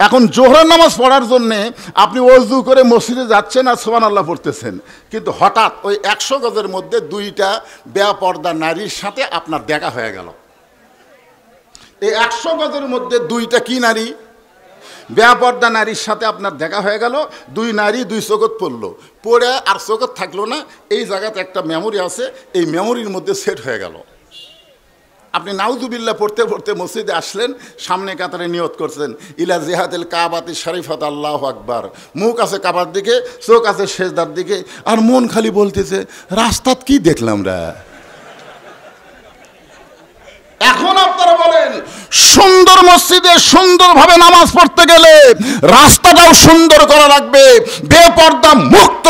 এখন জোহরের নামাজ পড়ার জন্যে আপনি ওযু করে মসজিদে যাচ্ছেন আর সুবহানাল্লাহ পড়তেছেন, কিন্তু হঠাৎ ওই 100 গজের মধ্যে 2টা বেপর্দা নারীর সাথে আপনার দেখা হয়ে গেল। এই 100 গজের মধ্যে 2টা কি নারী? বেপর্দা নারীর সাথে আপনার দেখা হয়ে গেল। 2 নারী 2 চোখত পড়লো, পড়ে আর চোখত থাকলো না। এই জায়গাতে একটা মেমোরি আছে, এই মেমোরির মধ্যে সেট হয়ে গেল। আপনি নাউজুবিল্লাহ পড়তে পড়তে মসজিদে আসলেন, সামনে কাতারে নিয়ত করছেন ইলা জিহাদিল কাবাতি শরীফাত আল্লাহু আকবার, মুখ আছে কাবার দিকে, চোখ আছে সেজদার দিকে, আর মন খালি বলতেছে রাস্তাত কি দেখলাম রে। এখন আপনারা বলেন, সুন্দর মসজিদে সুন্দরভাবে নামাজ পড়তে গেলে রাস্তাটাও সুন্দর করা লাগবে, বেপর্দা মুক্ত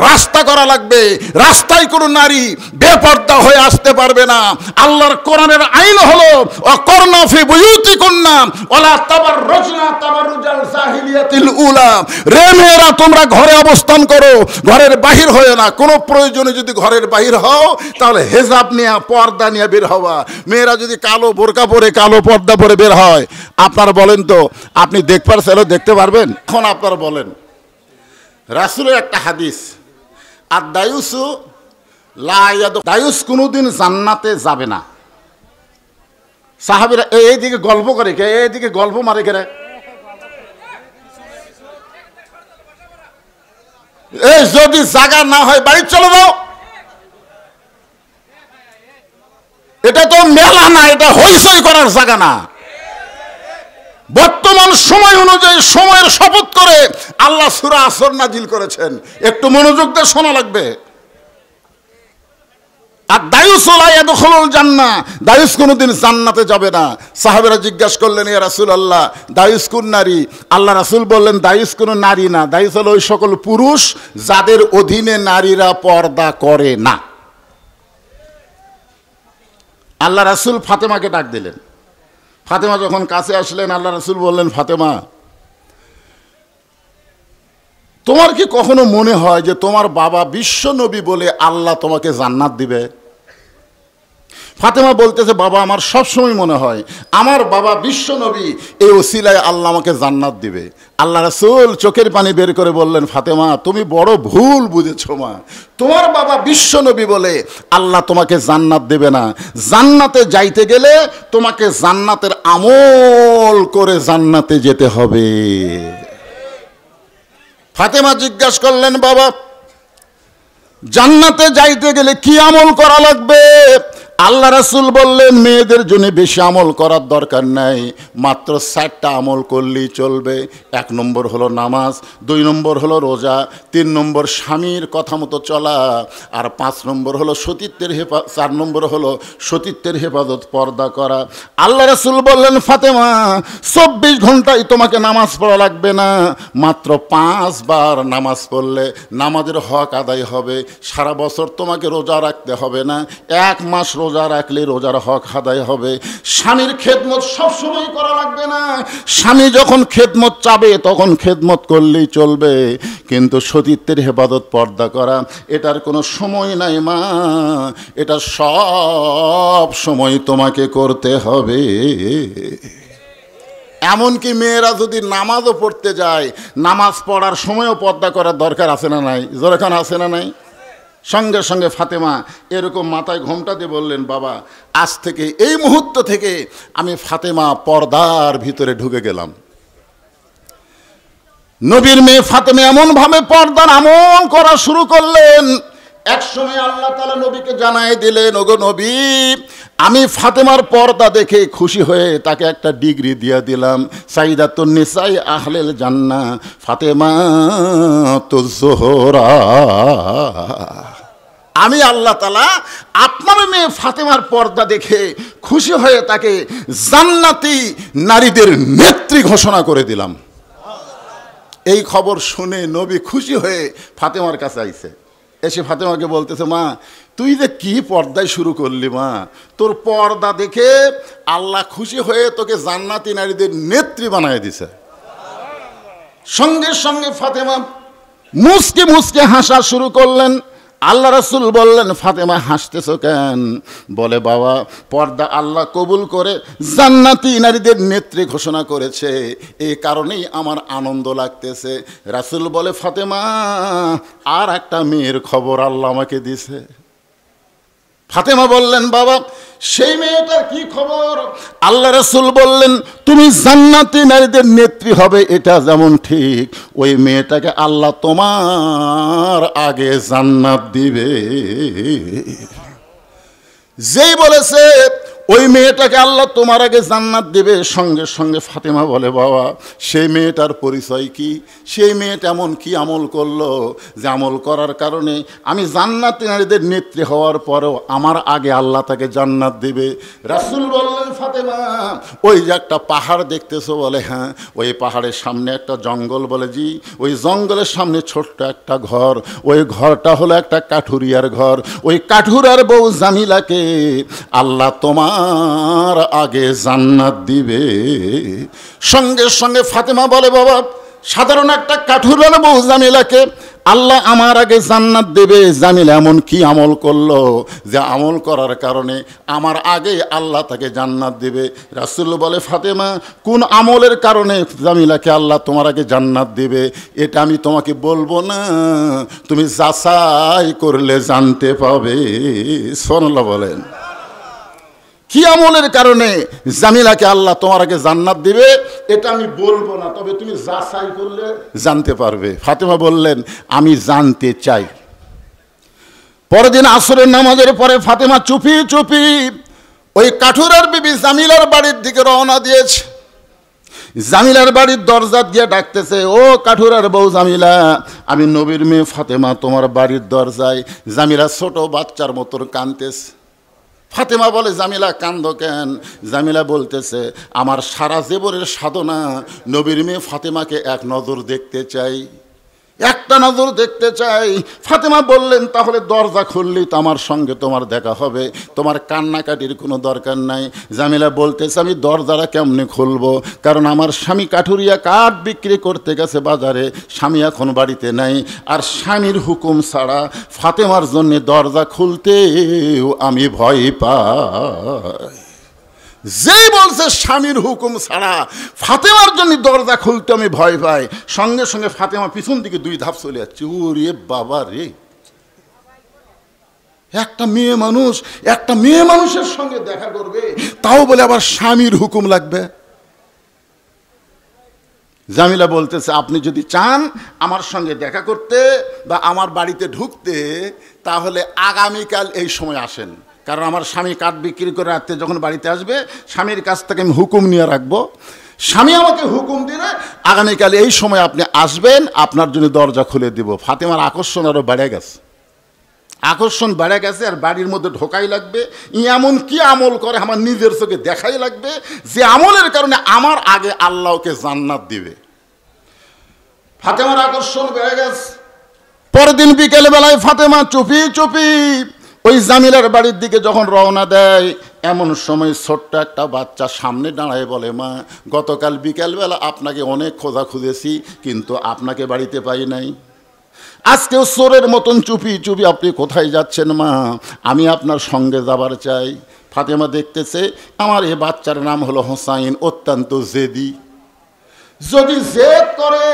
রাস্তা করা লাগবে। রাস্তায় কোনো নারী বেপর্দা হয়ে আসতে পারবে না। আল্লাহর কোরআনের আইন হলো অকর্ণা ফি বুয়ুতিকুন্না ওয়ালা তাবাররুজনা তাবাররুজাল জাহিলিয়াতিল উলা। রে মেয়েরা, তোমরা ঘরে অবস্থান করো, ঘরের বাহির হয়ে না। কোনো প্রয়োজনে যদি ঘরের বাহির হও তাহলে হেজাব নিয়ে, পর্দা নিয়ে বের হওয়া। মেয়েরা যদি কালো বোরকা পরে, কালো পর্দা পরে বের হয়, আপনারা বলেন তো আপনি দেখতে পারবেন? এখন আপনারা বলেন, রাসূলের একটা হাদিস, আর দায়ুসু লা ইয়াদু, দায়ুস কোনোদিন জান্নাতে যাবে না। সাহাবীরা এইদিকে গল্প করে, কে এইদিকে গল্প মারে, কে এই যদি জায়গা না হয় বাড়ি চলে যাও। এটা তো মেলা না, এটা হইচই করার জায়গা না। বর্তমান সময় অনুযায়ী সময়ের শপথ করে আল্লাহ সূরা আসর নাজিল করেছেন, একটু মনোযোগ দিয়ে শোনা লাগবে। আর দায়ুস লা ইয়াদখুলুল জান্নাহ, দায়ুস কোনোদিন জান্নাতে যাবে না। সাহাবেরা জিজ্ঞাসা করলেন, ইয়া রাসূলুল্লাহ, দায়ুস কোন নারী? আল্লাহ রাসূল বললেন, দায়ুস কোনো নারী না, দায়ুস হলো ওই সকল পুরুষ যাদের অধীনে নারীরা পর্দা করে না। আল্লাহ রাসূল ফাতেমাকে ডাক দিলেন। ফাতেমা যখন কাছে আসলেন, আল্লাহ রাসূল বললেন, ফাতেমা, তোমার কি কখনো মনে হয় যে তোমার বাবা বিশ্ব নবী বলে আল্লাহ তোমাকে জান্নাত দিবে? ফাতেমা বলতেছে, বাবা, আমার সবসময় মনে হয় আমার বাবা বিশ্ব নবী, এই ওসিলায় আল্লাহ আমাকে জান্নাত দিবে। আল্লাহ রাসূল চোখের পানি বের করে বললেন, ফাতেমা, তুমি বড় ভুল বুঝেছো মা। তোমার বাবা বিশ্ব নবী বলে আল্লাহ তোমাকে জান্নাত দেবে না। জান্নাতে যাইতে গেলে তোমাকে জান্নাতের আমল করে জান্নাতে যেতে হবে। ফাতেমা জিজ্ঞাসা করলেন, বাবা, জান্নাতে যাইতে গেলে কি আমল করা লাগবে? আল্লাহ রাসূল বললেন, মেয়েদের জন্য বেশি আমল করার দরকার নাই, মাত্র 4টা আমল করলেই চলবে। 1 নম্বর হলো নামাজ, 2 নম্বর হলো রোজা, 3 নম্বর স্বামীর কথা মতো চলা, আর 5 নম্বর হলো সতীত্বের 4 নম্বর হলো সতীত্বের হেফাজত, পর্দা করা। আল্লাহ রাসূল বললেন, ফাতেমা, 24 ঘন্টায় তোমাকে নামাজ পড়া লাগবে না, মাত্র 5 বার নামাজ পড়লে নামাজের হক আদায় হবে। সারা বছর তোমাকে রোজা রাখতে হবে না, 1 মাস রোজা রাখলে রোজার হক আদায় হবে। স্বামীর খেদমত সবসময় করা লাগবে না, স্বামী যখন খেদমত চাবে তখন খেদমত করলেই চলবে, কিন্তু সতীত্বের হেফাজত, পর্দা করা, এটার কোনো সময় নাই মা, এটা সব সময় তোমাকে করতে হবে। এমনকি মেয়েরা যদি নামাজও পড়তে যায়, নামাজ পড়ার সময়ও পর্দা করার দরকার আছে না নাই? যেরকম আছে না নাই? সঙ্গে সঙ্গে ফাতেমা এরকম মাথায় ঘোমটা দিয়ে বললেন, বাবা, আজ থেকে, এই মুহূর্ত থেকে আমি ফাতেমা পর্দার ভিতরে ঢুকে গেলাম। নবীর মেয়ে ফাতেমা এমনভাবে পর্দার আমল করা শুরু করলেন, একসময় আল্লাহ তাআলা নবীকে জানাই দিলেন, ওগো নবী, আমি ফাতেমার পর্দা দেখে খুশি হয়ে তাকে একটা ডিগ্রি দিয়ে দিলাম, সাইয়্যিদাতুন নিসাই আহলিল জান্নাহ ফাতেমাতুজ জোহরা। আমি আল্লাহ তাআলা আপনার মেয়ে ফাতেমার পর্দা দেখে খুশি হয়ে তাকে জান্নাতি নারীদের নেত্রী ঘোষণা করে দিলাম। এই খবর শুনে নবী খুশি হয়ে ফাতেমার কাছে আইছে। এসে ফাতেমাকে বলতেছে, মা, তুই যে কি পর্দায় শুরু করলি মা, তোর পর্দা দেখে আল্লাহ খুশি হয়ে তোকে জান্নাতি নারীদের নেত্রী বানায় দিছে। সঙ্গে সঙ্গে ফাতেমা মুচকে মুচকে হাসা শুরু করলেন। আল্লাহ রাসূল বললেন, ফাতেমা হাসতেছো কেন? বলে, বাবা, পর্দা আল্লাহ কবুল করে জান্নাতি নারীদের নেত্রী ঘোষণা করেছে, এই কারণেই আমার আনন্দ লাগতেছে। রাসূল বলে, ফাতেমা, আর একটা মেয়ের খবর আল্লাহ আমাকে দিছে। ফাতেমা বললেন, বাবা, সেই মেয়েটার কি খবর? আল্লাহ রাসূল বললেন, তুমি জান্নাতি নারীদের নেত্রী হবে এটা যেমন ঠিক, ওই মেয়েটাকে আল্লাহ তোমার আগে জান্নাত দিবে। যেই বলেছে ওই মেয়েটাকে আল্লাহ তোমার আগে জান্নাত দিবে, সঙ্গে সঙ্গে ফাতেমা বলে, বাবা, সেই মেয়েটার পরিচয় কি? সেই মেয়েটা এমন কি আমল করলো যে আমল করার কারণে আমি জান্নাতি নারীদের নেত্রী হওয়ার পরেও আমার আগে আল্লাহ তাকে জান্নাত দিবে? রাসূল বললেন, ফাতেমা, ওই যে একটা পাহাড় দেখতেছো? বলে, হ্যাঁ। ওই পাহাড়ের সামনে একটা জঙ্গল? বলে, জি। ওই জঙ্গলের সামনে ছোট্ট একটা ঘর, ওই ঘরটা হলো একটা কাঠুরিয়ার ঘর। ওই কাঠুরার বউ জামিলাকে আল্লাহ তোমার আগে জান্নাত দিবে। সঙ্গে সঙ্গে ফাতেমা বলে, বাবা, সাধারণ একটা কাঠুরার বউ জামিলাকে আল্লাহ আমার আগে জান্নাত দেবে? জামিলা এমন কি আমল করলো যে আমল করার কারণে আমার আগে আল্লাহ তাকে জান্নাত দেবে? রাসূল বলে, ফাতেমা, কোন আমলের কারণে জামিলাকে আল্লাহ তোমার আগে জান্নাত দেবে এটা আমি তোমাকে বলবো না, তুমি যাচাই করলে জানতে পাবে। সুবহানাল্লাহ বলেন। কি আমলের কারণে জামিলাকে আল্লাহ তোমার আগে জান্নাত দিবে এটা আমি বলবো না, তবে তুমি যাচাই করলে জানতে পারবে। ফাতেমা বললেন, আমি জানতে চাই। পরের দিন আসরের নামাজের পরে ফাতেমা চুপি চুপি ওই কাঠুরার বিবি জামিলার বাড়ির দিকে রওনা দিয়েছে। জামিলার বাড়ির দরজা দিয়ে ডাকতেছে, ও কাঠুরার বউ জামিলা, আমি নবীর মেয়ে ফাতেমা তোমার বাড়ির দরজায়। জামিলা ছোট বাচ্চার মতো কাঁদতেছে। ফাতেমা বলে, জামিলা কান্দো কেন? জামিলা বলতেছে, আমার সারা জীবনের সাধনা নবীর মেয়ে ফাতেমাকে এক নজর দেখতে চাই, একটা নজর দেখতে চাই। ফাতেমা বললেন, তাহলে দরজা খুললেই তো আমার সঙ্গে তোমার দেখা হবে, তোমার কান্নাকাটির কোনো দরকার নাই। জামিলা বলতেছে, আমি দরজাটা কেমনে খুলবো? কারণ আমার স্বামী কাঠুরিয়া কাঠ বিক্রি করতে গেছে বাজারে, স্বামী এখন বাড়িতে নাই, আর স্বামীর হুকুম ছাড়া ফাতেমার জন্য দরজা খুলতেও আমি ভয় পাই। যেই বলছে স্বামীর হুকুম ছাড়া ফাতেমার জন্য দরজা খুলতে আমি ভয় পাই, সঙ্গে সঙ্গে ফাতেমা পিছন দিকে 2 ধাপ চলে যাচ্ছে। ওরে বাবা রে, একটা মেয়ে মানুষের সঙ্গে দেখা করবে, তাও বলে আবার স্বামীর হুকুম লাগবে। জামিলা বলতেছে, আপনি যদি চান আমার সঙ্গে দেখা করতে বা আমার বাড়িতে ঢুকতে, তাহলে আগামীকাল এই সময় আসেন, কারণ আমার স্বামী কাঠ বিক্রি করে রাখতে যখন বাড়িতে আসবে, স্বামীর কাছ থেকে আমি হুকুম নিয়ে রাখবো। স্বামী আমাকে হুকুম দিলে আগামীকাল এই সময় আপনি আসবেন, আপনার জন্য দরজা খুলে দিব। ফাতেমার আকর্ষণ আরও বেড়ে গেছে, আর বাড়ির মধ্যে ঢোকাই লাগবে। এমন কি আমল করে আমার নিজের চোখে দেখাই লাগবে, যে আমলের কারণে আমার আগে আল্লাহকে জান্নাত দিবে। ফাতেমার আকর্ষণ বেড়ে গেছে। পরের দিন বিকেল বেলায় ফাতেমা চুপি চুপি ওই জামিলার বাড়ির দিকে যখন রওনা দেয়, এমন সময় ছোট্ট একটা বাচ্চা সামনে দাঁড়ায় বলে, মা, গতকাল বিকেলবেলা আপনাকে অনেক খোঁজা খুঁজেছি, কিন্তু আপনাকে বাড়িতে পাই নাই। আজকেও চোরের মতন চুপি চুপি আপনি কোথায় যাচ্ছেন মা? আমি আপনার সঙ্গে যাবার চাই। ফাতেমা দেখতেছে আমার এ বাচ্চার নাম হলো হোসাইন, অত্যন্ত জেদি। যদি জেদ করে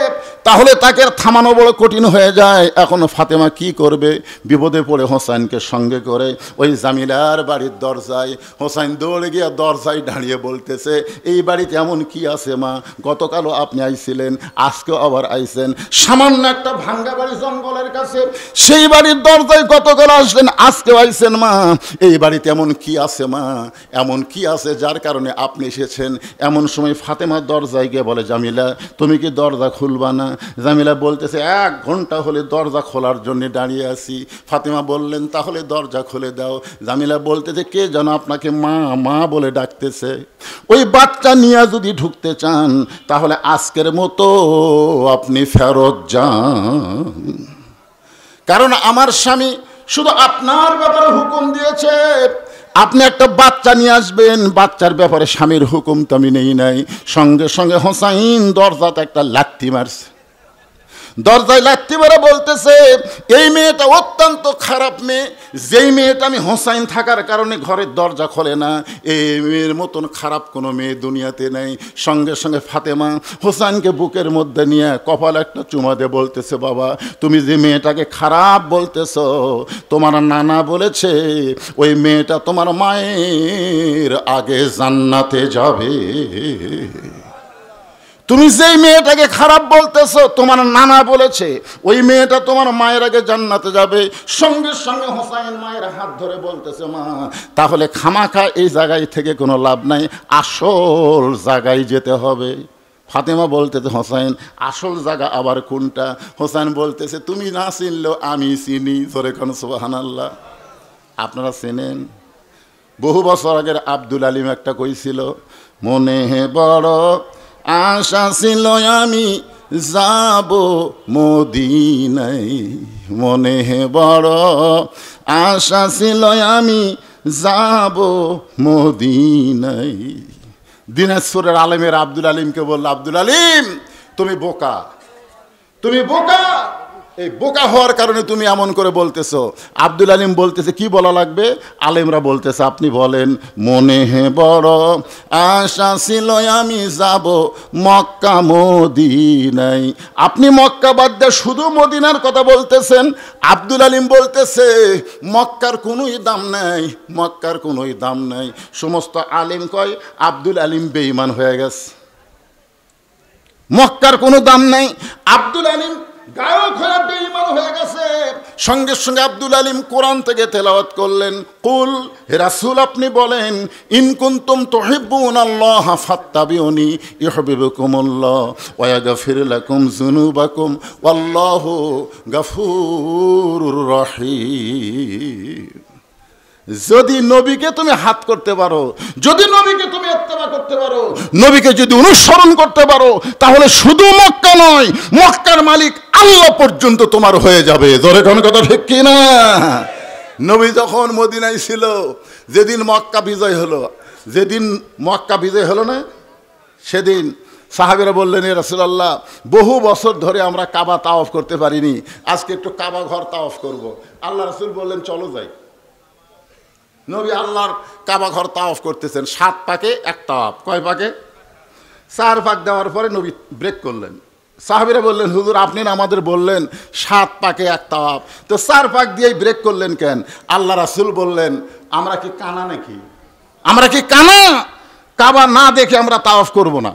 তাহলে তাকে থামানো বড় কঠিন হয়ে যায়। এখন ফাতেমা কি করবে? বিপদে পড়ে হোসাইনকে সঙ্গে করে ওই জামিলার বাড়ির দরজায়, হোসাইন দৌড়ে গিয়ে দরজায় দাঁড়িয়ে বলতেছে, এই বাড়িতে এমন কি আছে মা? গতকালও আপনি আইছিলেন, আজকেও আবার আইছেন। সামান্য একটা ভাঙ্গা বাড়ি জঙ্গলের কাছে, সেই বাড়ির দরজায় গতকাল আসলেন, আজকেও আইছেন মা। এই বাড়িতে এমন কি আছে মা? এমন কি আছে যার কারণে আপনি এসেছেন? এমন সময় ফাতেমা দরজায় গিয়ে বলে, জামিলা, তুমি কি দরজা খুলবা না? জামিলা বলতেছে, 1 ঘন্টা হলে দরজা খোলার জন্য দাঁড়িয়ে আছি। ফাতেমা বললেন, তাহলে দরজা খুলে দাও। জামিলা বলতেছে, কে যেন আপনাকে মা মা বলে ডাকতেছে। ওই বাচ্চা নিয়ে যদি ঢুকতে চান তাহলে আজকের মতো আপনি ফেরত যান, কারণ আমার স্বামী শুধু আপনার ব্যাপারে হুকুম দিয়েছে, আপনি একটা বাচ্চা নিয়ে আসবেন, বাচ্চার ব্যাপারে স্বামীর হুকুম তো আমি নেই নাই। সঙ্গে সঙ্গে হোসাইন দরজাতে একটা লাথি মারছে। দরজায় লাথি মেরে বলতেছে, এই মেয়েটা অত্যন্ত খারাপ মেয়ে, যেই মেয়েটা আমি হোসাইন থাকার কারণে ঘরের দরজা খোলে না, এই মেয়ের মতন খারাপ কোনো মেয়ে দুনিয়াতে নেই। সঙ্গে সঙ্গে ফাতেমা হোসাইনকে বুকের মধ্যে নিয়ে কপালে একটা চুমা দিয়ে বলতেছে, বাবা তুমি যে মেয়েটাকে খারাপ বলতেছ, তোমার নানা বলেছে ওই মেয়েটা তোমার মায়ের আগে জান্নাতে যাবে। তুমি যেই মেয়েটাকে খারাপ বলতেছো, তোমার নানা বলেছে ওই মেয়েটা তোমার মায়ের আগে জান্নাতে যাবে। সঙ্গে সঙ্গে হোসাইন মায়ের হাত ধরে বলতেছে, মা তাহলে খামাখা এই জায়গায় থেকে কোনো লাভ নাই, আসল জায়গায় যেতে হবে। ফাতেমা বলতেছে, হোসাইন আসল জায়গা আবার কোনটা? হোসাইন বলতেছে, তুমি না চিনলেও আমি চিনি। জোরে কোন সুবহানাল্লাহ। আপনারা চেনেন, বহু বছর আগের আব্দুল আলিম একটা কইছিল, মনে হে বড় আশা ছিল আমি যাব মদিনায়, মনে হে বড় আশা ছিল আমি যাব মদিনায়। দিনাজপুরের আলেমের আব্দুল আলিমকে বলল, আব্দুল আলিম তুমি বোকা, তুমি বোকা, এই বোকা হওয়ার কারণে তুমি এমন করে বলতেছো। আব্দুল আলিম বলতেছে, কি বলা লাগবে? আলেমরা বলতেছে, আপনি বলেন, মনে হে বড় আশা ছিল আমি যাব মক্কা মদিনায়। আপনি মক্কা বাদ দিয়ে শুধু মদিনার কথা বলতেছেন। আব্দুল আলিম বলতেছে, মক্কার কোনোই দাম নাই, মক্কার কোনোই দাম নাই। সমস্ত আলেম কয় আব্দুল আলিম বেঈমান হয়ে গেছে, মক্কার কোনো দাম নাই। আব্দুল আলিম গায়ক হয়ে বেঈমান হয়ে গেছে। সঙ্গে সঙ্গে আব্দুল আলিম কোরআন থেকে তেলাওয়াত করলেন, কুল হে রাসূল আপনি বলেন, ইন কুনতুম তুহিব্বুনাল্লাহ ফাত্তাবিউনি ইউহিব্বুকুমুল্লাহ ওয়া ইয়াগফির লাকুম যুনুবাকুম ওয়াল্লাহু গফুরুর রহিম। যদি নবীকে তুমি হাত করতে পারো, যদি নবীকে তুমি ইত্তেবা করতে পারো, নবীকে যদি অনুসরণ করতে পারো, তাহলে শুধু মক্কা নয়, মক্কার মালিক আল্লাহ পর্যন্ত তোমার হয়ে যাবে। জোরে কোন কথা ঠিক কি না? নবী যখন মদিনায় ছিল, যেদিন মক্কা বিজয় হলো, যেদিন মক্কা বিজয় হলো না, সেদিন সাহাবীরা বললেন, এ রাসূলুল্লাহ বহু বছর ধরে আমরা কাবা তাওয়াফ করতে পারিনি, আজকে একটু কাবা ঘর তাওয়াফ করব। আল্লাহ রাসূল বললেন, চলো যাই। নবী আল্লাহর কাবা ঘর তাওয়াফ করতেছেন, 7 পাকে এক তাওয়াফ। কয় পাকে? 4 পাক দেওয়ার পরে নবী ব্রেক করলেন। সাহাবীরা বললেন, হুজুর আপনি না আমাদের বললেন 7 পাকে এক তাওয়াফ, তো 4 পাক দিয়েই ব্রেক করলেন কেন? আল্লাহ রাসূল বললেন, আমরা কি কানা নাকি? আমরা কি কানা? কাবা না দেখে আমরা তাওয়াফ করব না।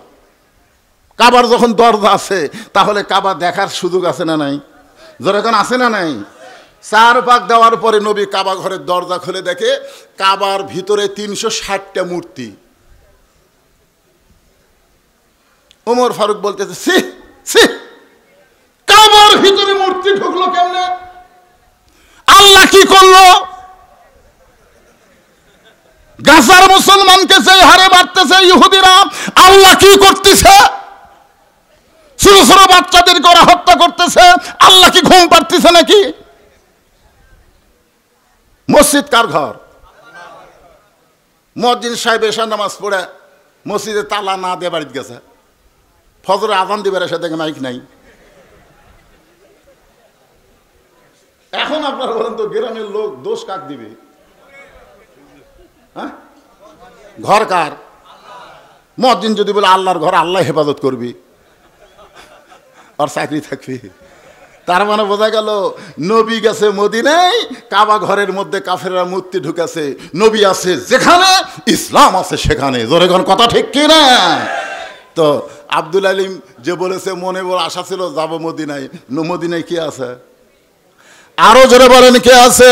কাবার যখন দরজা আছে, তাহলে কাবা দেখার সুযোগ আছে না নাই? যখন আছে না নাই? 4 পাক দেওয়ার পরে নবী কাবা ঘরের দরজা খুলে দেখে কাবার ভিতরে 360টা মূর্তি। ওমর ফারুক বলতেছে, সি সি, কাবার ভিতরে মূর্তি ঢুকলো কেমনে? আল্লাহ কি করলো? গাজার মুসলমানকে সেই হারে মারতেছে ইহুদিরা, আল্লাহ কি করতেছে? ছোট ছোট বাচ্চাদেরকে ওরা হত্যা করতেছে, আল্লাহ কি ঘুম পাড়তেছে নাকি? মসজিদ কার ঘর? মুয়াজ্জিন সাহেব এশা নামাজ পড়ে মসজিদে তালা না দিয়ে বাড়িতে গেছে, ফজরে আজান দিবার এসে দেখে মাইক নাই। এখন আপনারা বলেন তো, গ্রামের লোক দোষ কাক দিবে? হ্যাঁ, ঘর কার? মুয়াজ্জিন যদি বলে আল্লাহর ঘর, আল্লাহ হেফাজত করবি, আর চাকরি থাকবি। তার মানে বোঝা গেল, নবী গেছে মদিনায়, কাবা ঘরের মধ্যে কাফেররা মূর্তি ঢুকেছে। নবী আছে যেখানে, ইসলাম আছে সেখানে। জোরে কোন কথা ঠিক কি না? তো আব্দুল আলিম যে বলেছে মনে বড় আশা ছিল যাব মদিনায়, মদিনায় কি আছে? আরো জোরে বলেন কে আছে?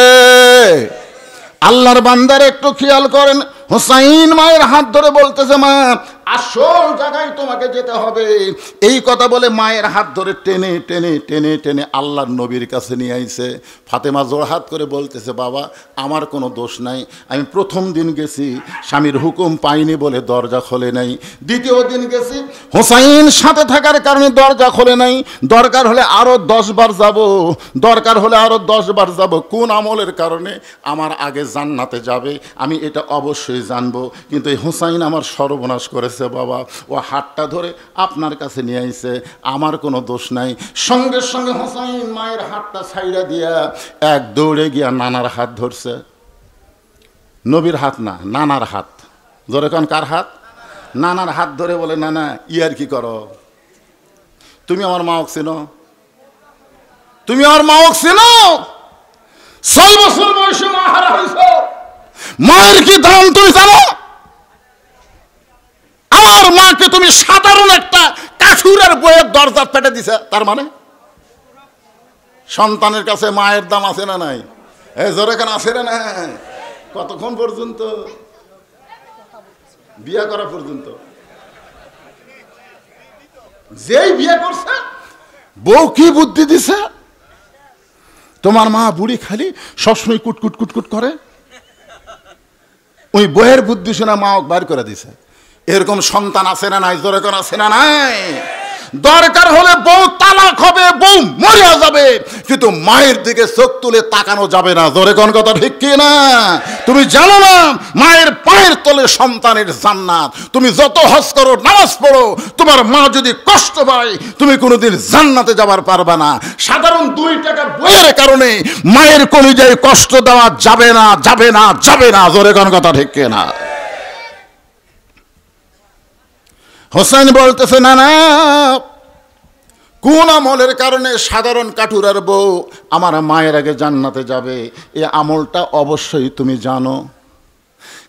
আল্লাহর বান্দার একটু খেয়াল করেন, হোসাইন মায়ের হাত ধরে বলতেছে, মা আসল জায়গায় তোমাকে যেতে হবে। এই কথা বলে মায়ের হাত ধরে টেনে টেনে টেনে টেনে আল্লাহর নবীর কাছে নিয়ে আইছে। ফাতেমা জোড়হাত করে বলতেছে, বাবা আমার কোনো দোষ নাই, আমি প্রথম দিন গেছি স্বামীর হুকুম পাইনি বলে দরজা খোলে নাই, দ্বিতীয় দিন গেছি হোসাইন সাথে থাকার কারণে দরজা খোলে নাই, দরকার হলে আরও 10 বার যাব, দরকার হলে আরও 10 বার যাব। কোন আমলের কারণে আমার আগে জান্নাতে যাবে আমি এটা অবশ্যই জানবো, কিন্তু এই হোসাইন আমার সর্বনাশ করেছে। বলতেছে বাবা ও হাতটা ধরে আপনার কাছে নিয়ে আইছে, আমার কোনো দোষ নাই। সঙ্গে সঙ্গে হোসাইন মায়ের হাতটা ছাইড়া দিয়া এক দৌড়ে গিয়া নানার হাত ধরছে। নবীর হাত না, নানার হাত। জোরে কোন কার হাত? নানার হাত ধরে বলে নানা ইয়ার কি করো, তুমি আমার মাওক চেনো? তুমি আমার মাওক চেনো? 6 বছর বয়সে মা হারা হয়েছ, মায়ের কি দাম তুমি জানো? আমার মাকে তুমি সাধারণ একটা কাঠুরের বইয়ের দরজা পেটে দিছে, তার মানে সন্তানের কাছে মায়ের দাম আছে না নাই? এই জোরে কেন আছে না নাই? কতক্ষণ পর্যন্ত? বিয়ে করা পর্যন্ত। যেই বিয়ে করছে বউ কি বুদ্ধি দিছে, তোমার মা বুড়ি খালি সবসময় কুটকুট কুটকুট করে, ওই বইয়ের বুদ্ধি শোনা মা বার করে দিছে। এরকম সন্তান আছে না নাই? জোরে কোন আছে না নাই? দরকার হলে বউ তালাক হবে, বউ মরিয়া যাবে, কিন্তু মায়ের দিকে চোখ তুলে তাকানো যাবে না। জোরে কোন কথা ঠিক কি না? তুমি জানো না মায়ের পায়ের তলে সন্তানের জান্নাত। তুমি যত হজ করো, নামাজ পড়ো, তোমার মা যদি কষ্ট পায় তুমি কোনোদিন জান্নাতে যাবার পারবে না। সাধারণ 2 টাকা বইয়ের কারণে মায়ের কলিজায় কষ্ট দেওয়া যাবে না, যাবে না, যাবে না। জোরে কোন কথা ঠিক কি না? হোসেন বলতেছে না না, কোন আমলের কারণে সাধারণ কাঠুরার বউ আমার মায়ের আগে জান্নাতে যাবে, এই আমলটা অবশ্যই তুমি জানো।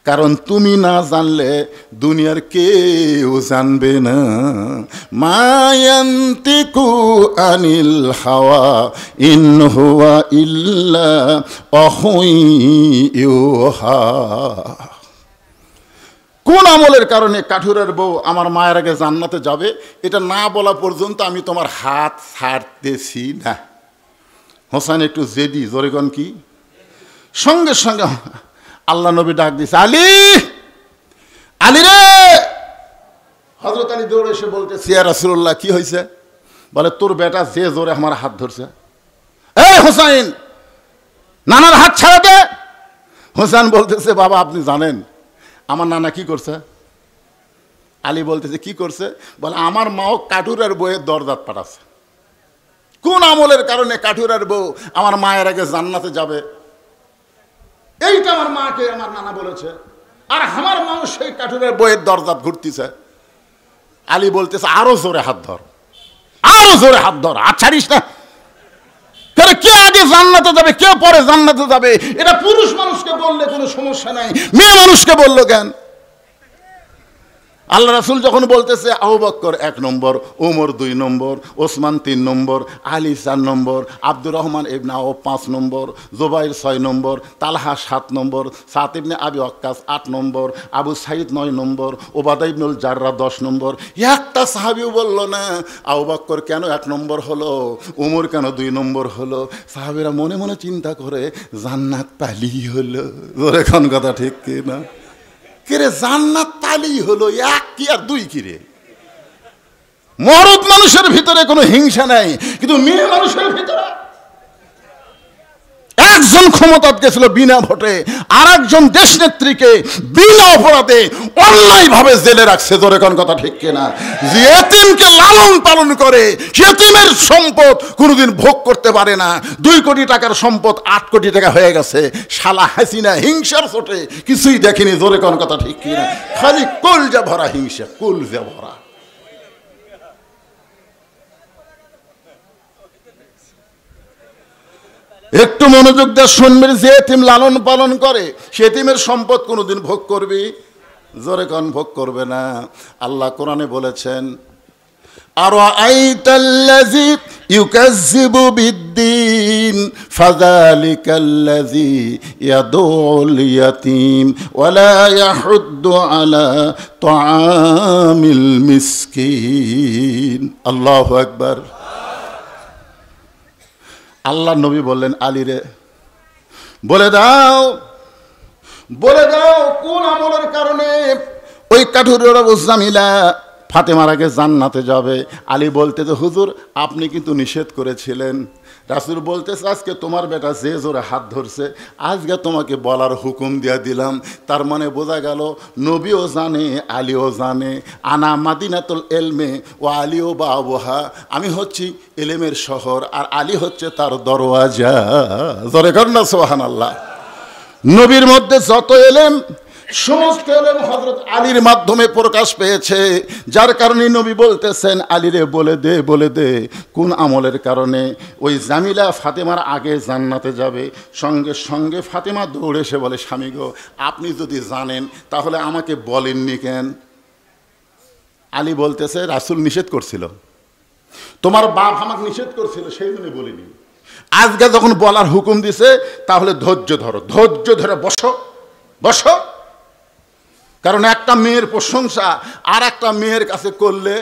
কারণ তুমি না জানলে দুনিয়ার কেউ জানবে না। মায়ান্তিকু আনিল হাওয়া ইন হুয়া ইল্লা ওয়াহয়ুহা। কোন আমলের কারণে কাঠুরের বউ আমার মায়ের আগে জান্নাতে যাবে, এটা না বলা পর্যন্ত আমি তোমার হাত ছাড়তেছি না। হোসেন একটু জেদি, জোরেগন কি? সঙ্গে সঙ্গে আল্লাহ নবী ডাক দিছে, আলী, আলী রে। হযরত আলী দৌড়ে এসে বলতেছে, ইয়া রাসূলুল্লাহ কি হয়েছে? বলে তোর বেটা যে জোরে আমার হাত ধরছে। এই হোসেন, নানার হাত ছাড়া দে। হোসেন বলতেছে, বাবা আপনি জানেন আমার নানা কি করছে? আলী বলতেছে কি করছে? বলে আমার মাও কাঠুরের বউয়ের দরজাত পাঠাচ্ছে। কোন আমলের কারণে কাঠুরের বউ আমার মায়ের আগে জান্নাতে যাবে, এইটা আমার মাকে আমার নানা বলেছে, আর আমার মাও সেই কাঠুরের বউয়ের দরজাত ঘুরতেছে। আলী বলতেছে আরো জোরে হাত ধর, আরো জোরে হাত ধর, হাত ছাড়িস না। কে আগে জান্নাতে যাবে, কে পরে জান্নাতে যাবে, এটা পুরুষ মানুষকে বললে কোনো সমস্যা নাই, মেয়ে মানুষকে বললো কেন? আল্লাহ রাসূল যখন বলতেছে আবু বকর 1 নম্বর, ওমর 2 নম্বর, ওসমান 3 নম্বর, আলী 4 নম্বর, আব্দুর রহমান ইবনে আওফ 5 নম্বর, জুবাইর 6 নম্বর, তালহা 7 নম্বর, সাদ ইবনে আবি ওয়াক্কাস 8 নম্বর, আবু সাঈদ 9 নম্বর, ওবাদা ইবনুল জাররা 10 নম্বর। একটা সাহাবীও বলল না আবু বকর কেন 1 নম্বর হলো, ওমর কেন 2 নম্বর হলো। সাহাবীরা মনে মনে চিন্তা করে জান্নাত পালি হলো। ওরে কোন কথা ঠিক কি না? কিরে জান্নাত তালি হলো, 1 কি আর 2 কিরে? মরদ মানুষের ভিতরে কোনো হিংসা নাই, কিন্তু মেয়ে মানুষের ভিতরে। একজন ক্ষমতাত গেছিল বিনা ভোটে, আর একজন দেশ নেত্রীকে বিনা অপরাধে অন্যায় ভাবে জেলে রাখছে। জোরে কোন কথা ঠিক কিনা? যে এতিমকে লালন পালন করে, এতিমের সম্পদ কোনোদিন ভোগ করতে পারে না। 2 কোটি টাকার সম্পদ 8 কোটি টাকা হয়ে গেছে। শালা হাসিনা হিংসার চোটে কিছুই দেখেনি। জোরে কোন কথা ঠিক কিনা? খালি কলজা ভরা হিংসা, কলজা ভরা। একটু মনোযোগ দিয়ে শুনবেন, যে এতিম লালন পালন করে সে এতিমের সম্পদ কোনোদিন ভোগ করবি? জোরে কোন ভোগ করবে না। আল্লাহ কোরআনে বলেছেন, আরাআইতাল্লাযী ইউকাজ্জিবু বিদ্দীন ফাযালিকাল্লাযী ইয়াদুল ইয়াতীম ওয়া লা ইয়াহুদ্দু আলা তুআমিল মিসকিন। আল্লাহু আকবার। আল্লাহ নবী বললেন, আলী রে বলে দাও, বলে দাও কোন আমলের কারণে ওই কাঠুরের জামিলা ফাতেমার আগে জান্নাতে যাবে। আলী বলতে যে হুজুর আপনি কিন্তু নিষেধ করেছিলেন। রাসূল বলতেছে আজকে তোমার বেটা যে জোরে হাত ধরছে আজকে তোমাকে বলার হুকুম দিয়ে দিলাম। তার মানে বোঝা গেল নবীও জানে আলীও জানে, আনা মাদিনাতুল এলমে ও আলীও বাবুহা, আমি হচ্ছি এলেমের শহর আর আলী হচ্ছে তার দরওয়াজা। জোরে কর না সুবহানাল্লাহ। নবীর মধ্যে যত এলেম সমস্ত এলেম হযরত আলীর মাধ্যমে প্রকাশ পেয়েছে, যার কারণে নবী বলতেছেন আলীরে বলে দে কোন আমলের কারণে ওই জামিলা ফাতেমার আগে জান্নাতে যাবে। সঙ্গে সঙ্গে ফাতেমা দৌড়ে এসে বলে স্বামী গো আপনি যদি জানেন তাহলে আমাকে বলেননি কেন? আলী বলতেছে রাসূল নিষেধ করছিল, তোমার বাপ আমাকে নিষেধ করছিল সেই জন্য বলিনি। আজকে যখন বলার হুকুম দিছে তাহলে ধৈর্য ধরে বসো। কারণ একটা মেয়ের প্রশংসা আর একটা মেয়ের কাছে করলে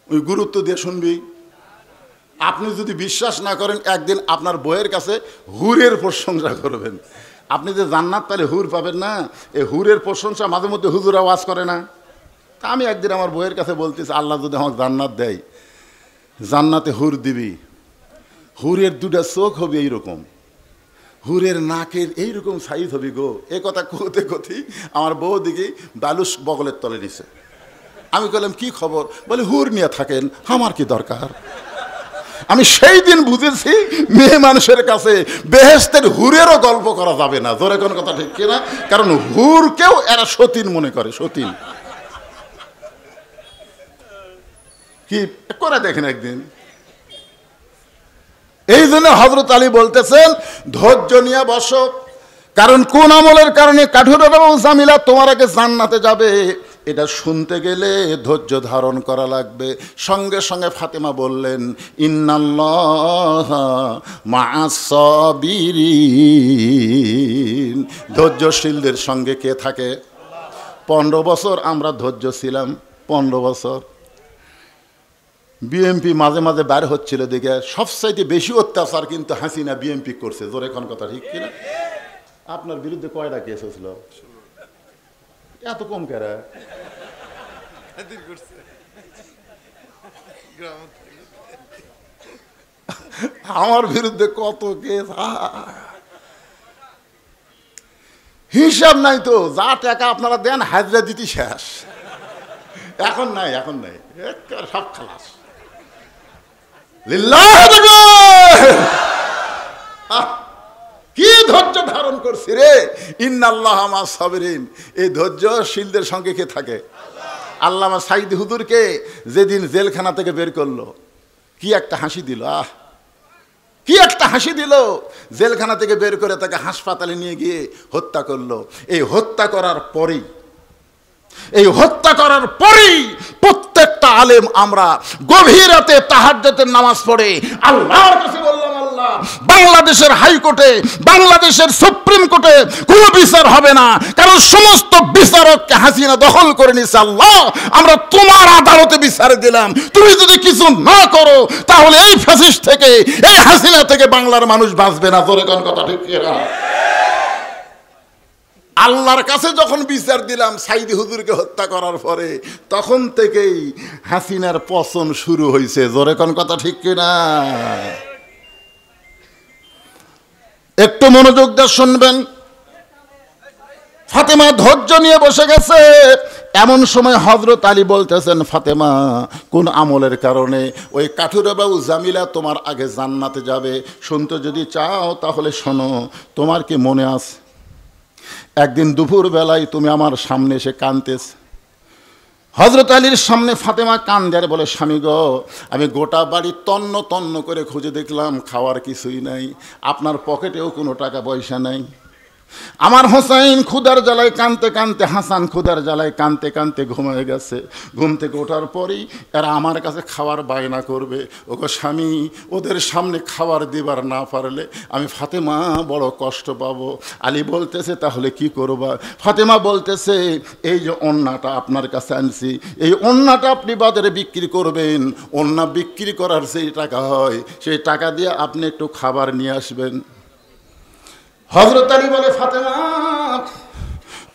ওই গুরুত্ব দিয়ে শুনবি। আপনি যদি বিশ্বাস না করেন একদিন আপনার বইয়ের কাছে হুরের প্রশংসা করবেন, আপনি যে জান্নাত তাহলে হুর পাবেন না। এই হুরের প্রশংসা মাঝে মধ্যে হুজুর আওয়াজ করে না। তা আমি একদিন আমার বইয়ের কাছে বলতেছি আল্লাহ যদি আমাকে জান্নাত দেয়, জান্নাতে হুর দিবি, হুরের দুটা চোখ হবে এইরকম, হুরের নাকের এইরকম সাইজ হবে গো। এ কথা কথি আমার বউ দিকে বালুস বগলের তলে নিছে। আমি বললাম কি খবর? বলে হুর নিয়ে থাকেন, আমার কি দরকার। আমি সেই দিন বুঝেছি মেয়ে মানুষের কাছে বেহেশতের হুরেরও গল্প করা যাবে না। জোরে কোন কথা ঠিক কিনা? কারণ হুরকেও এরা সতীন মনে করে, সতীন। কি করে দেখেন একদিন। এই জন্য হযরত আলী বলতেছেন ধৈর্য নিয়ে বসো, কারণ কোন আমলের কারণে কাঠুরা এবং জামিলা তোমার আগে জান্নাতে যাবে এটা শুনতে গেলে ধৈর্য ধারণ করা লাগবে। সঙ্গে সঙ্গে ফাতেমা বললেন ইন্নাল্লাহা মা'আস সাবিরিন, ধৈর্যশীলদের সঙ্গে কে থাকে? 15 বছর আমরা ধৈর্য ছিলাম, 15 বছর। বিএমপি মাঝে মাঝে বাইরে হচ্ছিল দেখে সবচাইতে বেশি অত্যাচার কিন্তু হাসিনা বিএমপি করছে। জোরে কোন কথা ঠিক কিনা? আপনার বিরুদ্ধে কয়টা কেস হয়েছিল? এত কম কেরা? আমার বিরুদ্ধে কত কেস, হিসাব নাই তো। যা টাকা আপনারা দেন হাজরা দিতে শেষ। এখন নাই সব খালাস। কি ধৈর্য ধারণ করছি রে। ইন্নাল্লাহা মা'আস সাবিরিন, এই ধৈর্যশীলদের সঙ্গে কে থাকে? আল্লামা সাঈদী হুজুরকে যেদিন জেলখানা থেকে বের করলো কি একটা হাসি দিল, কি একটা হাসি দিল। জেলখানা থেকে বের করে তাকে হাসপাতালে নিয়ে গিয়ে হত্যা করলো। এই হত্যা করার পরেই প্রত্যেকটা আলেম আমরা গভীর রাতে তাহাজ্জুদের নামাজ পড়ে আল্লাহর কাছে বললাম আল্লাহ বাংলাদেশের হাইকোর্টে, বাংলাদেশের সুপ্রিম কোর্টে কোনো বিচার হবে না, কারণ সমস্ত বিচারককে হাসিনা দখল করে নিয়েছে। আল্লাহ আমরা তোমার আদালতে বিচার দিলাম, তুমি যদি কিছু না করো তাহলে এই ফ্যাসিস্ট থেকে, এই হাসিনা থেকে বাংলার মানুষ বাঁচবে না। জোরে কোন কথা ঠিক কিনা? আল্লাহর কাছে যখন বিচার দিলাম সাঈদী হুজুরকে হত্যা করার পরে, তখন থেকেই হাসিনার পতন শুরু হয়েছে। জোরে কোন কথা ঠিক কিনা? একটু মনোযোগ দিয়ে শুনবেন। ফাতেমা ধৈর্য নিয়ে বসে গেছে। এমন সময় হযরত আলী বলতেছেন ফাতেমা কোন আমলের কারণে ওই কাঠুরা বাবু জামিলা তোমার আগে জান্নাতে যাবে শুনতে যদি চাও তাহলে শোনো। তোমার কি মনে আছে একদিন দুপুর বেলায় তুমি আমার সামনে এসে কাঁদতেছ? হযরত আলীর সামনে ফাতেমা কান্দে আর বলে স্বামী গো আমি গোটা বাড়ি তন্ন তন্ন করে খুঁজে দেখলাম, খাওয়ার কিছুই নাই, আপনার পকেটেও কোনো টাকা পয়সা নাই। আমার হোসাইন ক্ষুধার জ্বালায় কানতে কানতে, হাসান ক্ষুধার জ্বালায় কানতে কানতে ঘুমিয়ে গেছে। ঘুম থেকে ওঠার পরেই এরা আমার কাছে খাওয়ার বায়না করবে। ওগো স্বামী, ওদের সামনে খাবার দিবার না পারলে আমি ফাতেমা বড় কষ্ট পাবো। আলী বলতেছে তাহলে কি করবা? ফাতেমা বলতেছে এই যে ওন্নাটা আপনার কাছে আনছি, এই ওন্নাটা আপনি বাজারে বিক্রি করবেন, ওন্না বিক্রি করার যেই টাকা হয় সেই টাকা দিয়ে আপনি একটু খাবার নিয়ে আসবেন। হযরত আলী বলে ফাতেমা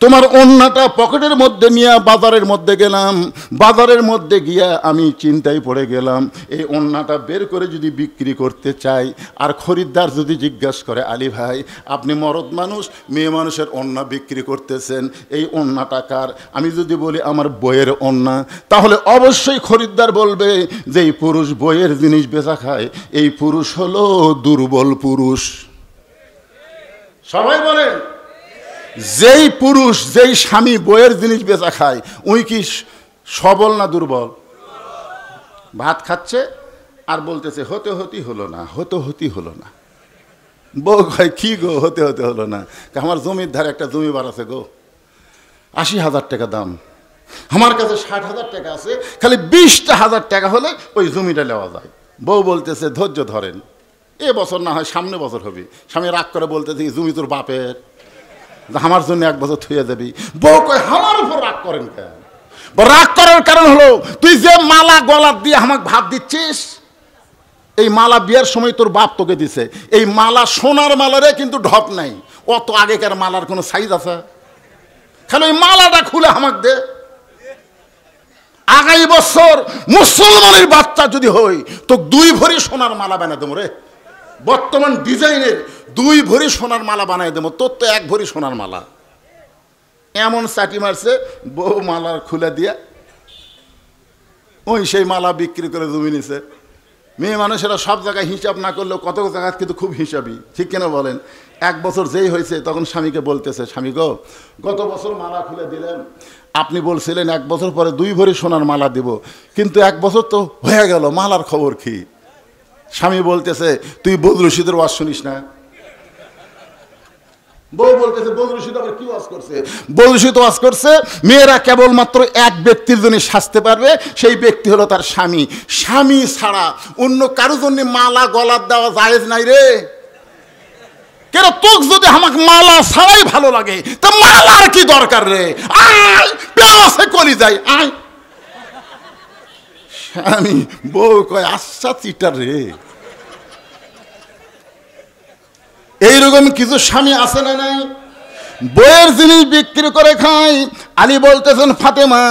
তোমার ওন্নাটা পকেটের মধ্যে নিয়ে বাজারের মধ্যে গেলাম, বাজারের মধ্যে গিয়া আমি চিন্তায় পড়ে গেলাম, এই ওন্নাটা বের করে যদি বিক্রি করতে চাই, আর খরিদ্দার যদি জিজ্ঞাসা করে আলী ভাই আপনি মরদ মানুষ, মেয়ে মানুষের ওন্না বিক্রি করতেছেন, এই ওন্নাটা কার? আমি যদি বলি আমার বইয়ের ওন্না, তাহলে অবশ্যই খরিদ্দার বলবে যে এই পুরুষ বইয়ের জিনিস বেচা খায়, এই পুরুষ হলো দুর্বল পুরুষ। সবাই বলেন, যেই পুরুষ, যেই স্বামী বইয়ের জিনিস বেচা খায়, উই কি সবল না দুর্বল? ভাত খাচ্ছে আর বলতেছে হতে হতেই হলো না, হতে হলো না। বউ কয় কি গো হতে হলো না? আমার জমির ধারে একটা জমি বার আছে গো, 80,000 টাকা দাম, আমার কাছে 60,000 টাকা আছে, খালি 20,000 টাকা হলে ওই জমিটা নেওয়া যায়। বউ বলতেছে ধৈর্য ধরেন, এ বছর না হয় সামনে বছর হবে। স্বামী রাগ করে বলতেছে জমি তোর বাপের, আমার জন্য 1 বছর থুয়ে যাবি। বউ কয় আমার উপর রাগ করেন কেন? রাগ করার কারণ হলো তুই যে মালা গলার দিয়ে আমাকে ভাত দিচ্ছিস, এই মালা বিয়ের সময় তোর বাপ তোকে দিছে, এই মালা সোনার মালারে কিন্তু ঢপ নাই, অত আগেকার মালার কোনো সাইজ আছে? খালি ওই মালাটা খুলে আমাকে দে। আগামী বছর মুসলমানের বাচ্চা যদি হই তো 2 ভরি সোনার মালা বানাই দেবো রে, বর্তমান ডিজাইনের 2 ভরি সোনার মালা বানাই দেবো, তোর তো 1 ভরি সোনার মালা। এমন চাটি মারছে, বউ মালা খুলে দিয়া ওই সেই মালা বিক্রি করে জমি নিছে। মেয়ে মানুষেরা সব জায়গায় হিসাব না করলেও কত জায়গায় কিন্তু খুব হিসাবই, ঠিক কেন বলেন? 1 বছর যেই হয়েছে তখন স্বামীকে বলতেছে, স্বামী গো গত বছর মালা খুলে দিলেন, আপনি বলছিলেন 1 বছর পরে 2 ভরি সোনার মালা দিব, কিন্তু 1 বছর তো হয়ে গেল, মালার খবর কি? স্বামী বলতেছে তুই বদরুশিদের ওয়াজ শুনিস না? বউ বলতেছে বদরুশিদ আবার কি ওয়াজ করছে? বদরুশিদ ওয়াজ করছে মেয়েরা কেবলমাত্র 1 ব্যক্তির জন্য সাজতে পারবে, সেই ব্যক্তি হলো তার স্বামী। স্বামী ছাড়া অন্য কারোর জন্য মালা গলার দেওয়া জায়েজ নাই রে। কেন তোকে যদি আমাকে মালা ছাড়াই ভালো লাগে তা মালার কি দরকার রে? আয় পেয়াসে কলি যাই আয়। স্বামী বউ কয় আচ্ছা চিটার রে। এইরকম কিছু স্বামী আছে না নাই? বইয়ের জিনিস বিক্রি করে খায়। আলী বলতেছেন ফাতেমা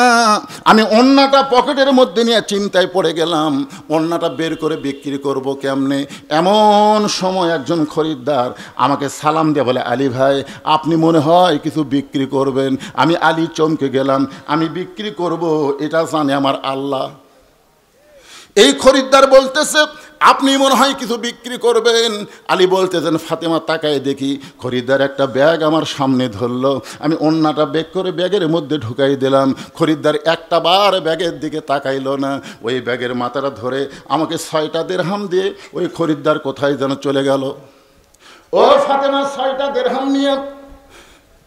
আমি ওন্নাটা পকেটের মধ্যে নিয়ে চিন্তায় পড়ে গেলাম, ওন্নাটা বের করে বিক্রি করব কেমনে। এমন সময় একজন খরিদ্দার আমাকে সালাম দিয়ে বলে আলী ভাই আপনি মনে হয় কিছু বিক্রি করবেন। আমি আলী চমকে গেলাম, আমি বিক্রি করব এটা জানে আমার আল্লাহ। এই খরিদ্দার বলতেছে আপনি মনে হয় কিছু বিক্রি করবেন। আলী বলতেছেন ফাতেমা তাকায় দেখি খরিদ্দার একটা ব্যাগ আমার সামনে ধরলো, আমি ওন্নাটা বের করে ব্যাগের মধ্যে ঢুকাই দিলাম। খরিদ্দার একটা বার ব্যাগের দিকে তাকাইলো না, ওই ব্যাগের মাথাটা ধরে আমাকে 6টা দিরহাম দিয়ে ওই খরিদ্দার কোথায় যেন চলে গেল। ও ফাতেমা 6টা দিরহাম নিয়ে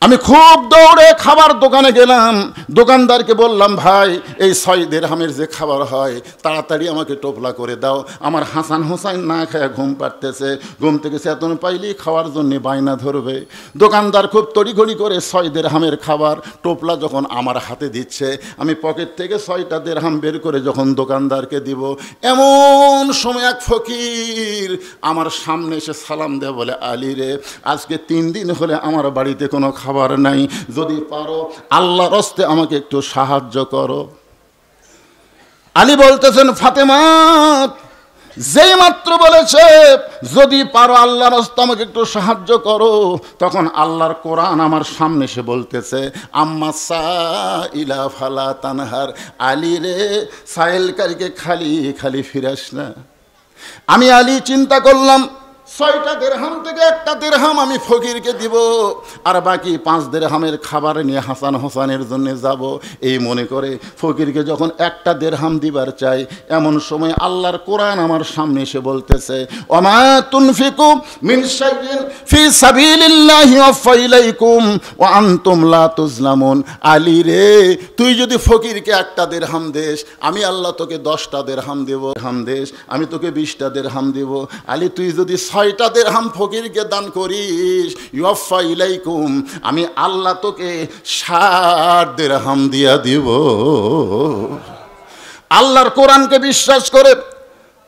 আমি খুব দৌড়ে খাবার দোকানে গেলাম। দোকানদারকে বললাম ভাই এই 6 দিরহামের যে খাবার হয় তাড়াতাড়ি আমাকে টোপলা করে দাও, আমার হাসান হোসাইন না খায় ঘুম পাড়তেছে, ঘুম থেকে চেতন পাইলেই খাওয়ার জন্য বায়না ধরবে। দোকানদার খুব তড়িঘড়ি করে 6 দিরহামের খাবার টোপলা যখন আমার হাতে দিচ্ছে, আমি পকেট থেকে 6টা দিরহাম বের করে যখন দোকানদারকে দিব, এমন সময় এক ফকির আমার সামনে এসে সালাম দেয় বলে আলী রে আজকে 3 দিন হলে আমার বাড়িতে কোনো খাবার নাই, যদি পারো আল্লাহর রাস্তে আমাকে একটু সাহায্য করো। আলী বলতেছেন ফাতেমা যেই মাত্র বলেছে যদি পারো আল্লাহর রাস্তে আমাকে একটু সাহায্য করো, তখন আল্লাহর কোরআন আমার সামনে এসে বলতেছে আম্মা সাইলা ফালা তানহার, আলী রে সাইলকারীকে খালি খালি ফিরাস না। আমি আলী চিন্তা করলাম 6টা দিরহাম থেকে 1টা দিরহাম আমি ফকিরকে দিব, আর বাকি 5 দিরহামের খাবার নিয়ে হাসান হোসানের জন্য যাব। এই মনে করে ফকিরকে যখন 1টা দিরহাম দিবার চাই, এমন সময় আল্লাহর কোরআন আমার সামনে এসে বলতেছে ওমা তুনফিকু মিন শাইইন ফি সাবিলিল্লাহি ওয়াফা ইলাইকুম ওয়া আনতুম লা তুজলামুন। আলী রে তুই যদি ফকিরকে 1টা দিরহাম দেস, আমি আল্লাহ তোকে 10টা দিরহাম দেব, আমি তোকে 20টা দিরহাম দেব। আলী তুই যদি 6টা দিরহাম ফকিরকে দান করিস ইউফা ইলাইকুম, আমি আল্লাহ তোকে 60 দিরহাম দিয়া দিব। আল্লাহর কোরআনকে বিশ্বাস করে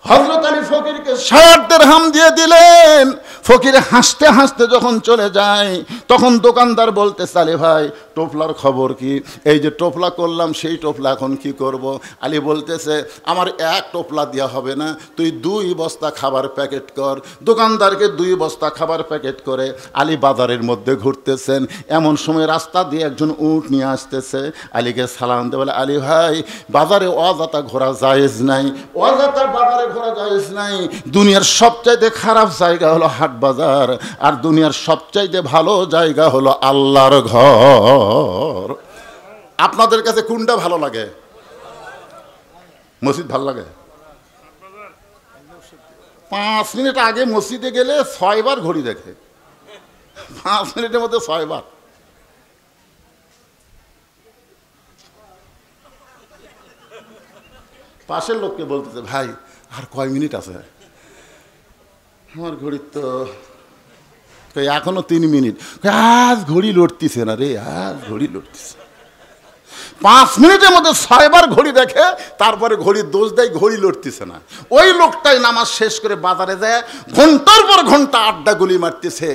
হযরত আলী ফকিরকে 60 দিরহাম দিয়ে দিলেন। ফকির হাসতে হাসতে যখন চলে যায় তখন দোকানদার বলতেছে আলী ভাই টোপলার খবর কি? এই যে টোপলা করলাম সেই টোপলা এখন কি করব? আলী বলতেছে আমার এক টোপলা দেওয়া হবে না, তুই 2 বস্তা খাবার প্যাকেট কর। দোকানদারকে 2 বস্তা খাবার প্যাকেট করে আলী বাজারের মধ্যে ঘুরতেছেন। এমন সময় রাস্তা দিয়ে একজন উট নিয়ে আসতেছে, আলীকে সালাম দিয়ে বলে আলী ভাই বাজারে অযথা ঘোরা জায়েজ নাই, অযথা বাজারে ঘোরা জায়েজ নাই। দুনিয়ার সবচাইতে খারাপ জায়গা হলো হাট বাজার, আর দুনিয়ার সবচাইতে ভালো জায়গা হলো আল্লাহর ঘর। আপনাদের কাছে কোনটা ভালো লাগে? মসজিদ ভালো লাগে? 5 মিনিট আগে মসজিদে গেলে 6 বার ঘড়ি দেখে, 5 মিনিটের মধ্যে 6 বার। পাশের লোককে বলতেছে ভাই আর কয় মিনিট আছে? আমার ঘড়ি তো এখনো 3 মিনিট। আজ ঘড়ি লড়তিছে না রে, আজ ঘড়ি লড়তিছে। 5 মিনিটের মধ্যে 6 বার ঘড়ি দেখে, তারপরে ঘড়ির দোষ দেয় ঘড়ি লড়তিছে না। ওই লোকটাই নামাজ শেষ করে বাজারে যায় ঘন্টার পর ঘন্টা আড্ডা গুলি মারতেছে,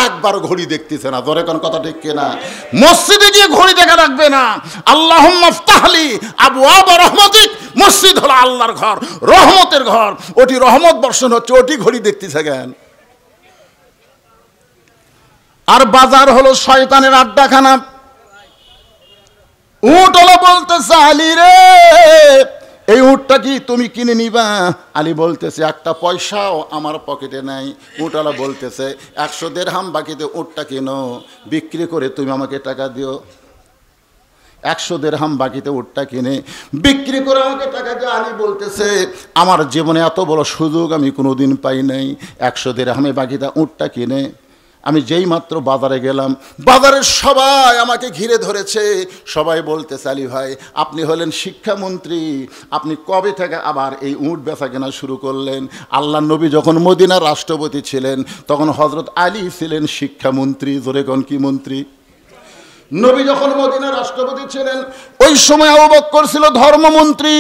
একবার ঘড়ি দেখতেছে না। ধরে কোন কথা ঠিক কিনা? মসজিদে গিয়ে ঘড়ি দেখা রাখবে না। আল্লাহুম্মা ইফতাহলি আবওয়াব রাহমাতিক, মসজিদ হলো আল্লাহর ঘর, রহমতের ঘর, ওটি রহমত বর্ষণ হচ্ছে, ওটি ঘড়ি দেখতেছে কেন? আর বাজার হলো শয়তানের আড্ডাখানা। উটওয়ালা বলতেছে আলী রে এই উটটা কি তুমি কিনে নিবা? আলী বলতেছে একটা পয়সাও আমার পকেটে নাই। উটওয়ালা বলতেছে 100 দিরহাম বাকিতে উটটা কিনো, বিক্রি করে তুমি আমাকে টাকা দিও। 100 দিরহাম বাকিতে উটটা কিনে বিক্রি করে আমাকে টাকা দিও। আলী বলতেছে আমার জীবনে এত বড় সুযোগ আমি কোনোদিন পাই নাই। 100 দিরহামে বাকিতে উটটা কিনে আমি যেই মাত্র বাজারে গেলাম, বাজারের সবাই আমাকে ঘিরে ধরেছে। সবাই বলতেছে আলী ভাই আপনি হলেন শিক্ষামন্ত্রী, আপনি কবে থেকে আবার এই উট বেচা কেনা শুরু করলেন? আল্লাহ নবী যখন মদিনার রাষ্ট্রপতি ছিলেন তখন হযরত আলী ছিলেন শিক্ষামন্ত্রী। জোরে কোন কি মন্ত্রী? নবী যখন মদিনার রাষ্ট্রপতি ছিলেন ওই সময় আবু বকর ছিল ধর্মমন্ত্রী,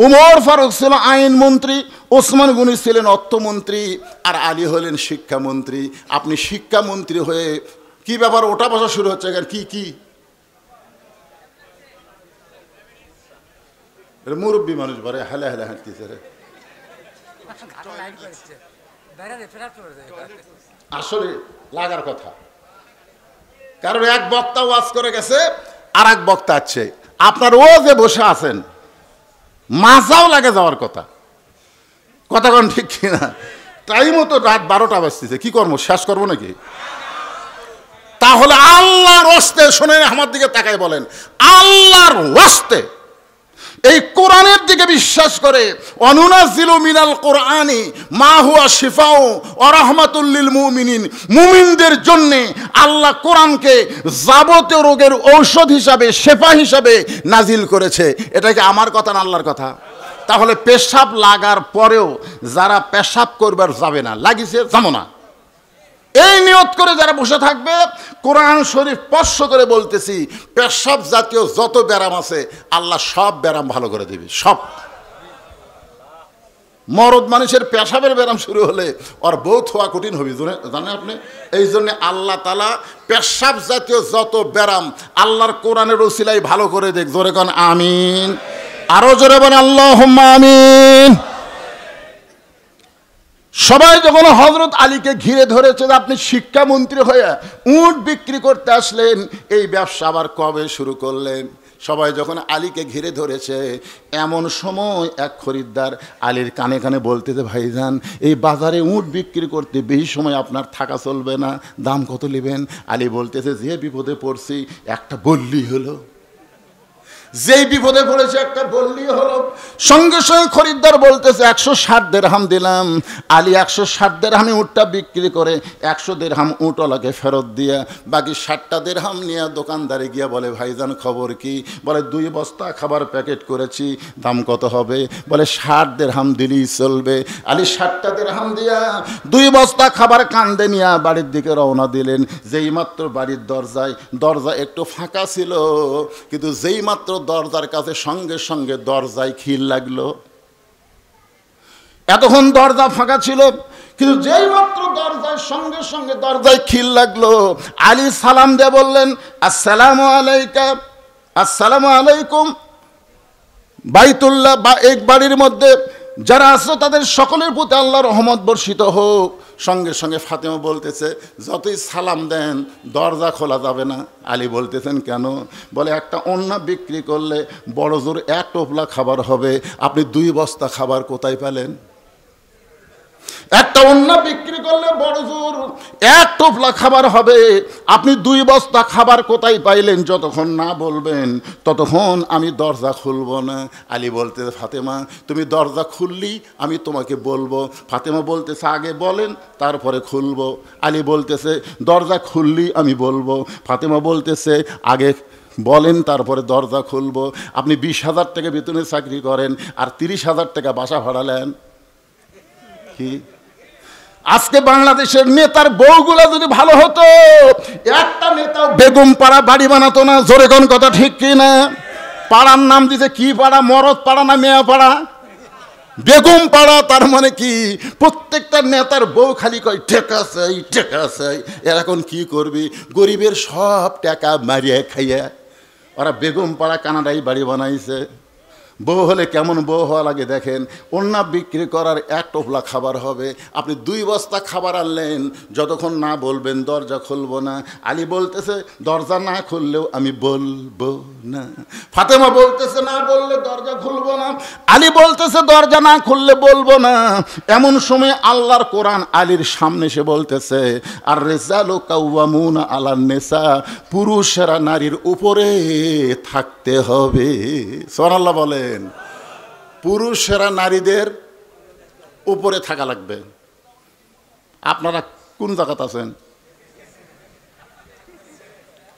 উমর ফারুক ছিল আইনমন্ত্রী, ওসমান গনি ছিলেন অর্থমন্ত্রী, আর আলী হলেন শিক্ষামন্ত্রী। আপনি শিক্ষামন্ত্রী হয়ে কি ব্যাপার ওটা বসা শুরু হচ্ছে? কি কি মুরব্বী মানুষ বলে হেলে হেলে হাঁটতেছে রে। আসলে লাগার কথা, কারণ এক বক্তা ওয়াজ করে গেছে আর এক বক্তা আছে, আপনার ও যে বসে আছেন মাজাও লাগে যাওয়ার কথা। কথা কোন ঠিক কিনা? টাইমও তো রাত 12টা বাজতেছে, কি করবো? শেষ করবো নাকি? তাহলে আল্লাহর ওয়াস্তে শোনেন, আমার দিকে তাকায় বলেন আল্লাহর ওয়াস্তে এই কোরআনের দিকে বিশ্বাস করে অনুনাজ্জিলু মিনাল কোরআনি মা হুয়া শিফাউ ওয়া রাহমাতুল লিল মুমিনিন, মুমিনদের জন্য আল্লাহ কোরআনকে যাবতীয় রোগের ঔষধ হিসাবে, শেফা হিসাবে নাজিল করেছে। এটা কি আমার কথা না আল্লাহর কথা? তাহলে পেশাব লাগার পরেও যারা পেশাব করবার যাবে না, লাগিছে যাবো না, এই নিয়ত করে যারা বসে থাকবে, কোরআন শরীফ স্পর্শ করে বলতেছি পেশাব জাতীয় যত ব্যারাম আছে আল্লাহ সব ব্যারাম ভালো করে দিবে। সব মরদ মানুষের পেশাবের ব্যারাম শুরু হলে ওর বহুত হওয়া কঠিন হবে, জানেন আপনি? এই জন্য আল্লাহ তাআলা পেশাব জাতীয় যত ব্যারাম আল্লাহর কোরআনের ওসিলায় ভালো করে দেখ। জোরে কোন আমিন, আরো জোরে বলেন আল্লাহুম্মা আমিন। সবাই যখন হযরত আলীকে ঘিরে ধরেছে যে আপনি শিক্ষামন্ত্রী হয়ে উট বিক্রি করতে আসলেন, এই ব্যবসা আবার কবে শুরু করলেন? সবাই যখন আলীকে ঘিরে ধরেছে, এমন সময় এক খরিদ্দার আলীর কানে কানে বলতেছে ভাইজান এই বাজারে উট বিক্রি করতে বেশি সময় আপনার থাকা চলবে না, দাম কত নেবেন? আলী বলতেছে যে বিপদে পড়ছি একটা বললি হলো, যেই বিপদে পড়েছে একটা বললি হলো। সঙ্গে সঙ্গে খরিদ্দার বলতেছে 160 দিরহাম দিলাম। আলী 160 দিরহামে উটটা বিক্রি করে 100 দিরহাম উটওয়ালাকে ফেরত দিয়া বাকি 60টা দিরহাম নিয়ে দোকানদারে গিয়া বলে ভাইজান খবর কি? বলে 2 বস্তা খাবার প্যাকেট করেছি, দাম কত হবে? বলে 60 দিরহাম দিলেই চলবে। আলী 60টা দিরহাম দিয়া 2 বস্তা খাবার কান্দে নিয়ে বাড়ির দিকে রওনা দিলেন। যেই মাত্র বাড়ির দরজা একটু ফাঁকা ছিল, কিন্তু যেই মাত্র দরজার কাছে সঙ্গে সঙ্গে দরজায় খিল লাগলো। এতক্ষণ দরজা ফাঁকা ছিল, কিন্তু যেই মাত্র দরজা হয় সঙ্গে সঙ্গে দরজায় খিল লাগলো। আলী সালাম দিয়ে বললেন, আসসালামু আলাইকা, আসসালামু আলাইকুম। বাইতুল্লাহ বা এক বাড়ির মধ্যে যারা আছে তাদের সকলের প্রতি আল্লাহর রহমত বর্ষিত হোক। সঙ্গে সঙ্গে ফাতেমা বলতেছে, যতই সালাম দেন দরজা খোলা যাবে না। আলী বলতেছেন, কেন? বলে, একটা ওন্না বিক্রি করলে বড় জোর 1 টোপলা খাবার হবে, আপনি 2 বস্তা খাবার কোথায় পেলেন? একটা ওন্না বিক্রি করলে বড় জোর 1 টোপলা খাবার হবে, আপনি 2 বস্তা খাবার কোথায় পাইলেন? যতক্ষণ না বলবেন ততক্ষণ আমি দরজা খুলব না। আলী বলতেছে, ফাতেমা তুমি দরজা খুললি আমি তোমাকে বলবো। ফাতেমা বলতেছে, আগে বলেন তারপরে খুলবো। আলী বলতেছে, দরজা খুললি আমি বলবো। ফাতেমা বলতেছে, আগে বলেন তারপরে দরজা খুলবো। আপনি 20,000 টাকা বেতনে চাকরি করেন আর 30,000 টাকা বাসা ভাড়া নেন। কি আজকে বাংলাদেশের নেতার বউগুলা যদি ভালো হতো, একটা নেতা বেগম পাড়া বাড়ি বানাতো না। জোরে কোন কথা ঠিক কি না? পাড়ার নাম দিতে কি পাড়া? মরদ পাড়া না মেয়া পাড়া? বেগম পাড়া। তার মানে কি প্রত্যেকটা নেতার বউ খালি কয় টেকা চাই, টেকা চাই। এর এখন কি করবি? গরিবের সব টাকা মারিয়া খাইয়া ওরা বেগম পাড়া কানাডায় বাড়ি বানাইছে। বউ হলে কেমন বউ হওয়া লাগে দেখেন। ওন্না বিক্রি করার 1 টোপলা খাবার হবে, আপনি 2 বস্তা খাবার আনলেন, যতক্ষণ না বলবেন দরজা খুলবো না। আলী বলতেছে, দরজা না খুললেও আমি বলবো না। ফাতেমা বলতেছে, না বললে দরজা খুলবো না। আলী বলতেছে, দরজা না খুললে বলবো না। এমন সময় আল্লাহর কোরআন আলীর সামনে এসে বলতেছে, আর রিজালু কাওয়ামুনা আলান নিসা, পুরুষেরা নারীর উপরে থাকতে হবে। সুবহানাল্লাহ বলেন। পুরুষেরা নারীদের উপরে থাকা লাগবে। আপনারা কোন জায়গাতে আছেন?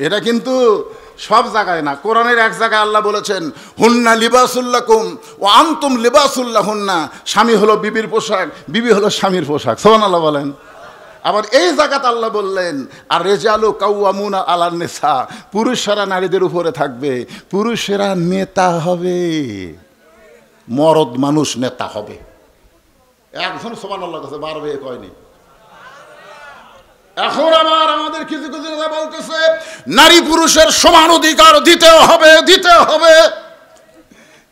এটা কিন্তু সব জায়গায় না। কোরআনের এক জায়গায় আল্লাহ বলেছেন, হুন্না লিবাসুল্লাকুম ওয়া আনতুম লিবাসুল্লাহুন্না। স্বামী হলো বিবির পোশাক, বিবি হলো স্বামীর পোশাক। সুবহানাল্লাহ বলেন। আবার এই জায়গাতে আল্লাহ বললেন, আর রিজালু কাওয়ামুনা আলান নিসা, পুরুষেরা নারীদের উপরে থাকবে। পুরুষেরা নেতা হবে, মরদ মানুষ নেতা হবে। একজন সুবহানাল্লাহ কাছে বারবে কয়নি। এখন আবার আমাদের কিছু কিছু কথা বলতেছে, নারী পুরুষের সমান অধিকার দিতে হবে, দিতে হবে।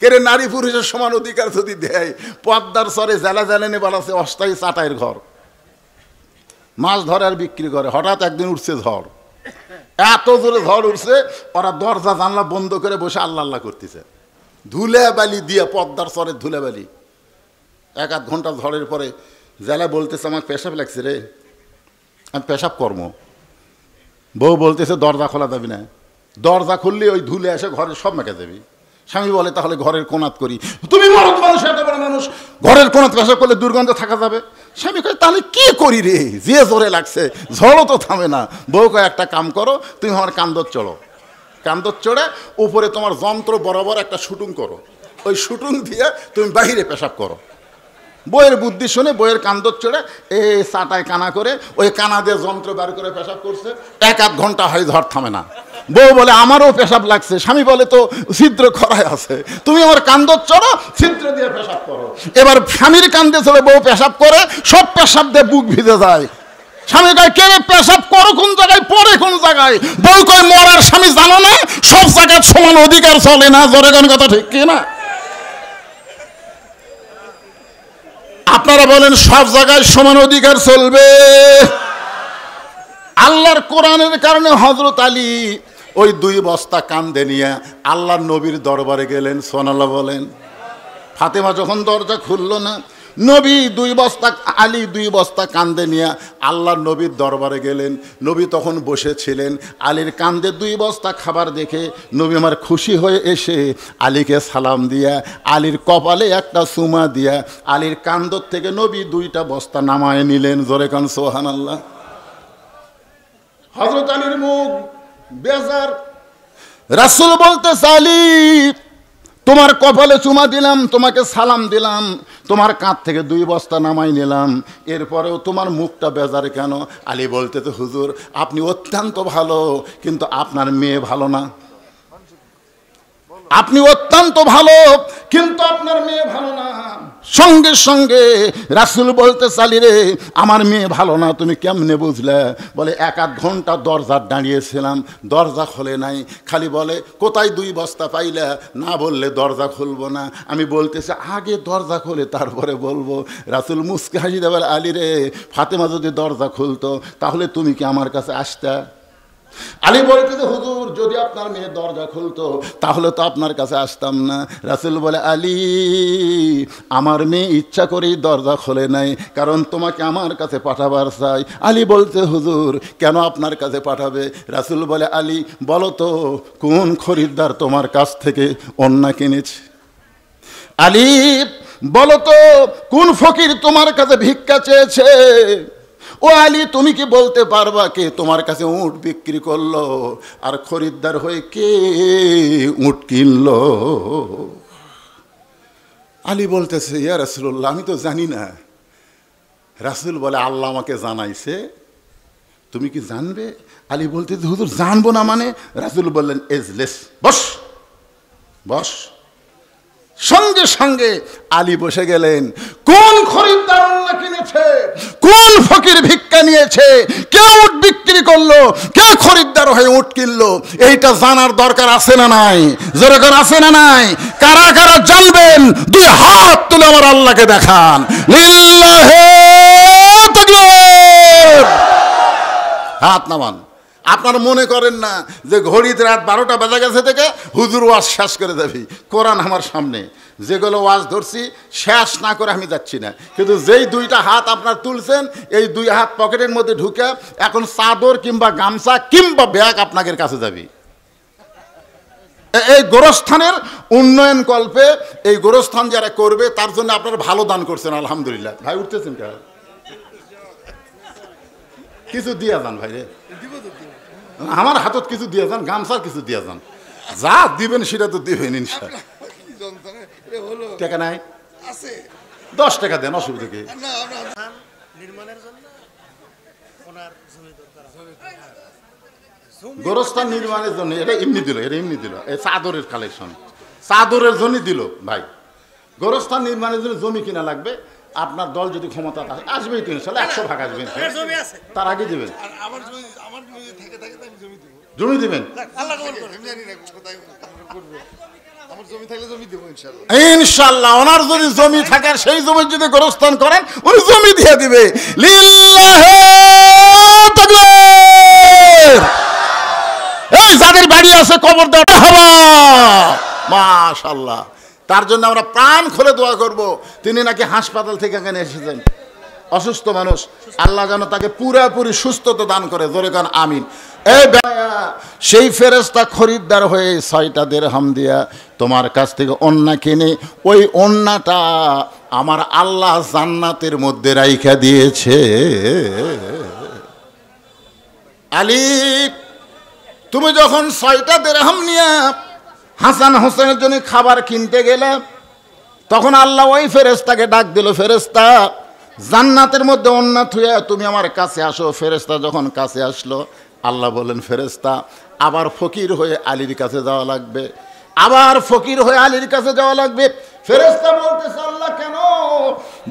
কেরে নারী পুরুষের সমান অধিকার যদি দেয়, পদ্মার সরে জেলা জেলেনে বানাচ্ছে অস্থায়ী চাটাইয়ের ঘর, মাছ ধরে আর বিক্রি করে। হঠাৎ একদিন উঠছে ঝড়, এত জোরে ঝড় উঠছে, ওরা দরজা জানলা বন্ধ করে বসে আল্লাহ আল্লাহ করতেছে। ধুলে বালি দিয়ে পদ্মার সরে ধুলে বালি। 1-8 ঘন্টা ঝড়ের পরে জেলা বলতেছে, আমার পেশাব লাগছে রে, আমি পেশাব কর্ম। বউ বলতেছে, দরজা খোলা যাবি না, দরজা খুললে ওই ধুলে এসে ঘরে সব মেখে যাবি। স্বামী বলে, তাহলে ঘরের কোনাত করি। তুমি মরদ মানুষ, এত বড় মানুষ, ঘরের কোনাত পেশাব করলে দুর্গন্ধ থাকা যাবে। স্বামী কয়, তাহলে কি করি রে, যে জোরে লাগছে, ঝড়ও তো থামে না। বউ কয়, একটা কাম করো, তুমি আমার কান্দর চড়ো, কান্দর চড়ে উপরে তোমার যন্ত্র বরাবর একটা শুটুং করো, ওই শুটুং দিয়ে তুমি বাহিরে পেশাব করো। বইয়ের বুদ্ধি শুনে বইয়ের কান্দর চড়ে এই চাটায় কানা করে ওই কানা দিয়ে যন্ত্র বার করে পেশাব করছে। 1-8 ঘন্টা হয়, ঝড় থামে না। বউ বলে, আমারও পেশাব লাগছে। স্বামী বলে, তো ছিদ্র খরায় আছে, তুমি আমার কান্দর চড়ো, ছিদ্র দিয়ে পেশাব করো। এবার স্বামীর কান্দে চলে বউ পেশাব করে, সব পেশাব দিয়ে বুক ভিজে যায়। স্বামী কয়, কে রে পেশাব করো কোন জায়গায়, পরে কোন জায়গায়? বউ কয়, মরার স্বামী জানো না, সব জায়গায় সমান অধিকার চলে না। জোরে কোন কথা ঠিক কি না? আপনারা বলেন, সব জায়গায় সমান অধিকার চলবে? আল্লাহর কোরআনের কারণে হযরত আলী ওই 2 বস্তা কান্দে নিয়ে আল্লাহর নবীর দরবারে গেলেন। সুবহানাল্লাহ বলেন। ফাতেমা যখন দরজা খুলল না, নবী 2 বস্তা, আলী 2 বস্তা কান্দে নিয়ে আল্লাহর নবীর দরবারে গেলেন। নবী তখন বসেছিলেন। আলীর কান্দে 2 বস্তা খাবার দেখে নবী আমার খুশি হয়ে এসে আলীকে সালাম দিয়া, আলীর কপালে একটা চুমা দিয়া, আলীর কান্দর থেকে নবী 2টা বস্তা নামায় নিলেন। জোরে কান সুবহানাল্লাহ। হযরত আলীর মুখ বেজার। রাসূল বলতেছে, আলী তোমার কপালে চুমা দিলাম, তোমাকে সালাম দিলাম, তোমার কাঁধ থেকে 2 বস্তা নামাই নিলাম, এরপরেও তোমার মুখটা বেজার কেন? আলী বলতেছে, হুজুর আপনি অত্যন্ত ভালো, কিন্তু আপনার মেয়ে ভালো না। আপনি অত্যন্ত ভালো, কিন্তু আপনার মেয়ে ভালো না। সঙ্গে সঙ্গে রাসূল বলতে চালি রে আমার মেয়ে ভালো না, তুমি কেমনে বুঝলে? বলে 1-8 ঘন্টা দরজার দাঁড়িয়েছিলাম, দরজা খোলে নাই, খালি বলে কোথায় 2 বস্তা পাইলে, না বললে দরজা খুলবো না। আমি বলতেছি আগে দরজা খোলে তারপরে বলবো। রাসূল মুস্কি হাসি দিয়ে বলে আলী রে, ফাতেমা যদি দরজা খুলতো তাহলে তুমি কি আমার কাছে আসতা? আলী বলতে যে হুজুর যদি আপনার মেয়ে দরজা খুলতো তাহলে তো আপনার কাছে আসতাম না। রাসূল বলে আলী আমার মেয়ে ইচ্ছা করেই দরজা খোলে নাই, কারণ তোমাকে আমার কাছে পাঠাবার চাই। আলী বলতে হুজুর কেন আপনার কাছে পাঠাবে? রাসূল বলে আলী বলো তো কোন খরিদ্দার তোমার কাছ থেকে ওন্না কিনেছে? আলী বলো তো কোন ফকির তোমার কাছে ভিক্ষা চেয়েছে? ও আলী তুমি কি বলতে পারবা কে তোমার কাছে উট বিক্রি করলো আর খরিদ্দার হয়ে কে উট কিনলো? আলী বলতেছে ইয়া রাসূলুল্লাহ আমি তো জানি না। রাসূল বলে আল্লাহ আমাকে জানাইছে, তুমি কি জানবে? আলী বলতে হুজুর জানবো না মানে? রাসূল বললেন এজলেস, বস বস। সঙ্গে সঙ্গে আলী বসে গেলেন। কোন খরিদ্দার ওন্না কিনেছে, কোন ফকির ভিক্ষা নিয়েছে, কে উট বিক্রি করলো, কে খরিদ্দার হয়ে উট কিনলো, এইটা জানার দরকার আছে না নাই? জোরে করে আছে না নাই? কারা কারা জানবেন 2 হাত তুলে আমার আল্লাহকে দেখান। লিল্লাহি তাকবীর। হাত নামান। আপনারা মনে করেন না যে ঘড়িতে রাত 12টা বাজা গেছে থেকে হুজুর ওয়াজ শেষ করে দেবি। কোরআন আমার সামনে, যেগুলো ওয়াজ ধরছি শেষ না করে আমি যাচ্ছি না। কিন্তু যেই 2টা হাত আপনার তুলছেন এই 2 হাত পকেটের মধ্যে ঢুকে এখন চাদর কিংবা গামছা কিংবা ব্যাগ আপনাদের কাছে যাবি। এই গোরস্থানের উন্নয়ন কল্পে এই গোরস্থান যারা করবে তার জন্য আপনারা ভালো দান করছেন আলহামদুলিল্লাহ। ভাই উঠতেছেন কে? কিছু দিয়া যান ভাই রে, আমার হাতত কিছু দিয়া যান, গামছার কিছু দিয়া যান, যা দিবেন সেটা তো দিবেন ইনশাআল্লাহ। টাকা নাই 10 টাকা দেন, অসুবিধা কি? গোরস্থান নির্মাণের জন্য এটা এমনি দিল, এটা এমনি দিল, এই চাদরের কালেকশন, চাদরের জন্য দিল ভাই। গোরস্থান নির্মাণের জন্য জমি কিনা লাগবে, আপনার দল যদি ক্ষমতা থাকে আসবেই তো ইনশাআল্লাহ, 100 ভাগ আসবেন, তার আগে দিবেন। জমি দিবেন ইনশাআল্লাহ। ওনার যদি জমি থাকে সেই জমি যদি গোরস্থান করেন উনি জমি দিয়ে দিবে। লিল্লাহি তাকবীর। এই যাদের বাড়ি আছে কবর দেওয়া হওয়া মাশাআল্লাহ। তার জন্য আমরা প্রাণ খুলে দোয়া করব। তিনি নাকি হাসপাতাল থেকে এখানে এসেছেন, অসুস্থ মানুষ, আল্লাহ যেন তাকে পুরোপুরি সুস্থতা দান করে। জোরে কান আমিন। এই সেই ফেরেশতা খরিদ্দার হয়ে 6টা দিরহাম দিয়া তোমার কাছ থেকে ওন্না কিনে ওই ওন্নাটা আমার আল্লাহ জান্নাতের মধ্যে রাইখা দিয়েছে। আলী তুমি যখন 6টা দিরহাম নিয়ে হাসান হোসেনের জন্য খাবার কিনতে গেলে তখন আল্লাহ ওই ফেরেশতাকে ডাক দিল, ফেরেশতা জান্নাতের মধ্যে ওন্না থুয়া তুমি আমার কাছে আসো। ফেরেশতা যখন কাছে আসলো আল্লাহ বলেন ফেরেশতা আবার ফকির হয়ে আলীর কাছে যাওয়া লাগবে, আবার ফকির হয়ে আলীর কাছে যাওয়া লাগবে। ফেরেশতা বলতেছে আল্লাহ কেন?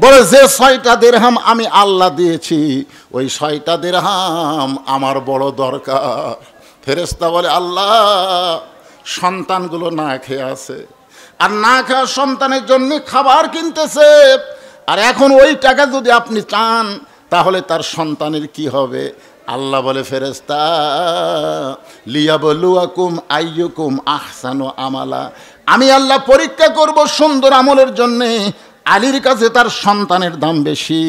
বলে যে 6টা দিরহাম আমি আল্লাহ দিয়েছি ওই 6টা দিরহাম আমার বড় দরকার। ফেরেশতা বলে আল্লাহ সন্তানগুলো না খেয়ে আছে, আর না খাওয়া সন্তানের জন্য খাবার কিনতেছে, আর এখন ওই টাকা যদি আপনি চান তাহলে তার সন্তানের কি হবে? আল্লাহ বলে ফেরেশতা লিয়াবলুয়াকুম আইয়ুকুম আহসানু আমালা, আমি আল্লাহ পরীক্ষা করব সুন্দর আমলের জন্যে আলীর কাছে তার সন্তানের দাম বেশি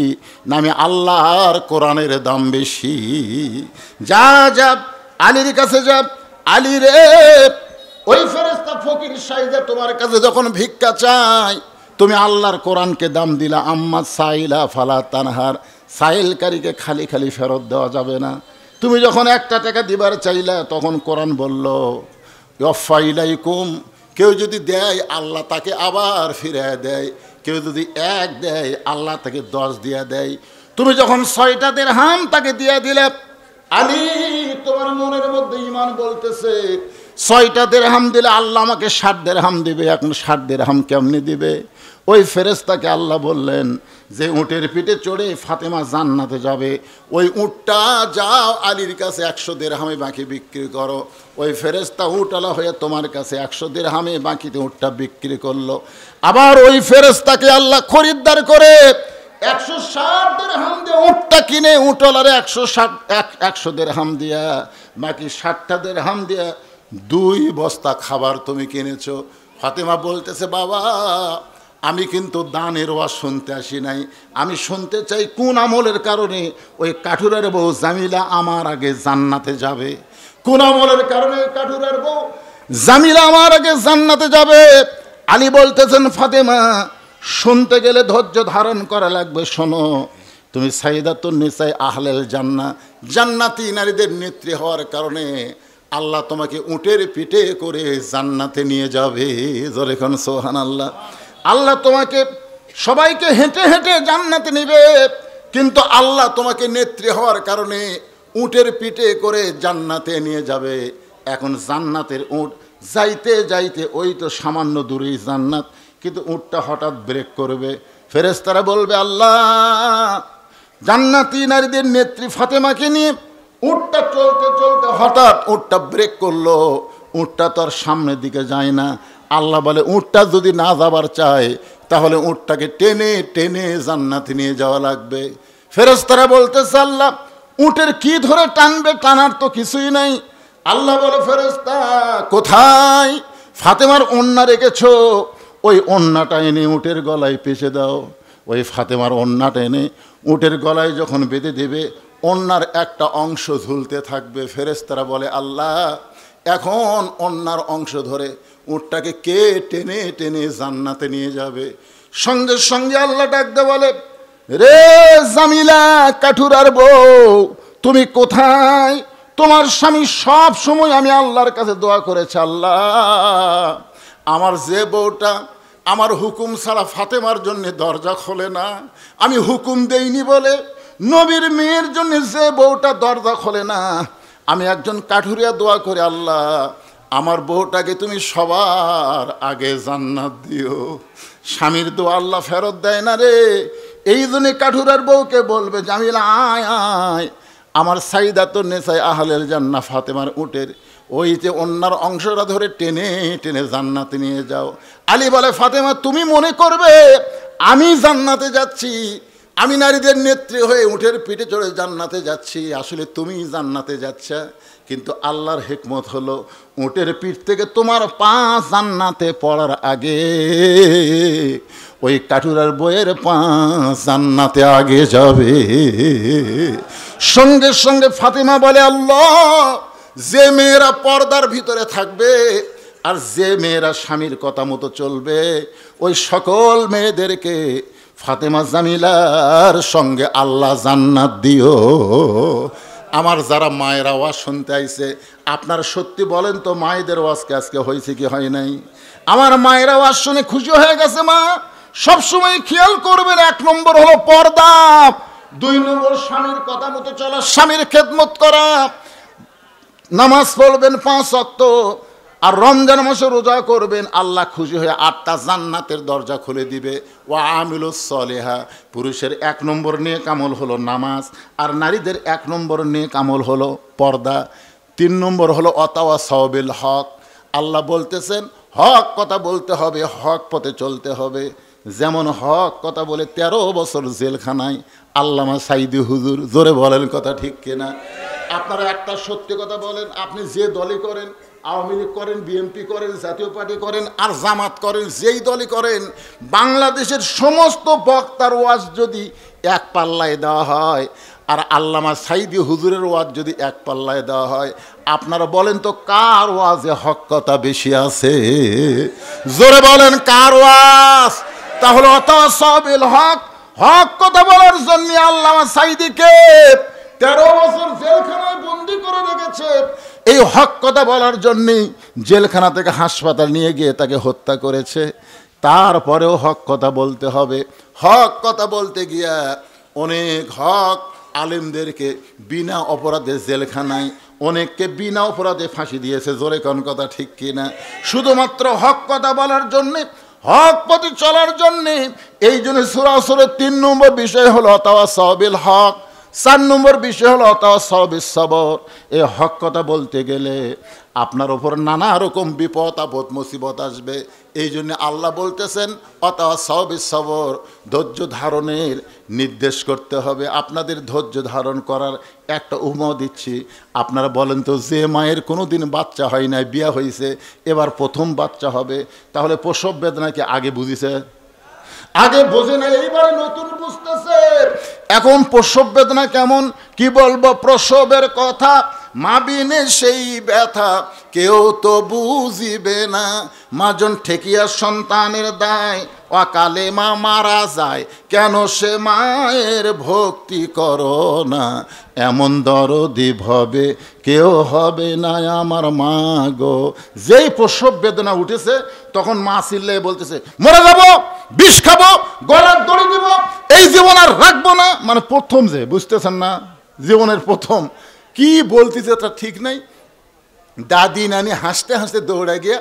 না আমি আল্লাহর কোরআনের দাম বেশি? যা যা আলীর কাছে যা। আলী রে ওই ফেরেশতা ফকির সাইদে তোমার কাছে যখন ভিক্ষা চাই তুমি আল্লাহর কোরআনকে দাম দিলা। আম্মা সাইলা ফালা তানহার, সাইলকারীকে খালি খালি ফেরত দেওয়া যাবে না। তুমি যখন 1টা টাকা দিবার চাইলা তখন কোরআন বলল ইয়ফাইলাইকুম, কেউ যদি দেয় আল্লাহ তাকে আবার ফিরিয়ে দেয়, কেউ যদি 1 দেয় আল্লাহ তাকে 10 দিয়ে দেয়। তুমি যখন 6টা দিরহাম তাকে দিয়ে দিলে আলী তোমার মনের মধ্যে ঈমান বলতেছে 6টা দিরহাম দিলে আল্লাহ আমাকে 60 দিরহাম দিবে। এখন 60 দিরহাম কেমনে দিবে? ওই ফেরেশতাকে আল্লাহ বললেন যে উটের পিঠে চড়ে ফাতেমা জান্নাতে যাবে, ওই উটটা যাও আলীর কাছে 100 দিরহামে বাকি বিক্রি করো। ওই ফেরেশতা উটওয়ালা হয়ে তোমার কাছে 100 দিরহামে বাকিতে উটটা বিক্রি করলো। আবার ওই ফেরেশতাকে আল্লাহ খরিদ্দার করে 160 দিরহাম দিয়ে উটটা কিনে উটওয়ালারে 100 দিরহাম দিয়া বাকি 60টা দিরহাম দিয়া 2 বস্তা খাবার তুমি কিনেছো। ফাতেমা বলতেছে, বাবা আমি কিন্তু দানের ওয়াজ শুনতে আসি নাই, আমি শুনতে চাই কোন আমলের কারণে ওই কাঠুরার বউ জামিলা আমার আগে জান্নাতে যাবে, কোন আমলের কারণে কাঠুরার বউ জামিলা আমার আগে জান্নাতে যাবে। আলী বলতেছেন, ফাতেমা শুনতে গেলে ধৈর্য ধারণ করা লাগবে, শোনো তুমি সাইয়্যিদাতুন নিসায়ে আহলেল জান্নাহ, জান্নাতি নারীদের নেত্রী হওয়ার কারণে আল্লাহ তোমাকে উটের পিঠে করে জান্নাতে নিয়ে যাবে। জোরে কোন সুবহানাল্লাহ। আল্লাহ তোমাকে সবাইকে হেঁটে হেঁটে জান্নাতে নেবে, কিন্তু আল্লাহ তোমাকে নেত্রী হওয়ার কারণে উটের পিঠে করে জান্নাতে নিয়ে যাবে। এখন জান্নাতের উট যাইতে যাইতে ওই তো সামান্য দূরেই জান্নাত, কিন্তু উটটা হঠাৎ ব্রেক করবে। ফেরেশতারা বলবে, আল্লাহ জান্নাতি নারীদের নেত্রী ফাতেমাকে নিয়ে উটটা চলতে চলতে হঠাৎ উটটা ব্রেক করলো, উটটা তো আর সামনের দিকে যায় না। আল্লাহ বলে, উটটা যদি না যাবার চায় তাহলে উটটাকে টেনে টেনে জান্নাতে নিয়ে যাওয়া লাগবে। ফেরেশতারা বলতেছে, আল্লাহ উটের কি ধরে টানবে, টানার তো কিছুই নাই। আল্লাহ বলে, ফেরেশতা কোথায় ফাতেমার ওন্না রেখেছো, ওই ওন্নাটা এনে উটের গলায় পেঁচে দাও। ওই ফাতেমার ওন্নাটা এনে উটের গলায় যখন বেঁধে দেবে, ওন্নার একটা অংশ ঝুলতে থাকবে। ফেরেশতারা বলে, আল্লাহ এখন ওন্নার অংশ ধরে উটটাকে কে টেনে টেনে জান্নাতে নিয়ে যাবে। সঙ্গে সঙ্গে আল্লাহ ডাকতে বলে, রে জামিলা কাঠুরার বউ তুমি কোথায়? তোমার স্বামী সব সময় আমি আল্লাহর কাছে দোয়া করেছে, আল্লাহ আমার যে বউটা আমার হুকুম ছাড়া ফাতেমার জন্য দরজা খোলে না, আমি হুকুম দেইনি বলে নবীর মেয়ের জন্য যে বউটা দরজা খোলে না, আমি একজন কাঠুরিয়া দোয়া করে, আল্লাহ আমার বউটাকে তুমি সবার আগে জান্নাত দিও। স্বামীর দোয়া আল্লাহ ফেরত দেয় না রে। এই জন্য কাঠুরার বউকে বলবে, জামিলা আয় আয়, আমার সাইয়্যিদাতুন নিসায়ে আহলেল জান্নাহ ফাতেমার উটের ওই যে অন্যার অংশটা ধরে টেনে টেনে জান্নাতে নিয়ে যাও। আলী বলে, ফাতেমা তুমি মনে করবে আমি জান্নাতে যাচ্ছি, আমি নারীদের নেত্রী হয়ে উটের পিঠে চড়ে জান্নাতে যাচ্ছি, আসলে তুমি জান্নাতে যাচ্ছ। কিন্তু আল্লাহর হিকমত হলো উটের পিঠ থেকে তোমার পা জান্নাতে পড়ার আগে ওই কাঠুরার বইয়ের পা জান্নাতে আগে যাবে। সঙ্গে সঙ্গে ফাতেমা বলে, আল্লাহ যে মেয়েরা পর্দার ভিতরে থাকবে আর যে মেয়েরা স্বামীর কথা মতো চলবে, ওই সকল মেয়েদেরকে ফাতেমা জামিলার সঙ্গে আল্লাহ জান্নাত দিও। আমার যারা মায়েরা ওয়াজ শুনতে আইছে, আপনারা সত্যি বলেন তো মায়েদের ওয়াজকে আজকে হয়েছে কি হয় নাই? আমার মায়েরা ওয়াজ শুনে খুশি হয়ে গেছে। মা সবসময় খেয়াল করবেন, 1 নম্বর হলো পর্দা, 2 নম্বর স্বামীর কথা মতো চলা, স্বামীর খেদমত করা, নামাজ পড়বেন 5 ওয়াক্ত, আর রমজান মাসে রোজা করবেন, আল্লাহ খুশি হয়ে 8টা জান্নাতের দরজা খুলে দিবে। ওয়া আমিলুস সলিহা, পুরুষের 1 নম্বর নেক আমল হলো নামাজ, আর নারীদের 1 নম্বর নেক আমল হলো পর্দা। 3 নম্বর হলো অতাওয়াসাউ বিল হক, আল্লাহ বলতেছেন হক কথা বলতে হবে, হক পথে চলতে হবে। যেমন হক কথা বলে 13 বছর জেলখানায় আল্লামা সাইদি হুজুর। জোরে বলেন কথা ঠিক কিনা? আপনারা একটা সত্যি কথা বলেন, আপনি যে দলই করেন, আওয়ামী লীগ করেন, বিএনপি করেন, জাতীয় পার্টি করেন, আর জামাত করেন, যেই দলই করেন, বাংলাদেশের সমস্ত বক্তার ওয়াজ যদি এক পাল্লায় দেওয়া হয় আর আল্লামা সাইদি হুজুরের ওয়াজ যদি এক পাল্লায় দেওয়া হয়, আপনারা বলেন তো কার ওয়াজে হক কথা বেশি আছে? জোরে বলেন কার ওয়াজ? তাহলে অতাওয়াসাউ বিল হক, হক কথা বলার জন্য আল্লামা সাইদিকে 13 বছর জেলখানায় বন্দি করে রেখেছে। এই হক কথা বলার জন্যই জেলখানা থেকে হাসপাতাল নিয়ে গিয়ে তাকে হত্যা করেছে। তারপরেও হক কথা বলতে হবে। হক কথা বলতে গিয়া অনেক হক আলেমদেরকে বিনা অপরাধে জেলখানায়, অনেককে বিনা অপরাধে ফাঁসি দিয়েছে। জোরে কোন কথা ঠিক কিনা? শুধুমাত্র হক কথা বলার জন্যে হক পথে চলার জন্যে। এই জন্য সূরা আসরের 3 নম্বর বিষয় হলো তাওয়াসাউ বিল হক, 4 নম্বর বিষয় হলো তাওয়াসাউ বিস সবর। এই হক কথা বলতে গেলে আপনার ওপর নানা রকম বিপদ আপদ মুসিবত আসবে। এই জন্য আল্লাহ বলতেছেন তাওয়াসাউ বিস সবর, ধৈর্য ধারণের নির্দেশ করতে হবে। আপনাদের ধৈর্য ধারণ করার একটা উপমা দিচ্ছি। আপনারা বলেন তো, যে মায়ের কোনো দিন বাচ্চা হয় নাই, বিয়া হয়েছে, এবার প্রথম বাচ্চা হবে, তাহলে প্রসব বেদনাকে আগে বুঝিছে? আগে বোঝে না, এইবারে নতুন বুঝতেছে। এখন প্রসব বেদনা কেমন, কি বলবো প্রসবের কথা, মা বিনে সেই ব্যথা কেউ তো বুঝিবে না। মাজন ঠেকিয়া সন্তানের দায়, অকালে মা মারা যায়, কেন সে মায়ের ভক্তি করো না। এমন দরদি ভবে কেউ হবে না আমার মা গো। যেই প্রসব বেদনা উঠেছে তখন মা চিল্লে বলতেছে, মরে যাবো, বিষ খাবো, গলার দড়ি দিব, এই জীবন আর রাখবো না। মানে প্রথম, যে বুঝতেছেন না, জীবনের প্রথম কি বলতেছে তা ঠিক নাই। দাদি নানি হাসতে হাসতে দৌড়ে গিয়ে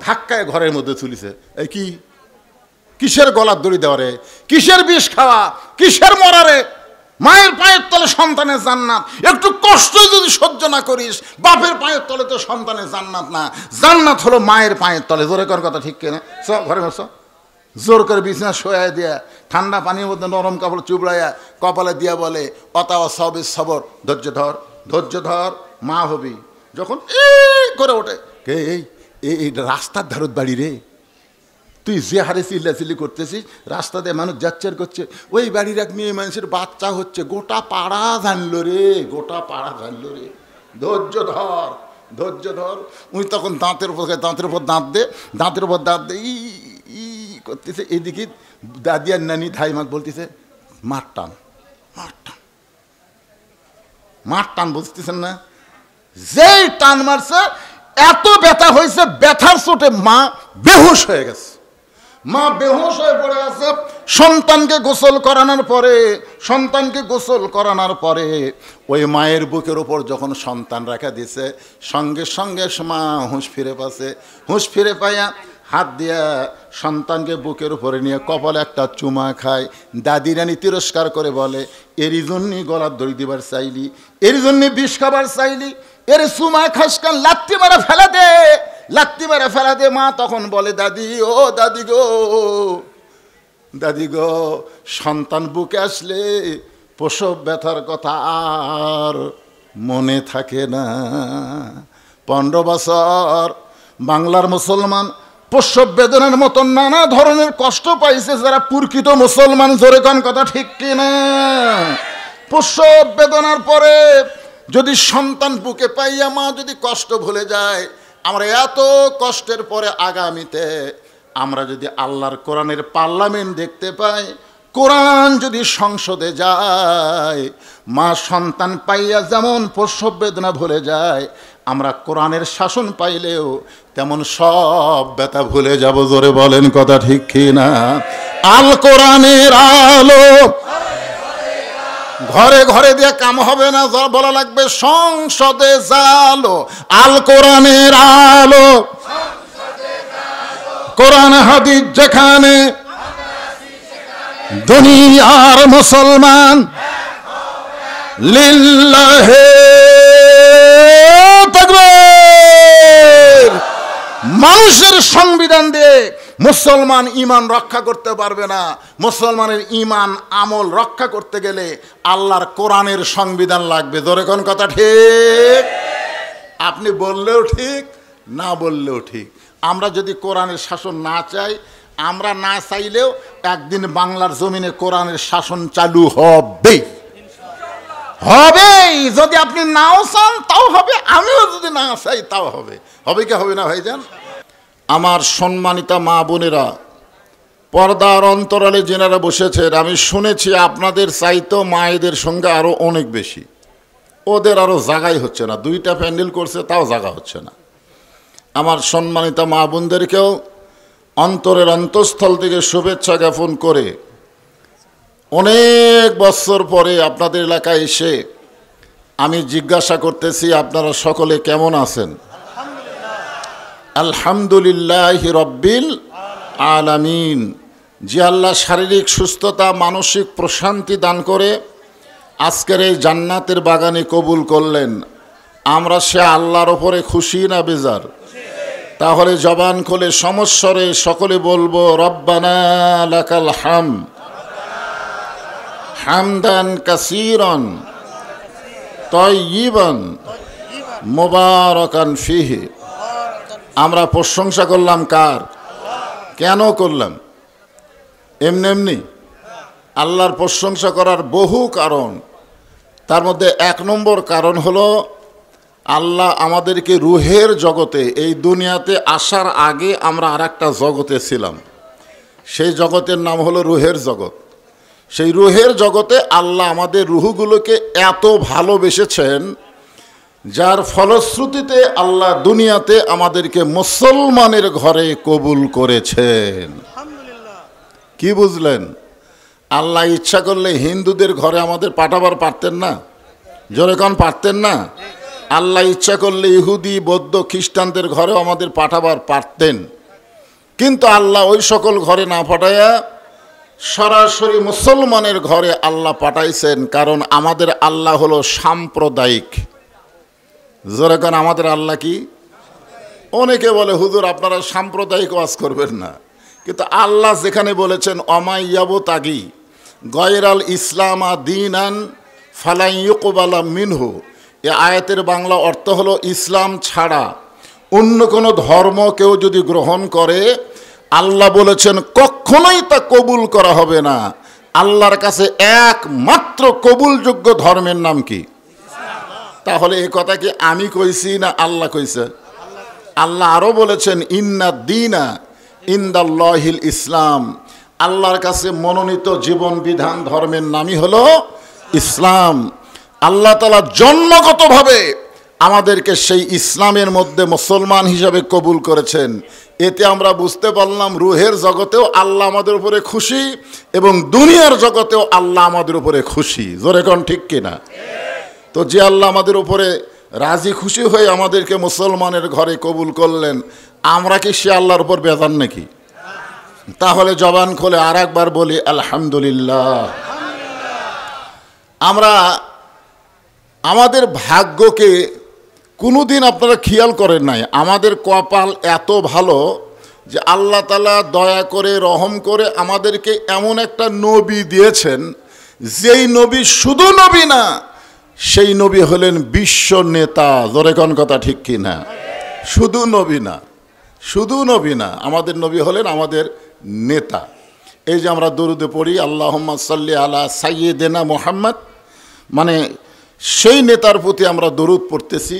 ধাক্কায় ঘরের মধ্যে তুলিছে। এই কি, কিসের গলার দড়ি দেওয়া রে, কিসের বিষ খাওয়া, কিসের মরারে? মায়ের পায়ের তলে সন্তানের জান্নাত। একটু কষ্ট যদি সহ্য না করিস, বাপের পায়ের তলে তো সন্তানের জান্নাত না, জান্নাত হলো মায়ের পায়ের তলে। জোরে কর কথা, ঠিক কিনা? চ ঘরে বসো। জোর করে বিছানা শোয়াই দিয়া ঠান্ডা পানির মধ্যে নরম কাপড় চুবড়াইয়া কপালে দিয়া বলে তাওয়াসাউ বিস সবর, ধৈর্য ধর, ধৈর্য ধর, মা হবি। যখন করে ওঠে, কে এই রাস্তার ধারত বাড়ি রে, তুই যে হারে চিল্লাচিল্লি করতেছিস, রাস্তা দিয়ে মানুষ যাচ্ছে আর করছে, ওই বাড়ির এক মেয়ে মানুষের বাচ্চা হচ্ছে, গোটা পাড়া জানলো রে, গোটা পাড়া জানলো রে। ধৈর্য ধর, ধৈর্য ধর। উনি তখন দাঁতের উপর দাঁত দে, দাঁতের উপর দাঁত দে ই করতেছে। এদিকে দাদি আর নানি ধাইমাক বলতেছে, মার টান, মার টান, মার টান, বুঝতেছেন না? যেই টান মারছে এত ব্যথা হয়েছে, ব্যথার চোটে মা বেহুশ হয়ে গেছে। মা বেহুশ হয়ে পড়ে আছে। সন্তানকে গোসল করানোর পরে ওই মায়ের বুকের উপর যখন সন্তান রাখা দিছে, সঙ্গে সঙ্গে মা হুঁশ ফিরে পাইয়া হাত দিয়া সন্তানকে বুকের উপরে নিয়ে কপালে একটা চুমা খায়। দাদি রানী তিরস্কার করে বলে, এরই জন্যই গলার দড়ি দিবার চাইলি, এরই জন্যে বিষ খাবার চাইলি, এর চুমা খাসকান লাত্তি মারা ফেলা দে, লাত্তি মারা ফেলা দে। মা তখন বলে, দাদি, ও দাদি গো, দাদি গো, সন্তান বুকে আসলে প্রসব ব্যথার কথা আর মনে থাকে না। 15 বছর বাংলার মুসলমান প্রসব বেদনার মতন নানা ধরনের কষ্ট পাইছে যারা প্রকৃত মুসলমান। জোরে কোন কথা, ঠিক কিনা? প্রসব বেদনার পরে যদি সন্তান বুকে পাইয়া মা যদি কষ্ট ভুলে যায়, আমরা এত কষ্টের পরে আগামীতে আমরা যদি আল্লাহর কোরআনের পার্লামেন্ট দেখতে পাই, কোরআন যদি সংসদে যায়, মা সন্তান পাইয়া যেমন প্রসব বেদনা ভুলে যায়, আমরা কোরআনের শাসন পাইলেও তেমন সব ব্যথা ভুলে যাব। জোরে বলেন কথা, ঠিক কিনা? আল কোরআনের আলো ঘরে ঘরে দিয়ে কাম হবে না, বলা লাগবে সংসদে জালো। আল কোরআনের আলো, কোরআন হাদিস যেখানে, দুনিয়ার মুসলমান লিল্লাহে তাকবীর। মানুষের সংবিধান দিয়ে মুসলমান ইমান রক্ষা করতে পারবে না। মুসলমানের ইমান আমল রক্ষা করতে গেলে আল্লাহর কোরআনের সংবিধান লাগবে। জোরে কোন কথা, ঠিক? আপনি বললেও ঠিক, না বললেও ঠিক। আমরা যদি কোরআনের শাসন না চাই, আমরা না চাইলেও একদিন বাংলার জমিনে কোরআনের শাসন চালু হবেই, হবেই। যদি আপনি নাও চান তাও হবে, আমিও যদি না চাই তাও হবে। হবে কি হবে না ভাইজান? আমার সম্মানিতা মা বোনেরা, পর্দার অন্তরালে যেনারা বসেছেন, আমি শুনেছি আপনাদের চাইতেও মায়েদের সঙ্গে আরও অনেক বেশি। ওদের আরও জায়গাই হচ্ছে না, 2টা প্যান্ডেল করছে তাও জায়গা হচ্ছে না। আমার সম্মানিতা মা বোনদেরকেও অন্তরের অন্তঃস্থল থেকে শুভেচ্ছা জ্ঞাপন করে, অনেক বছর পরে আপনাদের এলাকায় এসে আমি জিজ্ঞাসা করতেছি, আপনারা সকলে কেমন আছেন? আলহামদুলিল্লাহি রব্বিল আলামিন। যে আল্লাহ শারীরিক সুস্থতা, মানসিক প্রশান্তি দান করে আজকের এই জান্নাতের বাগানে কবুল করলেন, আমরা সে আল্লাহর ওপরে খুশি না বেজার? তাহলে জবান খুলে সমস্বরে সকলে বলবো রব্বানা লাকাল হাম হামদান কাসীরান তাইয়িবান মুবারাকান ফিহি। আমরা প্রশংসা করলাম কার? কেন করলাম? এমনি এমনি? আল্লাহর প্রশংসা করার বহু কারণ। তার মধ্যে এক নম্বর কারণ হলো আল্লাহ আমাদেরকে রুহের জগতে, এই দুনিয়াতে আসার আগে আমরা আর একটা জগতে ছিলাম, সেই জগতের নাম হলো রুহের জগৎ। সেই রুহের জগতে আল্লাহ আমাদের রুহগুলোকে এত ভালোবেসেছেন, যার ফলশ্রুতিতে আল্লাহ দুনিয়াতে আমাদেরকে মুসলমানের ঘরে কবুল করেছেন। কি বুঝলেন? আল্লাহ ইচ্ছা করলে হিন্দুদের ঘরে আমাদের পাঠাবার পারতেন না? জোরে কোন পারতেন না? আল্লাহ ইচ্ছা করলে ইহুদি, বৌদ্ধ, খ্রিস্টানদের ঘরেও আমাদের পাঠাবার পারতেন, কিন্তু আল্লাহ ওই সকল ঘরে না পাঠাইয়া সরাসরি মুসলমানের ঘরে আল্লাহ পাঠাইছেন। কারণ আমাদের আল্লাহ হলো সাম্প্রদায়িক। জোরে কোন আমাদের আল্লাহ কি? অনেকে বলে হুজুর আপনারা সাম্প্রদায়িক ওয়াজ করবেন না, কিন্তু আল্লাহ যেখানে বলেছেন অমাইয়াবতাগি গয়রাল ইসলামা দীনান ফালাই ইউকবালা মিনহু, এ আয়াতের বাংলা অর্থ হলো ইসলাম ছাড়া অন্য কোনো ধর্ম কেউ যদি গ্রহণ করে, আল্লাহ বলেছেন কখনোই তা কবুল করা হবে না। আল্লাহর কাছে একমাত্র কবুলযোগ্য ধর্মের নাম কি? তাহলে এ কথা কি আমি কইছি না আল্লাহ কইছে? আল্লাহ আরো বলেছেন ইন্না দীনা ইনদাল্লাহিল ইসলাম, আল্লাহর কাছে মনোনীত জীবন বিধান ধর্মের নামই হলো ইসলাম। আল্লাহ তাআলা জন্মগতভাবে আমাদেরকে সেই ইসলামের মধ্যে মুসলমান হিসাবে কবুল করেছেন। এতে আমরা বুঝতে পারলাম রুহের জগতেও আল্লাহ আমাদের উপরে খুশি এবং দুনিয়ার জগতেও আল্লাহ আমাদের উপরে খুশি। জোরে কোন ঠিক কিনা? তো যে আল্লাহ আমাদের উপরে রাজি খুশি হয়ে আমাদেরকে মুসলমানের ঘরে কবুল করলেন, আমরা কি সে আল্লাহর উপর বেজার নাকি? তাহলে জবান খুলে আর একবার বলি আলহামদুলিল্লাহ। আমরা আমাদের ভাগ্যকে কোনোদিন আপনারা খেয়াল করেন নাই, আমাদের কপাল এত ভালো যে আল্লাহ তাআলা দয়া করে রহম করে আমাদেরকে এমন একটা নবী দিয়েছেন, যেই নবী শুধু নবী না, সেই নবী হলেন বিশ্ব নেতা। জোরে কোন কথা ঠিক কি না? শুধু নবী না, শুধু নবী না, আমাদের নবী হলেন আমাদের নেতা। এই যে আমরা দরুদে পড়ি আল্লাহুম্মা সাল্লি আলা সাইয়্যিদিনা মুহাম্মদ, মানে সেই নেতার প্রতি আমরা দরুদ পড়তেছি,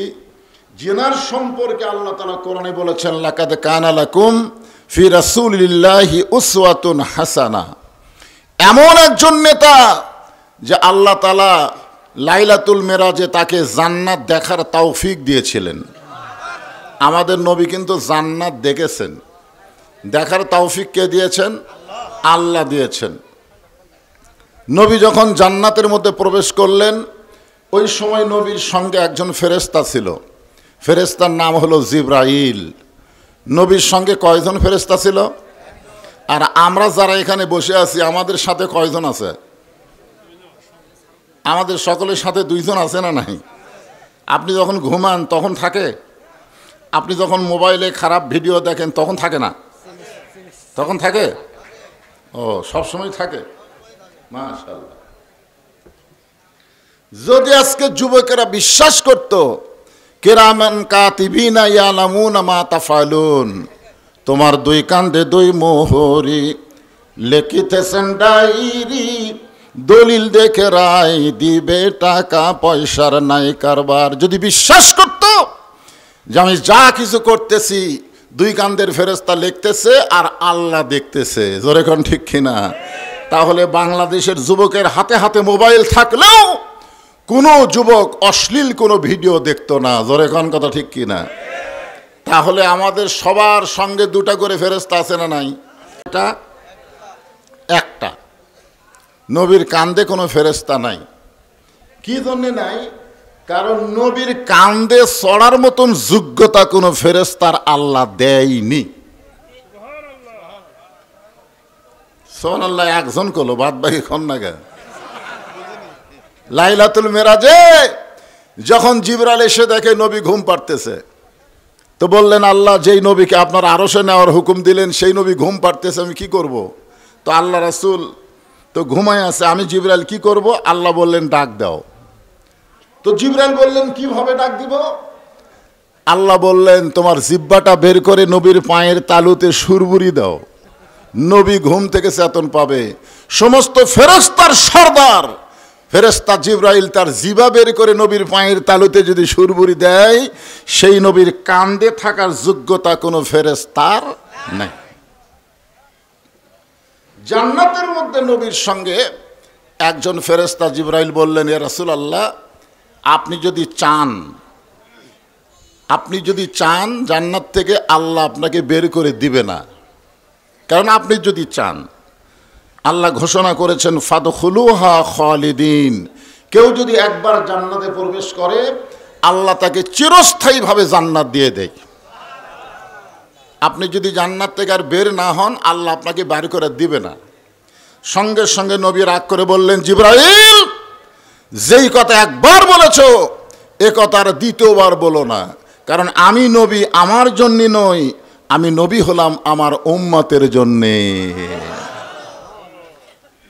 যেনার সম্পর্কে আল্লাহ তাআলা কোরআনে বলেছেন লাকাদ কানা লাকুম ফি রাসূলিল্লাহি উসওয়াতুন হাসানা। এমন একজন নেতা যে আল্লাহ তাআলা লাইলাতুল মেরাজে তাকে জান্নাত দেখার তৌফিক দিয়েছিলেন। আমাদের নবী কিন্তু জান্নাত দেখেছেন, দেখার তৌফিক কে দিয়েছেন? আল্লাহ দিয়েছেন। নবী যখন জান্নাতের মধ্যে প্রবেশ করলেন, ওই সময় নবীর সঙ্গে একজন ফেরেশতা ছিল, ফেরেশতার নাম হলো জিবরাইল। নবীর সঙ্গে কয়জন ফেরেশতা ছিল? আর আমরা যারা এখানে বসে আছি আমাদের সাথে কয়জন আছে? আমাদের সকলের সাথে দুইজন আছে না নাই? আপনি যখন ঘুমান তখন থাকে, আপনি যখন মোবাইলে খারাপ ভিডিও দেখেন তখন থাকে না? তখন থাকে? ও, সবসময় থাকে। মাশাআল্লাহ। যদি আজকে যুবকেরা বিশ্বাস করত কিরামান কাতিবিনা ইয়ালামুনা মা তাফালুন, তোমার দুই কান্দে দুই মোহরি লিখিতেছেন ডায়েরি, দলিল দেখে রায় দিবে, টাকা পয়সার নাই কারবার। যদি বিশ্বাস করত যে আমি যা কিছু করতেছি দুই কান্দের ফেরেশতা লিখতেছে আর আল্লাহ দেখতেছে, জোরে কোন ঠিক কিনা, তাহলে বাংলাদেশের যুবকের হাতে হাতে মোবাইল থাকলেও কোনো যুবক অশ্লীল কোনো ভিডিও দেখতো না। জোরে কোন কথা ঠিক কিনা? তাহলে আমাদের সবার সঙ্গে দুটা করে ফেরেশতা আছে না নাই? এটা একটা। নবীর কান্দে কোনো ফেরেশতা নাই। কি জন্যে নাই? কারণ নবীর কান্দে চড়ার মতন যোগ্যতা কোনো ফেরেশতার আল্লাহ দেয়নি। সুবহানাল্লাহ, একজন কলো, বাদ বাকি খন না গা। লাইলাতুল মেরাজে যখন জিবরাইল এসে দেখে নবী ঘুম পাড়তেছে, তো বললেন, আল্লাহ যেই নবীকে আপনার আরশে নেওয়ার হুকুম দিলেন সেই নবী ঘুম পাড়তেছে, আমি কি করব? তো আল্লাহ রাসূল তো ঘুমায় আছে, আমি জিবরাইল কি করব? আল্লাহ বললেন ডাক দাও। তো জিবরাইল বললেন কিভাবে ডাক দিব? আল্লাহ বললেন তোমার জিহ্বাটা বের করে নবীর পায়ের তালুতে সুরবুরি দাও, নবী ঘুম থেকে চেতন পাবে। সমস্ত ফেরেশতার সর্দার ফেরেশতা জিবরাইল তার জিহ্বা বের করে নবীর পায়ের তালুতে যদি সুরবুরি দেয়, সেই নবীর কান্দে থাকার যোগ্যতা কোনো ফেরেশতার নাই। জান্নাতের মধ্যে নবীর সঙ্গে একজন ফেরেশতা জিবরাইল বললেন, ইয়া রাসূলুল্লাহ, আপনি যদি চান জান্নাত থেকে আল্লাহ আপনাকে বের করে দিবে না, কারণ আপনি যদি চান, আল্লাহ ঘোষণা করেছেন ফাদখুলুহা খালিদিন, কেউ যদি একবার জান্নাতে প্রবেশ করে আল্লাহ তাকে চিরস্থায়ীভাবে জান্নাত দিয়ে দেয়। আপনি যদি জান্নাত থেকে আর বের না হন, আল্লাহ আপনাকে বের করে দিবে না। সঙ্গে সঙ্গে নবী রাগ করে বললেন, জিবরাইল, যেই কথা একবার বলেছ এ কথা আর দ্বিতীয়বার বলো না, কারণ আমি নবী আমার জন্য নই, আমি নবী হলাম আমার উম্মতের জন্যে।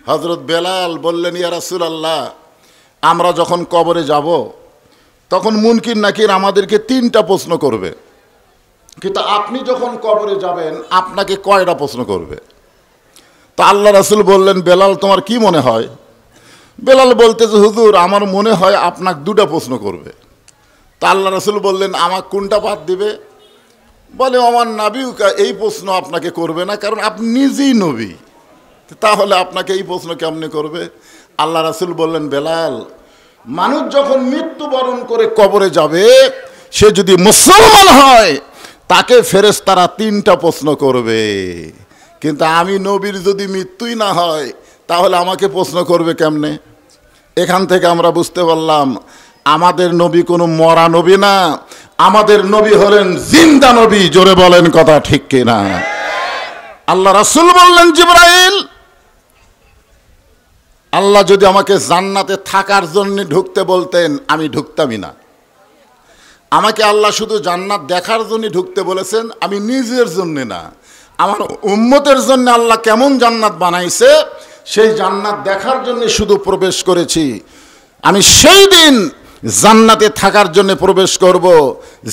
হযরত বেলাল বললেন, ইয়া রাসূলুল্লাহ, আমরা যখন কবরে যাব তখন মুনকির নাকির আমাদেরকে 3টা প্রশ্ন করবে, কিন্তু আপনি যখন কবরে যাবেন আপনাকে কয়টা প্রশ্ন করবে? তো আল্লাহ রাসূল বললেন, বেলাল তোমার কি মনে হয়? বেলাল বলতেছে, হুজুর আমার মনে হয় আপনাকে 2টা প্রশ্ন করবে। তা আল্লাহ রাসূল বললেন, আমাকে কোনটা বাদ দিবে? বলে, আমার নাবিউকা এই প্রশ্ন আপনাকে করবে না, কারণ আপনি নিজেই নবী, তাহলে আপনাকে এই প্রশ্ন কেমনে করবে? আল্লাহ রাসূল বললেন, বেলাল, মানুষ যখন মৃত্যুবরণ করে কবরে যাবে, সে যদি মুসলমান হয় তাকে ফেরেশতারা 3টা প্রশ্ন করবে, কিন্তু আমি নবীর যদি মৃত্যুই না হয় তাহলে আমাকে প্রশ্ন করবে কেমনে? এখান থেকে আমরা বুঝতে পারলাম আমাদের নবী কোনো মরা নবী না, আমাদের নবী হলেন জিন্দা নবী। জোরে বলেন কথা ঠিক কিনা? আল্লাহ রাসূল বললেন, জিবরাইল, আল্লাহ যদি আমাকে জান্নাতে থাকার জন্য ঢুকতে বলতেন আমি ঢুকতামই না। আমাকে আল্লাহ শুধু জান্নাত দেখার জন্য ঢুকতে বলেছেন, আমি নিজের জন্য না, আমার উম্মতের জন্য আল্লাহ কেমন জান্নাত বানাইছে সেই জান্নাত দেখার জন্য শুধু প্রবেশ করেছি। আমি সেই দিন জান্নাতে থাকার জন্য প্রবেশ করব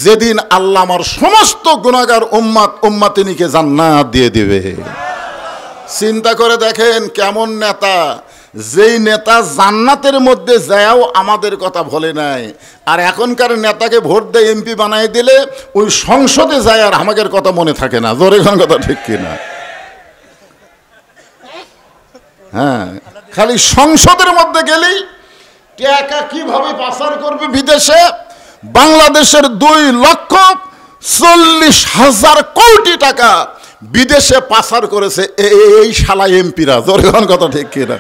যেদিন আল্লাহ আমার সমস্ত গুনাহগার উম্মাতিনীকে জান্নাত দিয়ে দিবে। চিন্তা করে দেখেন কেমন নেতা, যেই নেতা জান্নাতের মধ্যে যাও আমাদের কথা বলে নাই, আর এখনকার নেতাকে ভোট দিয়ে এমপি বানাই দিলে ওই সংসদে যায় আর আমাদের কথা মনে থাকে না। জোরে কোন কথা ঠিক কিনা? হ্যাঁ, খালি সংসদের মধ্যে গেলেই টাকা কিভাবে পাচার করবে বিদেশে, বাংলাদেশের 2,40,000 কোটি টাকা বিদেশে পাচার করেছে এই শালা এমপিরা। জোরে কোন কথা ঠিক কিনা?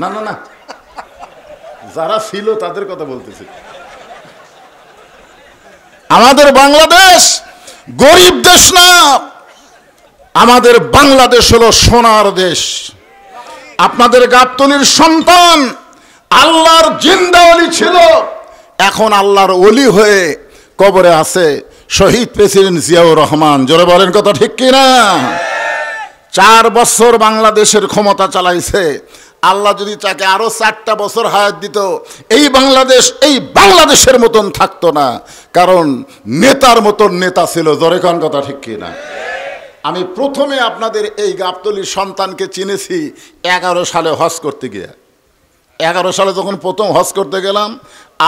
না না না, যারা ছিল তাদের কথা বলতেছি। আমাদের বাংলাদেশ গরিব দেশ না, আমাদের বাংলাদেশ হলো সোনার দেশ। আপনাদের গাবতলীর সন্তান আল্লাহর জিন্দা ওলি ছিল, এখন আল্লাহর ওলি হয়ে কবরে আছে শহীদ প্রেসিডেন্ট জিয়াউর রহমান। জোরে বলেন কথা ঠিক কিনা? 4 বছর বাংলাদেশের ক্ষমতা চালাইছে। আল্লাহ যদি তাকে আরো 4টা বছর হায়াত দিত, এই বাংলাদেশের মতন থাকতো না, কারণ নেতার মতন নেতা ছিল। জোরে কোন কথা ঠিক কিনা? আমি প্রথমে আপনাদের এই গাবতলীর সন্তানকে চিনেছি 11 সালে হজ করতে গিয়ে। 11 সালে যখন প্রথম হজ করতে গেলাম,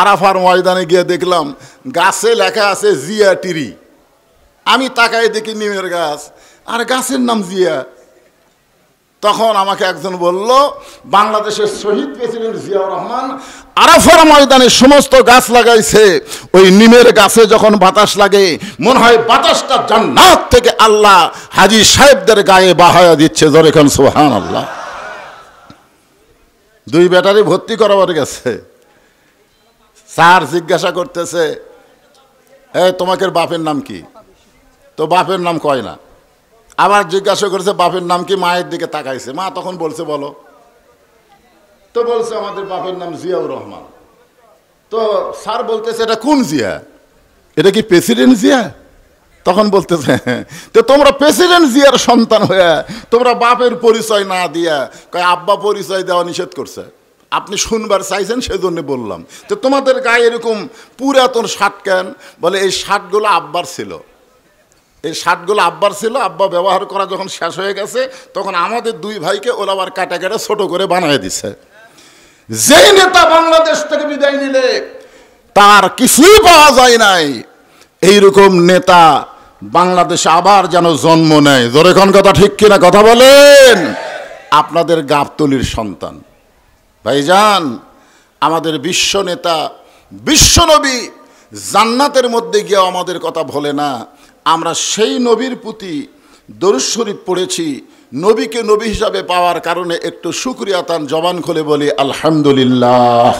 আরাফার ময়দানে গিয়ে দেখলাম গাছে লেখা আছে জিয়া টিরি। আমি তাকাই দেখি নিমের গাছ, আর গাছের নাম জিয়া। তখন আমাকে একজন বলল, বাংলাদেশের শহীদ প্রেসিডেন্ট জিয়াউর রহমান আরাফার ময়দানে সমস্ত গাছ লাগাইছে, ওই নিমের গাছে যখন বাতাস লাগে মনে হয় বাতাসটা জান্নাত থেকে আল্লাহ হাজী সাহেবদের গায়ে বাহায়া দিচ্ছে। জোরে কোন সুবহানাল্লাহ। 2 ব্যাটারি ভর্তি করাবার গেছে, স্যার জিজ্ঞাসা করতেছে, তোমাকে বাপের নাম কি? তো বাপের নাম কয় না। আবার জিজ্ঞাসা করেছে বাপের নাম কি, মায়ের দিকে তাকাইছে, মা তখন বলছে বলো, তো বলছে আমাদের বাপের নাম জিয়াউর রহমান। তো স্যার বলতেছে এটা কোন জিয়া, এটা কি প্রেসিডেন্ট জিয়া? তখন বলতেছে তো তোমরা প্রেসিডেন্ট জিয়ার সন্তান হয়ে তোমরা বাপের পরিচয় না দিয়া কয় আব্বা পরিচয় দেওয়া নিষেধ করছে, আপনি শুনবার চাইছেন সেজন্য বললাম। তো তোমাদের গায়ে এরকম পুরাতন শার্ট কেন? বলে এই শার্টগুলো আব্বার ছিল, এই শার্টগুলো আব্বার ছিল, আব্বা ব্যবহার করা যখন শেষ হয়ে গেছে তখন আমাদের দুই ভাইকে ওরা আবার কাটা কেটে ছোট করে বানিয়ে দিছে। যেই নেতা বাংলাদেশ থেকে বিদায় নিলে তার কিছুই পাওয়া যায় নাই, এইরকম নেতা বাংলাদেশে আবার যেন জন্ম নেয়। জোরে কোন কথা ঠিক কিনা কথা বলেন? আপনাদের গাবতলির সন্তান ভাইজান, আমাদের বিশ্ব নেতা বিশ্বনবী জান্নাতের মধ্যে গিয়ে আমাদের কথা বলে না। আমরা সেই নবীর প্রতি দরুদ শরীফ পড়েছি, নবীকে নবী হিসাবে পাওয়ার কারণে একটু শুকরিয়া তান জবান খুলে বলি আলহামদুলিল্লাহ।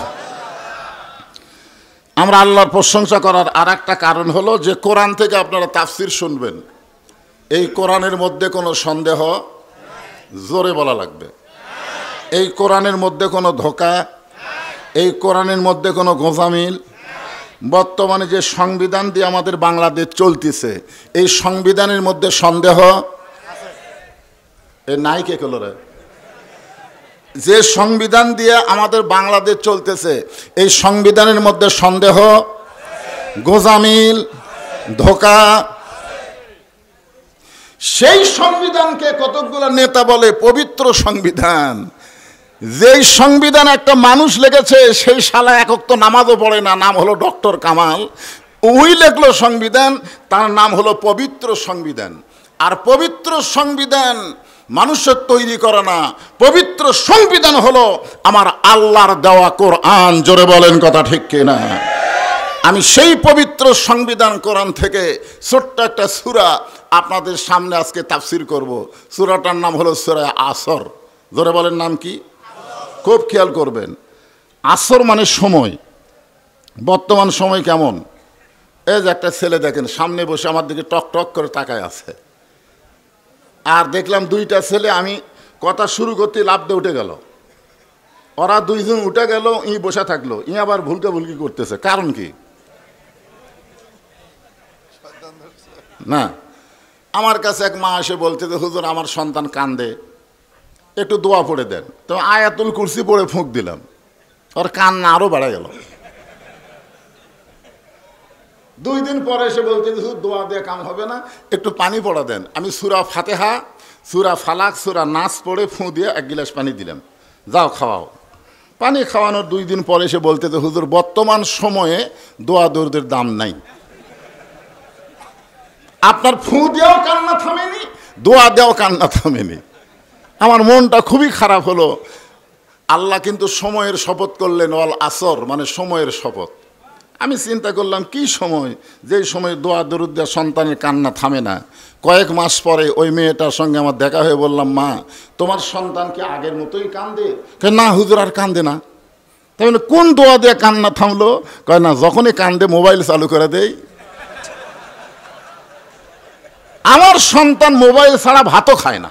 আমরা আল্লাহর প্রশংসা করার আর একটা কারণ হলো যে কোরআন থেকে আপনারা তাফসির শুনবেন, এই কোরআনের মধ্যে কোনো সন্দেহ, জোরে বলা লাগবে, এই কোরআনের মধ্যে কোনো ধোঁকা, এই কোরআনের মধ্যে কোনো গোঁজামিল। বর্তমানে যে সংবিধান দিয়ে আমাদের বাংলাদেশ চলতেছে, এই সংবিধানের মধ্যে সন্দেহ এ নাই কে কল রে? যে সংবিধান দিয়ে আমাদের বাংলাদেশ চলতেছে এই সংবিধানের মধ্যে সন্দেহ, গোঁজামিল, ধোঁকা। সেই সংবিধানকে কতগুলো নেতা বলে পবিত্র সংবিধান। যেই সংবিধান একটা মানুষ লিখেছে সেই শালা একক তো নামাজও পড়ে না, নাম হলো ডক্টর কামাল, ওই লেখলো সংবিধান, তার নাম হলো পবিত্র সংবিধান। আর পবিত্র সংবিধান মানুষের তৈরি করে না, পবিত্র সংবিধান হলো আমার আল্লাহর দেওয়া কোরআন। জোরে বলেন কথা ঠিক কিনা? আমি সেই পবিত্র সংবিধান কোরআন থেকে ছোট্ট একটা সূরা আপনাদের সামনে আজকে তাফসির করব। সূরাটার নাম হলো সূরা আসর। জোরে বলেন নাম কি? খুব খেয়াল করবেন। আসর মানে সময়। বর্তমান সময় কেমন? এই যে একটা ছেলে দেখেন সামনে বসে আমার দিকে টক টক করে তাকায় আছে, আর দেখলাম দুইটা ছেলে, আমি কথা শুরু করতে লাফ দিয়ে উঠে গেল, ওরা দুইজন উঠে গেল, ই বসে থাকলো, ই আবার ভুলকা ভুলকি করতেছে। কারণ কি? না, আমার কাছে এক মা এসে বলতে যে হুজুর আমার সন্তান কান্দে, একটু দোয়া পড়ে দেন। তো আয়াতুল কুরসি পড়ে ফুঁক দিলাম, ওর কান্না আরো বেড়ে গেল। 2 দিন পরে এসে বলতে যে দোয়া দিয়ে কাম হবে না, একটু পানি পড়া দেন। আমি সূরা ফাতিহা, সূরা ফালাক, সূরা নাস পড়ে ফুঁ দিয়ে 1 গিলাস পানি দিলাম, যাও খাওয়াও। পানি খাওয়ানোর 2 দিন পরে এসে বলতে যে হুজুর বর্তমান সময়ে দোয়া দরুদের দাম নাই, আপনার ফুঁ দিয়েও কান্না থামেনি, দোয়া দিয়েও কান্না থামেনি। আমার মনটা খুবই খারাপ হলো। আল্লাহ কিন্তু সময়ের শপথ করলেন, ওয়াল আসর মানে সময়ের শপথ। আমি চিন্তা করলাম কি সময়, যেই সময় দোয়া দরুদ দেওয়া সন্তানের কান্না থামে না। কয়েক মাস পরে ওই মেয়েটার সঙ্গে আমার দেখা হয়ে বললাম, মা তোমার সন্তান কি আগের মতোই কান্দে? না হুজুর আর কান্দে না। তাই বলে কোন দোয়া দিয়ে কান্না থামলো? কয় না, যখনই কান্দে মোবাইল চালু করে দেই। আমার সন্তান মোবাইল ছাড়া ভাতও খায় না,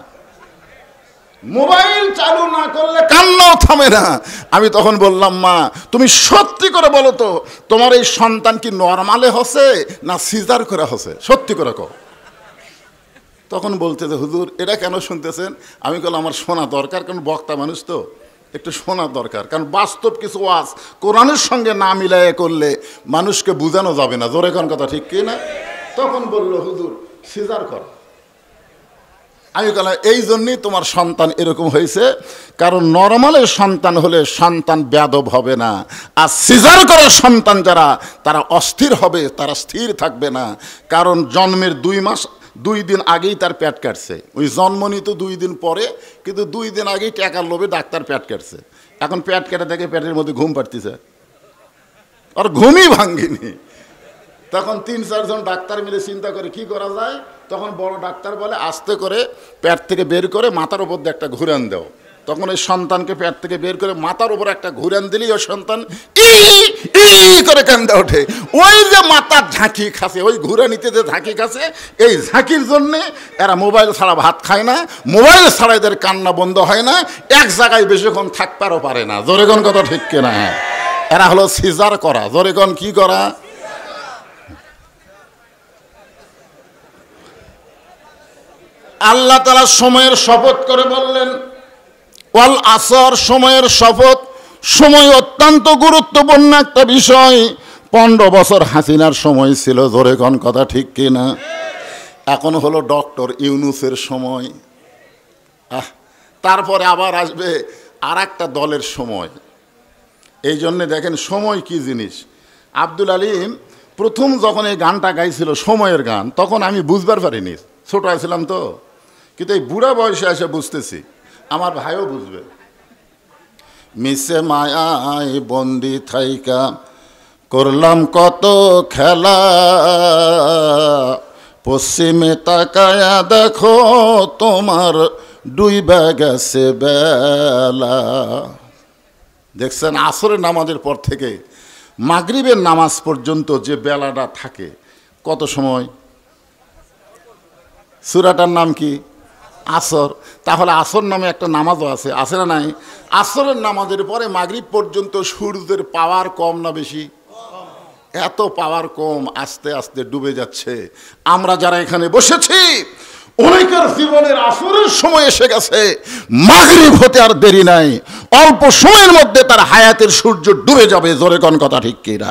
মোবাইল চালু না করলে কান্নাও থামে না। আমি তখন বললাম, মা তুমি সত্যি করে বলো তো তোমার এই সন্তান কি নরমালে হচ্ছে না সিজার করে হচ্ছে? সত্যি করে কও। তখন বলতে যে হুজুর এটা কেন শুনতেছেন? আমি বললাম আমার শোনা দরকার, কারণ বক্তা মানুষ তো একটু শোনা দরকার, কারণ বাস্তব কিছু ওয়াজ কোরআনের সঙ্গে না মিলাইয়ে করলে মানুষকে বোঝানো যাবে না। জোরে কোন কথা ঠিক কি না? তখন বলল হুজুর সিজার কর। আমি বললাম এই জন্যই তোমার সন্তান এরকম হয়েছে, কারণ নরমালের সন্তান হলে সন্তান বেয়াদব হবে না, আর সিজার করে সন্তান যারা তারা অস্থির হবে, তারা স্থির থাকবে না। কারণ জন্মের 2 মাস 2 দিন আগেই তার পেট কাটছে, ওই জন্ম নিত 2 দিন পরে, কিন্তু 2 দিন আগেই টাকার লোভে ডাক্তার পেট কাটছে। এখন পেট কেটে দেখে পেটের মধ্যে ঘুম পাড়তেছে, আর ঘুমই ভাঙ্গিনি। তখন 3-4 জন ডাক্তার মিলে চিন্তা করে কি করা যায়। তখন বড় ডাক্তার বলে আস্তে করে পেট থেকে বের করে মাথার উপর দিয়ে একটা ঘুরান দাও। তখন ওই সন্তানকে পেট থেকে বের করে মাথার উপর একটা ঘুরান দিলেই ওই সন্তান ই ই করে কান্দা ওঠে। ওই যে মাথার ঝাঁকি খাসে, ওই ঘুরানিতে যে ঝাঁকি খাসে, এই ঝাঁকির জন্যে এরা মোবাইল ছাড়া ভাত খায় না, মোবাইল ছাড়া এদের কান্না বন্ধ হয় না, এক জায়গায় বেশিক্ষণ থাকতেও পারে না। জোরেগণ কথা ঠিক কিনা? এরা হলো সিজার করা। জোরেগণ কি করা? আল্লাহ তাআলা সময়ের শপথ করে বললেন ওয়াল আসর, সময়ের শপথ। সময় অত্যন্ত গুরুত্বপূর্ণ একটা বিষয়। 15 বছর হাসিনার সময় ছিল। জোরে কোন কথা ঠিক কিনা? এখন হলো ডক্টর ইউনূসের সময়। তারপরে আবার আসবে আর একটা দলের সময়। এই জন্যে দেখেন সময় কি জিনিস। আব্দুল আলীম প্রথম যখন এই গানটা গাইছিল, সময়ের গান, তখন আমি বুঝবার পারিনি, ছোট ছিলাম তো। কিন্তু এই বুড়া বয়সে এসে বুঝতেছি, আমার ভাইও বুঝবে। মিশে মায়ায় বন্দি থাইকা করলাম কত খেলা, পশ্চিমে তাকায়া দেখো তোমার ডুইবা গেছে বেলা। দেখছেন, আসরের নামাজের পর থেকে মাগরিবের নামাজ পর্যন্ত যে বেলাটা থাকে, কত সময়? সূরাটার নাম কি? আসর। তাহলে আসর নামে একটা নামাজও আছে, আছে না নাই? আসরের নামাজের পরে মাগরিব পর্যন্ত সূর্যের পাওয়ার কম না বেশি? এত পাওয়ার কম, আস্তে আস্তে ডুবে যাচ্ছে। আমরা যারা এখানে বসেছি, অনেকের জীবনের আসরের সময় এসে গেছে, মাগরিব হতে আর দেরি নাই, অল্প সময়ের মধ্যে তার হায়াতের সূর্য ডুবে যাবে। জোরে কোন কথা ঠিক কিনা?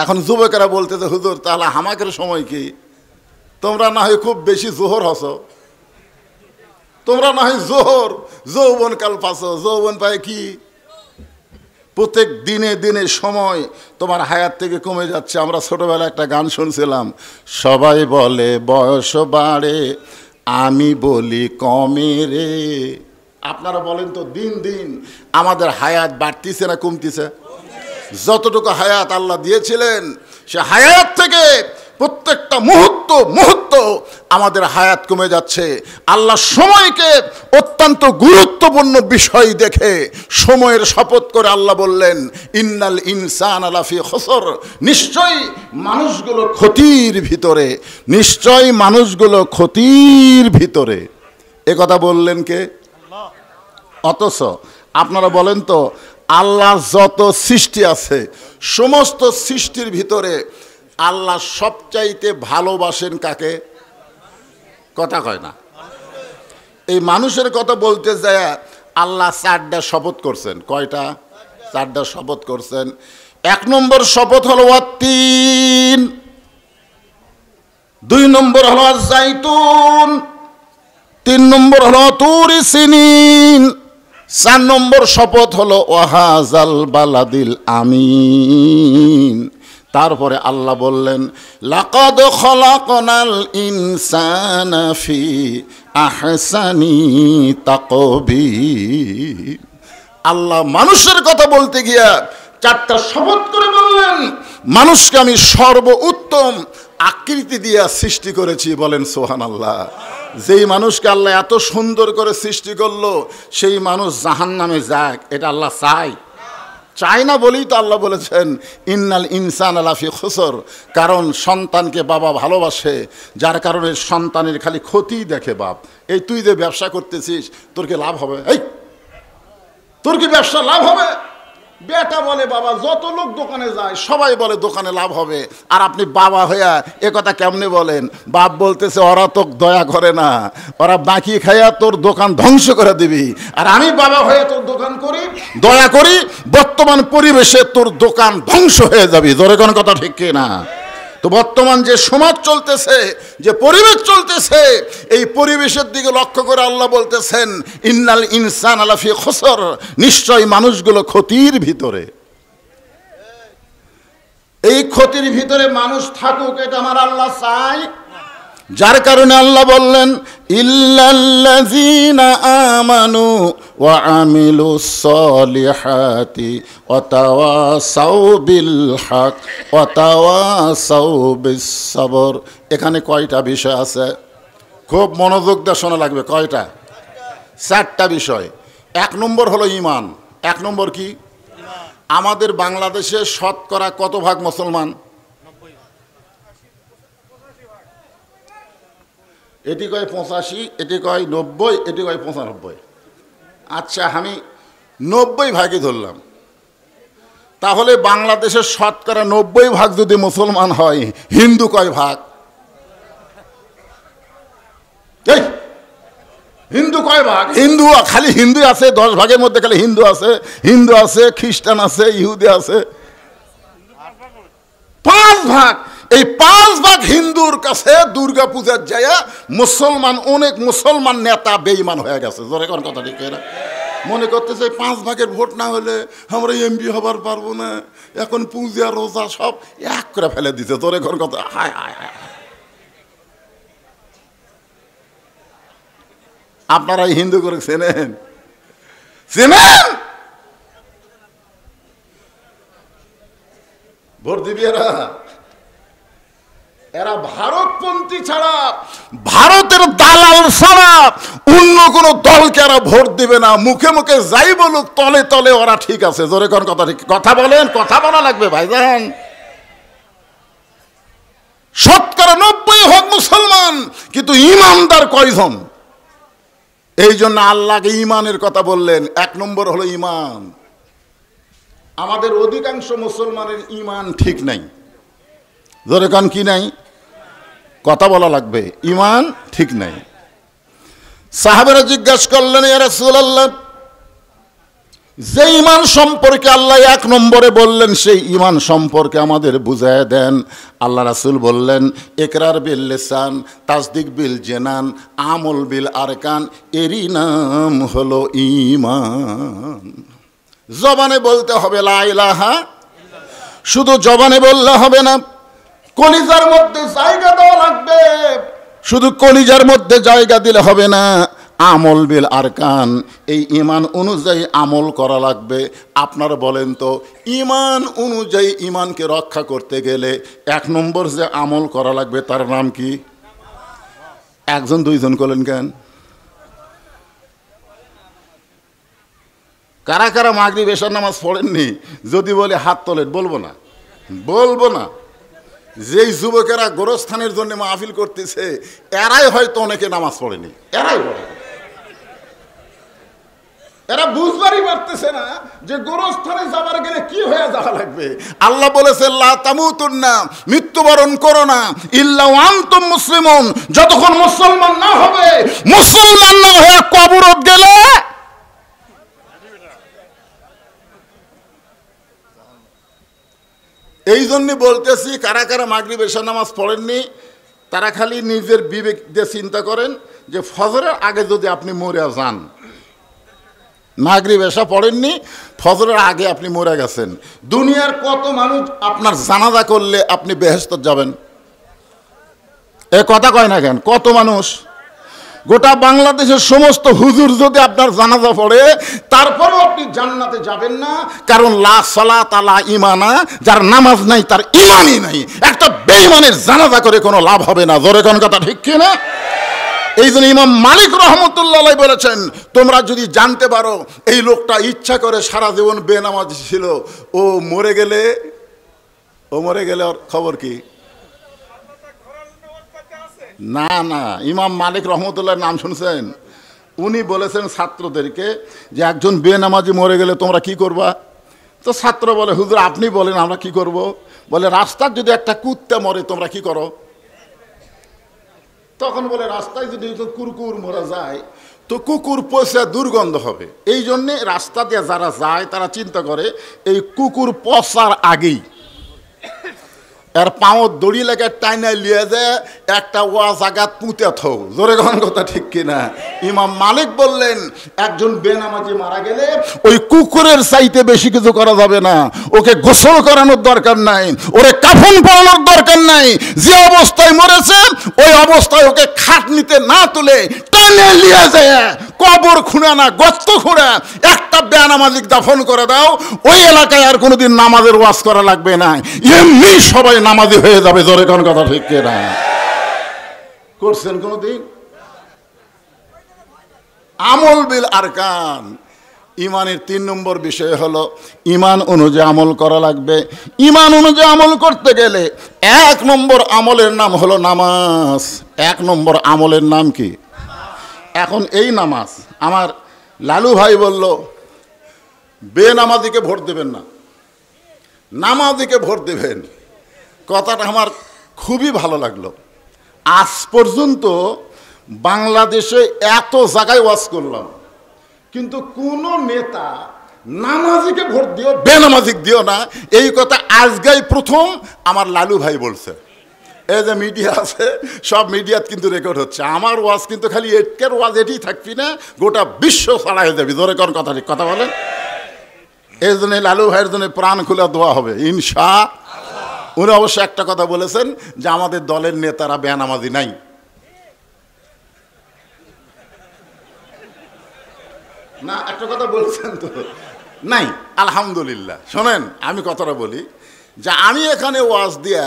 এখন যুবকেরা বলতেছে, হুজুর তাহলে হামাকের সময় কি? তোমরা না হয় খুব বেশি জোহর হসো, তোমরা না হয় জোহর যৌবন কাল পাছো, যৌবন পায় কি? প্রত্যেক দিনে দিনে সময় তোমার হায়াত থেকে কমে যাচ্ছে। আমরা ছোটবেলায় একটা গান শুনছিলাম, সবাই বলে বয়স বাড়ে, আমি বলি কমে রে। আপনারা বলেন তো, দিন দিন আমাদের হায়াত বাড়তিছে না কমতিছে? যতটুকু হায়াত আল্লাহ দিয়েছিলেন, সে হায়াত থেকে প্রত্যেকটা মুহূর্ত মুহূর্ত আমাদের হায়াত কমে যাচ্ছে। আল্লাহ সময়কে অত্যন্ত গুরুত্বপূর্ণ বিষয় দেখে সময়ের শপথ করে আল্লাহ বললেন, ইন্নাল ইনসানা লাফি খুসর, নিশ্চয়ই মানুষগুলো ক্ষতির ভিতরে, নিশ্চয়ই মানুষগুলো ক্ষতির ভিতরে। এ কথা বললেন কে? অথচ আপনারা বলেন তো, আল্লাহ যত সৃষ্টি আছে, সমস্ত সৃষ্টির ভিতরে আল্লাহ সবচাইতে ভালোবাসেন কাকে? কথা কয় না। এই মানুষের কথা বলতে যায় আল্লাহ 4টা শপথ করছেন। কয়টা? 4টা শপথ করছেন। 1 নম্বর শপথ হলো ওয়াত্তিন, 2 নম্বর হলো জাইতুন, 3 নম্বর হলো তুরি সিনিন, 4 নম্বর শপথ হলো ওয়াহাজাল বালাদিল আমিন। তারপরে আল্লাহ বললেন, লাকাদ খলাকনাল ইনসানা ফি আহসানি তাকবীর। আল্লাহ মানুষের কথা বলতে গিয়া 4টা শপথ করে বললেন, মানুষকে আমি সর্বোত্তম আকৃতি দিয়া সৃষ্টি করেছি। বলেন সুবহানাল্লাহ। যেই মানুষকে আল্লাহ এত সুন্দর করে সৃষ্টি করলো, সেই মানুষ জাহান্নামে যাক, এটা আল্লাহ চায় না বলেই তো আল্লাহ বলেছেন ইন্নাল ইনসানা লাফি খুসর। কারণ সন্তানকে বাবা ভালোবাসে, যার কারণে সন্তানের খালি ক্ষতি দেখে বাপ। এই তুই যে ব্যবসা করতেছিস, তোর কি লাভ হবে? এই তোর কি ব্যবসা লাভ হবে? বেটা বলে বাবা, যত লোক দোকানে যায় সবাই বলে দোকানে লাভ হবে, আর আপনি বাবা হইয়া এ কথা কেমনে বলেন? বাপ বলতেছে ওরা তো দয়া করে না, ওরা বাকি খাইয়া তোর দোকান ধ্বংস করে দিবি, আর আমি বাবা হয়ে তোর দোকান করি, দয়া করি, বর্তমান পরিবেশে তোর দোকান ধ্বংস হয়ে যাবি। জোরে কোন কথা ঠিক কিনা? তো বর্তমান যে সমাজ চলতেছে, যে পরিবেশ চলতেছে, এই পরিবেশের দিকে লক্ষ্য করে আল্লাহ বলতেছেন ইন্নাল ইনসানা লাফি খুসর, নিশ্চয় মানুষগুলো ক্ষতির ভিতরে। এই ক্ষতির ভিতরে মানুষ থাকুক, এটা আমার আল্লাহ চায়। যার কারণে আল্লাহ বললেন ইল্লাল্লাযীনা আমানু ওয়া আমিলুস সলিহাতি ওয়া তাওয়াসাউ বিল হক ওয়া তাওয়াসাউ বিস সবর। এখানে কয়টা বিষয় আছে? খুব মনোযোগ দিয়ে শোনা লাগবে। কয়টা? চারটা বিষয়। এক নম্বর হলো ইমান। এক নম্বর কি? আমাদের বাংলাদেশে শতকরা কত ভাগ মুসলমান? এটি কয় 85, এটি কয় 90, এটি কয় 95। আচ্ছা, আমি 90 ভাগই ধরলাম। তাহলে বাংলাদেশের শতকরা 90 ভাগ যদি মুসলমান হয়, হিন্দু কয় ভাগ? এই হিন্দু কয় ভাগ? হিন্দু খালি হিন্দু আছে 10 ভাগের মধ্যে, খালি হিন্দু আছে, হিন্দু আছে, খ্রিস্টান আছে, ইহুদি আছে 5 ভাগ। এই 5 ভাগ হিন্দুর কাছে দুর্গা পূজার যায় মুসলমান, অনেক মুসলমান নেতা বেঈমান হয়ে গেছে। জোরে কোন কথা ঠিক না? মনে করতেছে 5 ভাগের ভোট না হলে আমরা এমপি হবার পারবো না, এখন পূজা রোজা সব এক করে ফেলে দিছে। জোরে কোন কথা? হায় হায় হায়। আপনারা হিন্দু করে চেনেন? চেনেন? ভোট দিবি এরা? এরা ভারতপন্থী ছাড়া, ভারতের দালাল ছাড়া অন্য কোন দলকে এরা ভোট দিবে না। মুখে মুখে যাই বলুক, তলে তলে ওরা ঠিক আছে। জোরে কোন কথা ঠিক? কথা বলেন, কথা বলা লাগবে ভাইজান। শতকরা 90 ভাগ মুসলমান, কিন্তু ইমানদার কয়জন? এই জন্য আল্লাহকে ইমানের কথা বললেন। এক নম্বর হলো ইমান। আমাদের অধিকাংশ মুসলমানের ইমান ঠিক নাই। জোরে কান কি নাই? কথা বলা লাগবে। ইমান ঠিক নাই। সাহাবারা জিজ্ঞাসা করলেন, ইয়া রাসূলুল্লাহ, যে ইমান সম্পর্কে আল্লাহ 1 নম্বরে বললেন, সেই ইমান সম্পর্কে আমাদের বুঝায় দেন। আল্লাহ রাসূল বললেন, ইকরার বিল লিসান, তাসদিক বিল জানান, আমল বিল আরকান, এরই নাম হলো ইমান। জবানে বলতে হবে লা ইলাহা, শুধু জবানে বললে হবে না, কলিজার মধ্যে জায়গা দেওয়া লাগবে। শুধু কলিজার মধ্যে জায়গা দিলে হবে না, আমল বিল আরকান, এই ইমান অনুযায়ী আমল করা লাগবে। আপনারা বলেন তো, ইমান অনুযায়ী ইমানকে রক্ষা করতে গেলে 1 নম্বর যে আমল করা লাগবে তার নাম কি? একজন দুইজন করলেন কেন? কারা কারা মাগরিব এশার নামাজ পড়েননি? যদি বলে হাত তোলেন। বলবো না, বলবো না। যেই যুবকেরা গোরস্থানের জন্য মাহফিল করতেছে, এরাই হয়তো অনেকে নামাজ পড়েনি। এরাই পড়ে, এরা বুঝবারই পারতেছে না যে গোরস্থানে যাবার গেলে কি হয়ে যাওয়া লাগবে। আল্লাহ বলেছে, লা তামুতুন্না, মৃত্যুবরণ করো না, ইল্লা ওয়া আনতুম মুসলিমুন, যতক্ষণ মুসলমান না হবে। মুসলমান না হয়ে কবরত গেলে এই জন্য বলতেছি, কারা কারা মাগরিব এশা নামাজ পড়েননি তারা খালি নিজের বিবেক দিয়ে চিন্তা করেন যে ফজরের আগে যদি আপনি মরে যান, মাগরিব এশা পড়েননি, ফজরের আগে আপনি মরে গেছেন, দুনিয়ার কত মানুষ আপনার জানাজা করলে আপনি বেহেশত যাবেন? এ কথা কয় না কেন? কত মানুষ? গোটা বাংলাদেশের সমস্ত হুজুর যদি আপনার জানাজা পড়ে, তারপরেও আপনি জান্নাতে যাবেন না। কারণ লা সালাতা লা ঈমানা, যার নামাজ নাই তার ঈমানই নাই। একটা বেঈমানের জানাজা করে কোনো লাভ হবে না। জোরে কোন কথা ঠিক কি না? এই জন্য ইমাম মালিক রহমতুল্লাহ আলাইহি বলেছেন, তোমরা যদি জানতে পারো এই লোকটা ইচ্ছা করে সারা জীবন বেনামাজি ছিল, ও মরে গেলে ওর খবর কি? না না, ইমাম মালিক রহমতুল্লাহর নাম শুনছেন? উনি বলেছেন ছাত্রদেরকে যে একজন বেনামাজি মরে গেলে তোমরা কি করবা? তো ছাত্র বলে, হুজুর আপনি বলেন আমরা কি করব? বলে, রাস্তার যদি একটা কুত্তা মরে তোমরা কি করো? তখন বলে, রাস্তায় যদি কুকুর মরা যায় তো কুকুর পচা দুর্গন্ধ হবে। এই জন্যে রাস্তা দিয়ে যারা যায় তারা চিন্তা করে এই কুকুর পচার আগেই এর পাঁও দড়ি লেগে টাইনা লিয়ে যায় একটা ওয়া জাগাত পুঁতে থো। জোরে কোন কথা ঠিক কিনা? ইমাম মালিক বললেন, একজন বেনামাজি মারা গেলে ওই কুকুরের চাইতে বেশি কিছু করা যাবে না। ওকে গোসল করানোর দরকার নাই, ওরে কাফন পরানোর দরকার নাই। যে অবস্থায় মরেছে ওই অবস্থায় ওকে খাটনিতে না তুলে টাইনা লিয়ে যায় কবর খুঁড়া না গর্ত খুঁড়া একটা বেনামাজিক দাফন করে দাও, ওই এলাকায় আর কোনোদিন নামাজের ওয়াজ করা লাগবে না, এমনি সবাই নামাজি হয়ে যাবে। জোরে কোন কথা ঠিক কিনা? করছেন কোনদিন? আমল বিল আরকান, ইমানের 3 নম্বর বিষয় হলো ইমান অনুযায়ী আমল করা লাগবে। ইমান অনুযায়ী আমল করতে গেলে 1 নম্বর আমলের নাম হলো নামাজ। 1 নম্বর আমলের নাম কি? এখন এই নামাজ, আমার লালু ভাই বলল বেনামাজিকে ভোট দেবেন না, নামাজিকে ভোট দেবেন। কথাটা আমার খুবই ভালো লাগলো। আজ পর্যন্ত বাংলাদেশে এত জায়গায় ওয়াজ করলাম, কিন্তু কোন নেতা নামাজিকে ভোট দিও বেনামাজিক দিও না এই কথা আজকেই প্রথম আমার লালু ভাই বলছে। এই যে মিডিয়া আছে, সব মিডিয়াত কিন্তু রেকর্ড হচ্ছে। আমার ওয়াজ কিন্তু খালি এটকের ওয়াজ এটি থাকবি না, গোটা বিশ্ব ছাড়াই যাবি। ধরে কোন কথা ঠিক কথা বলেন। এই জন্য লালু ভাইয়ের জন্য প্রাণ খুলে দোয়া হবে ইনশাআল্লাহ। উনি অবশ্য একটা কথা বলেছেন যে আমাদের দলের নেতারা বেনামাজি নাই। না, একটা কথা বলছেন তো নাই, আলহামদুলিল্লাহ। শোনেন, আমি কথাটা বলি যে আমি এখানে ওয়াজ দিয়া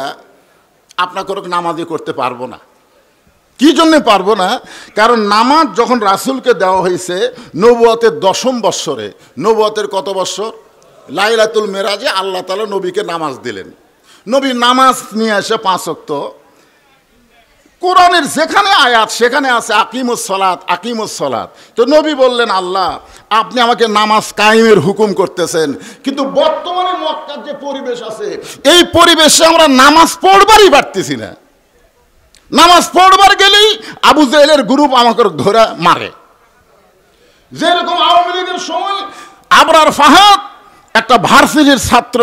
আপনাকে নামাজি করতে পারবো না। কি জন্য পারবো না? কারণ নামাজ যখন রাসূলকে দেওয়া হয়েছে নবুয়তের 10ম বৎসরে, নবুয়তের কত বৎসর? লাইলাতুল মেরাজে আল্লাহ তাআলা নবীকে নামাজ দিলেন। নবী নামাজ নিয়ে আসে 5 ওয়াক্ত। কোরআনের যেখানে আয়াত সেখানে আছে আকিমুস সালাত, আকিমুস সালাত। তো নবী বললেন, আল্লাহ আপনি আমাকে নামাজ কায়েমের হুকুম করতেছেন, কিন্তু বর্তমানে মক্কার যে পরিবেশ আছে এই পরিবেশে আমরা নামাজ পড়বারই পারতেছি না। নামাজ পড়বার গেলেই আবু জেহেলের গ্রুপ আমাকে ধরে মারে। যেরকম আওয়ামী লীগের সময় আবরার ফাহাদ একটা ভার্সিটির ছাত্র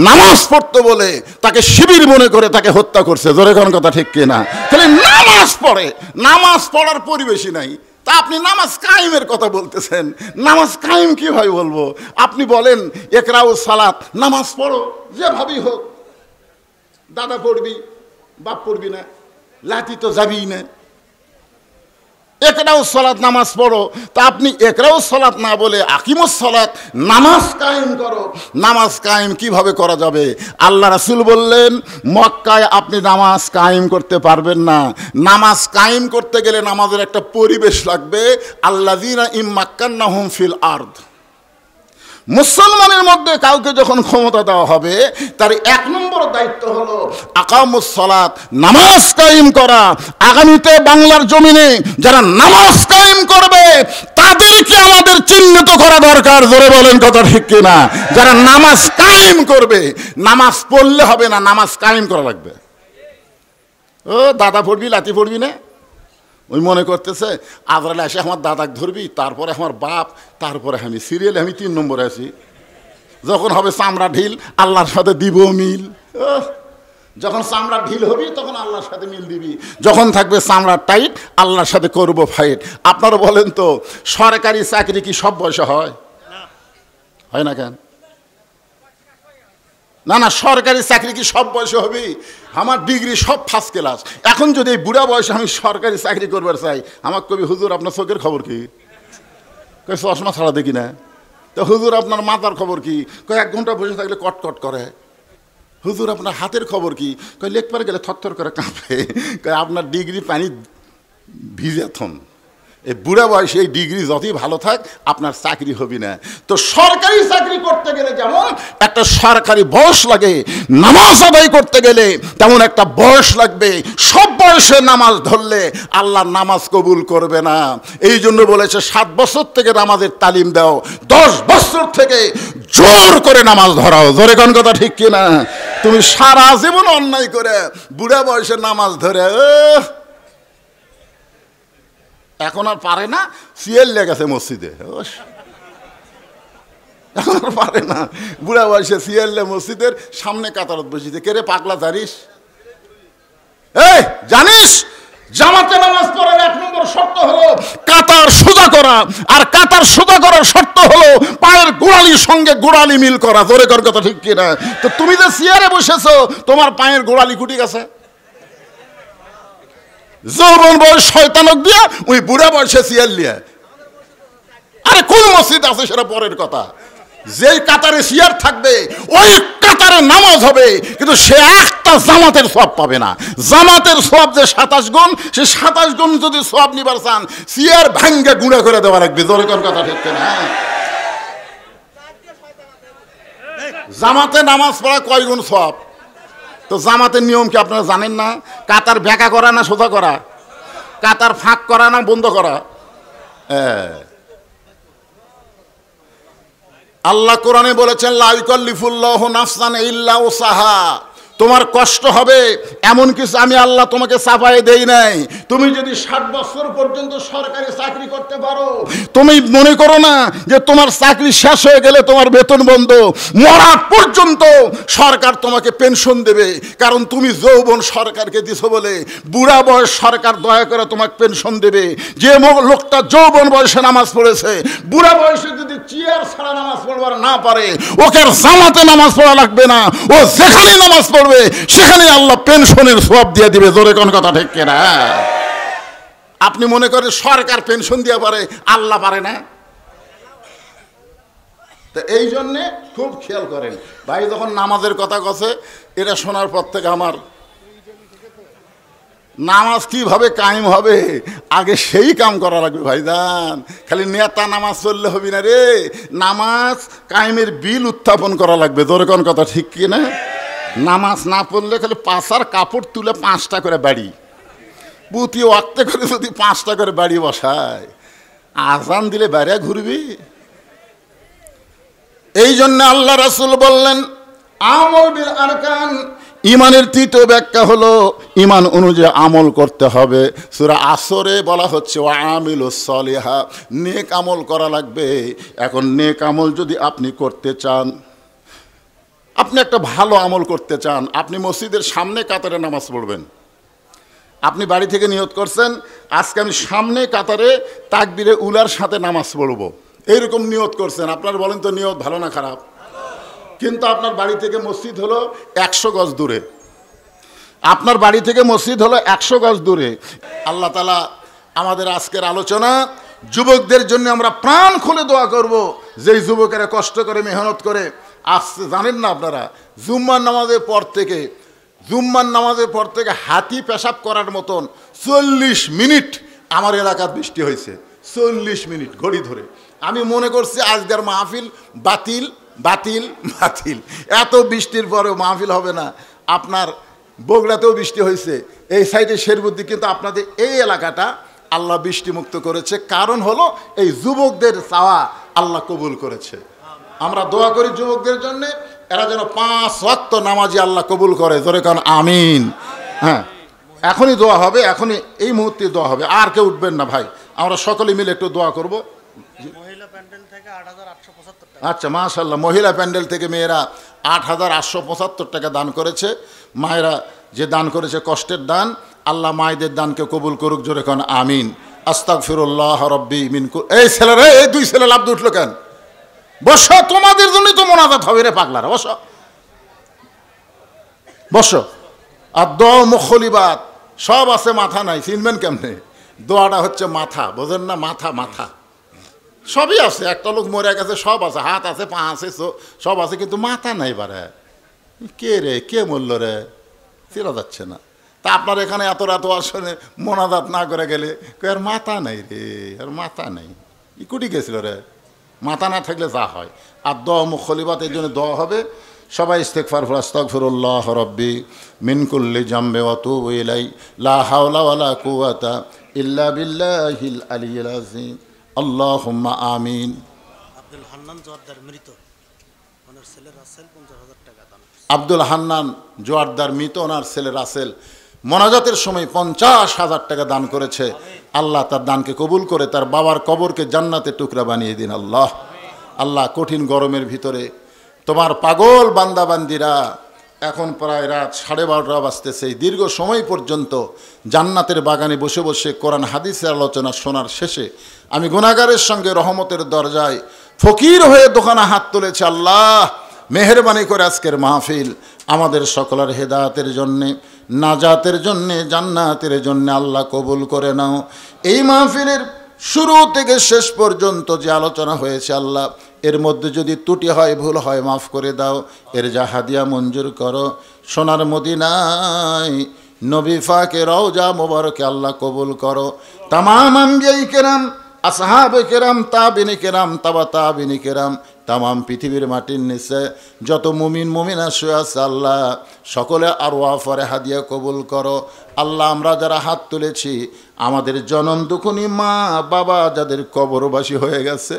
নামাজ পড়তে বলে তাকে শিবির মনে করে তাকে হত্যা করছে। জোরে কোন কথা ঠিক কিনা? তাহলে নামাজ পড়ে, নামাজ পড়ার পরিবেশই নাই, তা আপনি নামাজ কায়েমের কথা বলতেছেন। নামাজ কায়েম কিভাবে বলবো? আপনি বলেন একরাউ সালাত, নামাজ পড়ো যেভাবেই হোক। দাদা পড়বি, বাপ পড়বি না, লাঠি তো যাবি না। একরাউ সালাত, নামাজ পড়ো। তা আপনি একরাউ সালাত না বলে আকিমুস সালাত, নামাজ কায়েম করো। নামাজ কায়েম কিভাবে করা যাবে? আল্লাহ রাসূল বললেন মক্কায় আপনি নামাজ কায়েম করতে পারবেন না। নামাজ কায়েম করতে গেলে নামাজের একটা পরিবেশ লাগবে। আল্লাযীনা ইম্মাক্কান্নাহুম ফিল আরদ, মুসলমানের মধ্যে কাউকে যখন ক্ষমতা দেওয়া হবে তার 1 নম্বর দায়িত্ব হলো আকামুস সালাত, নামাজ কায়েম করা। আগামীতে বাংলার জমিনে যারা নামাজ কায়েম করবে তাদেরকে আমাদের চিহ্নিত করা দরকার। জোরে বলেন কথা ঠিক কিনা? যারা নামাজ কায়েম করবে, নামাজ পড়লে হবে না, নামাজ কায়েম করা লাগবে। ও দাদা পড়বি, লাঠি পড়বি না, ওই মনে করতেছে আজরাইল এসে আমার দাদাকে ধরবি, তারপরে আমার বাপ, তারপরে আমি সিরিয়ালে আমি 3 নম্বরে আছি। যখন হবে চামড়া ঢিল আল্লাহর সাথে দিব মিল। যখন চামড়া ঢিল হবি তখন আল্লাহর সাথে মিল দিবি, যখন থাকবে চামড়া টাইট আল্লাহর সাথে করব ফাইট। আপনারা বলেন তো সরকারি চাকরি কি সব বয়সে হয়? হয় না কেন? না না, সরকারি চাকরি কি সব বয়সে হবে? আমার ডিগ্রি সব ফার্স্ট ক্লাস। এখন যদি এই বুড়া বয়সে আমি সরকারি চাকরি করবার চাই, আমার কবি হুজুর আপনার চোখের খবর কি? কই চশমা ছাড়া দেখি না। তো হুজুর আপনার মাথার খবর কি? কই 1 ঘন্টা বসে থাকলে কটকট করে। হুজুর আপনার হাতের খবর কি? কই লেখবার গেলে থরথর করে কাঁপে। কই আপনার ডিগ্রি পানি ভিজাথন। এই বুড়া বয়সে এই ডিগ্রি যতই ভালো থাক আপনার চাকরি হবে না। তো সরকারি চাকরি করতে গেলে যেমন একটা সরকারি বয়স লাগে, নামাজ আদায় করতে গেলে তেমন একটা বয়স লাগবে। সব বয়সে নামাজ ধরলে আল্লাহ নামাজ কবুল করবে না। এই জন্য বলেছে 7 বছর থেকে নামাজের তালিম দাও, 10 বছর থেকে জোর করে নামাজ ধরাও। জোরে কোন কথা ঠিক কিনা? তুমি সারা জীবন অন্যায় করে বুড়া বয়সে নামাজ ধরে এখন আর পারে না, সিএল লেগেছে মসজিদে, এখন আর পারে না। বুড়া বয়সে সিএল মসজিদের সামনে কাতারত বসেছে। কে রে পাগলা জানিস? এই জানিস জামাতে নামাজ পড়ার 1 নম্বর শর্ত হলো কাতার সোজা করা, আর কাতার সোজা করার শর্ত হলো পায়ের গোড়ালির সঙ্গে গোড়ালি মিল করা। জোরে কর কথা ঠিক কিনা? তো তুমি যে চেয়ারে বসেছো তোমার পায়ের গোড়ালি কুটি গেছে। যৌবন বয়স শয়তানক দিয়া ওই বুড়া বয়সে সিয়াল লিয়া। আরে কোন মসজিদ আছে সেটা পরের কথা। যেই কাতারে সিয়ার থাকবে ওই তার নামাজ হবে, কিন্তু সে একটা জামাতের সওয়াব পাবে না। জামাতের সওয়াব যে 27 গুণ, সে 27 গুণ যদি সওয়াব নিবার চান, সিয়ার ভাঙ্গে গুঁড়া করে দেওয়া লাগবে। জোরে কোন কথা ঠিক না? জামাতে নামাজ পড়া কয় গুণ সওয়াব? তো জামাতের নিয়ম কি আপনারা জানেন না? কাতার বেঁকা করা না সোজা করা? কাতার ফাঁক করা না বন্ধ করা? আল্লাহ কোরআনে বলেছেন, লা ইউকাল্লিফুল্লাহু নাফসান ইল্লা উসাহা। তোমার কষ্ট হবে এমন কিছু আমি আল্লাহ তোমাকে চাপাই দেই নাই। তুমি যদি 60 বছর পর্যন্ত সরকারি চাকরি করতে পারো, তুমি মনে করো না যে তোমার চাকরি শেষ হয়ে গেলে তোমার বেতন বন্ধ। মরা পর্যন্ত সরকার তোমাকে পেনশন দেবে, কারণ তুমি যৌবন সরকারকে দিছো বলে। বুড়া বয়স সরকার দয়া করে তোমাকে পেনশন দেবে। যে লোকটা যৌবন বয়সে নামাজ পড়েছে, বুড়া বয়সে যদি চেয়ার ছাড়া নামাজ পড়বার না পারে, ওকে আর জামাতে নামাজ পড়া লাগবে না। ও যেখানে নামাজ পড়বে সেখানে আল্লাহ পেনশনের সওয়াব দিয়ে দিবে। জোরে কোন কথা ঠিক কিনা? আপনি মনে করেন সরকার পেনশন দিয়ে পারে, আল্লাহ পারে না? তো এই জন্যে খুব খেয়াল করেন ভাই। যখন নামাজের কথা কছে, এটা শোনার পর থেকে আমার নামাজ কিভাবে কায়েম হবে, আগে সেই কাম করা লাগবে ভাইজান। খালি নেতা নামাজ পড়লে হবে না রে, নামাজ কায়েমের বিল উত্থাপন করা লাগবে। জোরে কোন কথা ঠিক কিনা? নামাজ না পড়লে খালি পাশার কাপড় তুলে 5টা করে বাড়ি, প্রতি ওয়াক্তে করে যদি 5টা করে বাড়ি বসায়, আজান দিলে বাইরে ঘুরবি। এই জন্য আল্লাহ রাসূল বললেন, আমল বিল আরকান। ইমানের তৃতীয় ব্যাখ্যা হলো ইমান অনুযায়ী আমল করতে হবে। সূরা আসরে বলা হচ্ছে ওয়া আমিলুস সলিহা, নেক আমল করা লাগবে। এখন নেক আমল যদি আপনি করতে চান, আপনি একটা ভালো আমল করতে চান, আপনি মসজিদের সামনে কাতারে নামাজ পড়বেন। আপনি বাড়ি থেকে নিয়ত করছেন, আজকে আমি সামনে কাতারে তাকবীরে উলার সাথে নামাজ পড়ব, এইরকম নিয়ত করছেন। আপনার বলেন তো নিয়ত ভালো না খারাপ? কিন্তু আপনার বাড়ি থেকে মসজিদ হলো 100 গজ দূরে। আপনার বাড়ি থেকে মসজিদ হলো 100 গজ দূরে। আল্লাহ তাআলা আমাদের আজকের আলোচনা, যুবকদের জন্য আমরা প্রাণ খুলে দোয়া করব। যেই যুবকেরা কষ্ট করে মেহনত করে আসছে, জানেন না আপনারা, জুম্মার নামাজের পর থেকে হাতি পেশাব করার মতন 40 মিনিট আমার এলাকার বৃষ্টি হয়েছে। 40 মিনিট ঘড়ি ধরে। আমি মনে করছি আজকের মাহফিল বাতিল বাতিল বাতিল। এত বৃষ্টির পরেও মাহফিল হবে না। আপনার বগুড়াতেও বৃষ্টি হয়েছে, এই সাইডে শেরবুদ্দি, কিন্তু আপনাদের এই এলাকাটা আল্লাহ বৃষ্টিমুক্ত করেছে। কারণ হলো এই যুবকদের চাওয়া আল্লাহ কবুল করেছে। আমরা দোয়া করি যুবকদের জন্য, এরা যেন 5 ওয়াক্ত নামাজি আল্লাহ কবুল করে। জোরে কান আমিন। হ্যাঁ, এখনই দোয়া হবে, এখনই এই মুহূর্তে দোয়া হবে। আর কেউ উঠবেন না ভাই, আমরা সকলে মিলে একটু দোয়া করব। আচ্ছা, মাশাআল্লাহ, মহিলা প্যান্ডেল থেকে মেয়েরা 8,875 টাকা দান করেছে। মায়েরা যে দান করেছে কষ্টের দান, আল্লাহ মায়েদের দানকে কবুল করুক। জোরে কান আমিন। আস্তাগফিরুল্লাহ রাব্বি মিন এই ছেলেরা, এই 2 ছেলে লাভ উঠলো কেন? বসো, তোমাদের জন্যই তো মোনাজাত হবে রে পাগলারা। বসো বসো। আর দোয়া মুখলিবাত সব আছে, মাথা নাই, চিনবেন কেমনে? দোয়াটা হচ্ছে মাথা, বোঝেন না? মাথা মাথা সবই আছে। একটা লোক মরে গেছে, সব আছে, হাত আছে, পা আছে, সব আছে, কিন্তু মাথা নাই। বারে কে রে, কে মরল রে, চেনা যাচ্ছে না। তা আপনার এখানে এত রাত আসলে মোনাজাত না করে গেলে আর মাথা নাই রে, আর মাথা নাই, ইকুটি গেছিল রে। মাথা না থাকলে যা হয়। আর দোয়া মুখলিবাত, এই জন্য দোয়া হবে। সবাই ইস্তেগফার পড়ো। আস্তাগফিরুল্লাহ রাব্বি মিন কুল্লি জামবি ওয়া তুবু ইলাই, লা হাওলা ওয়ালা কুওয়াতা ইল্লা বিল্লাহিল আলিয়্যিল আযীম। আল্লাহুম্মা আমিন। আব্দুল হান্নান জোয়ারদার মৃত, ওনার ছেলে রাসেল 50,000 টাকা দান। আব্দুল হান্নান জোয়ারদার মৃত, ওনার ছেলে রাসেল মোনাজাতের সময় 50,000 টাকা দান করেছে। আল্লাহ তার দানকে কবুল করে তার বাবার কবরকে জান্নাতের টুকরা বানিয়ে দিন। আল্লাহ আল্লাহ কঠিন গরমের ভিতরে তোমার পাগল বান্দাবান্দিরা, এখন প্রায় রাত 12:30 বাজতেছে, এই দীর্ঘ সময় পর্যন্ত জান্নাতের বাগানে বসে বসে কোরআন হাদিসের আলোচনা শোনার শেষে আমি গুনাহগারের সঙ্গে রহমতের দরজায় ফকির হয়ে দোকানে হাত তুলেছি। আল্লাহ মেহেরবানি করে আজকের মাহফিল আমাদের সকলের হেদায়েতের জন্যে, নাজাতের জন্যে, জান্নাতের জন্যে আল্লাহ কবুল করে নাও। এই মাহফিলের শুরু থেকে শেষ পর্যন্ত যে আলোচনা হয়েছে আল্লাহ, এর মধ্যে যদি ত্রুটি হয়, ভুল হয়, মাফ করে দাও। এর যা হাদিয়া মঞ্জুর করো। সোনার মদিনায় নবী পাকের রওজা মোবারকে আল্লাহ কবুল করো। তামাম আম্বিয়ায়ে কেরাম, আসহাবে কেরাম, তাবিনে কেরাম, তাবা তাবিনে কেরাম, তামাম পৃথিবীর মাটির নিচে যত মুমিন মুমিনা শুয়ে আছে আল্লাহ সকলে আরওয়াহ পরে হাদিয়া কবুল করো। আল্লাহ আমরা যারা হাত তুলেছি, আমাদের জনম দুখুনি মা বাবা যাদের কবরবাসী হয়ে গেছে,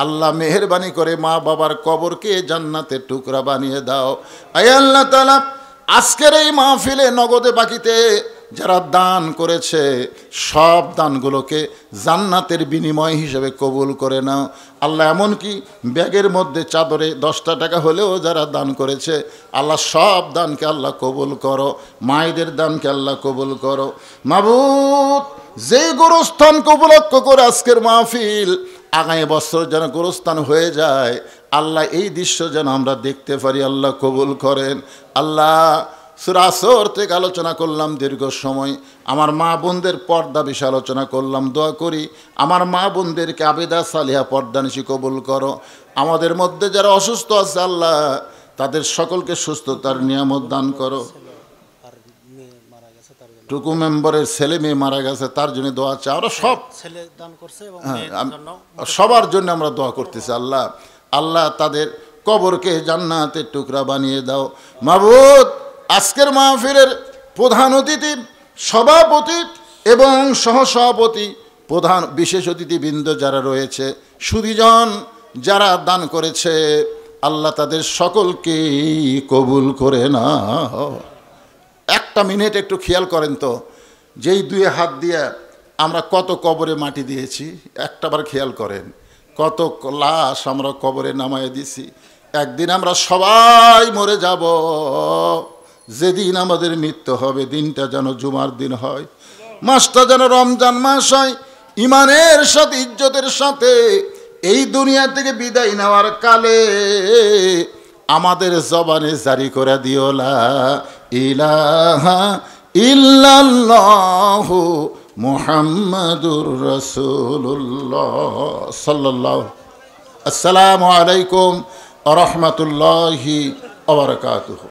আল্লাহ মেহেরবানি করে মা বাবার কবরকে জান্নাতের টুকরা বানিয়ে দাও। আয় আল্লাহ তাআলা, আজকের এই মাহফিলে নগদে বাকিতে যারা দান করেছে, সব দানগুলোকে জান্নাতের বিনিময় হিসেবে কবুল করে নাও আল্লাহ। এমনকি ব্যাগের মধ্যে চাদরে 10টা টাকা হলেও যারা দান করেছে, আল্লাহ সব দানকে আল্লাহ কবুল করো। মায়েদের দানকে আল্লাহ কবুল করো। মাবুদ, যেই গোরস্থানকে উপলক্ষ করে আজকের মাহফিল, আগামী বছর যেন গোরস্থান হয়ে যায় আল্লাহ, এই দৃশ্য যেন আমরা দেখতে পারি, আল্লাহ কবুল করেন। আল্লাহ, সূরা আসর থেকে আলোচনা করলাম দীর্ঘ সময়, আমার মা বোনদের পর্দা বিষয়ে আলোচনা করলাম। দোয়া করি আমার মা বোনদেরকে আবেদা সালিহা পর্দানিশি কবুল করো। আমাদের মধ্যে যারা অসুস্থ আছে আল্লাহ, তাদের সকলকে সুস্থতার নিয়ামত দান করো। আর মেয়ে মারা গেছে তার জন্য, টুকু মেম্বারের ছেলে মেয়ে মারা গেছে, তার জন্য দোয়া চাই। আমরা সব ছেলে দান করছে এবং হ্যাঁ, মেয়ের জন্য সবার জন্য আমরা দোয়া করতেছি। আল্লাহ, আল্লাহ তাদের কবরকে জান্নাতের টুকরা বানিয়ে দাও। মাবুদ, আজকের মাহফিলের প্রধান অতিথি, সভাপতি এবং সহসভাপতি, প্রধান বিশেষ অতিথিবৃন্দ যারা রয়েছে, সুধীজন যারা দান করেছে, আল্লাহ তাদের সকলকে কবুল করে নাও। একটা মিনিট একটু খেয়াল করেন তো, যেই দুই হাত দিয়ে আমরা কত কবরে মাটি দিয়েছি, একটাবার খেয়াল করেন কত লাশ আমরা কবরে নামায় দিছি। একদিন আমরা সবাই মরে যাব। যেদিন আমাদের মৃত্যু হবে, দিনটা যেন জুমার দিন হয়, মাসটা যেন রমজান মাস হয়। ইমানের সাথে, ইজ্জতের সাথে এই দুনিয়া থেকে বিদায় নেওয়ার কালে আমাদের জবানে জারি করে দিও লা ইলাহা ইল্লাল্লাহু মুহাম্মাদুর রাসূলুল্লাহ সাল্লাল্লাহু। আসসালামু আলাইকুম ওয়া রাহমাতুল্লাহি ওয়া বারাকাতুহু।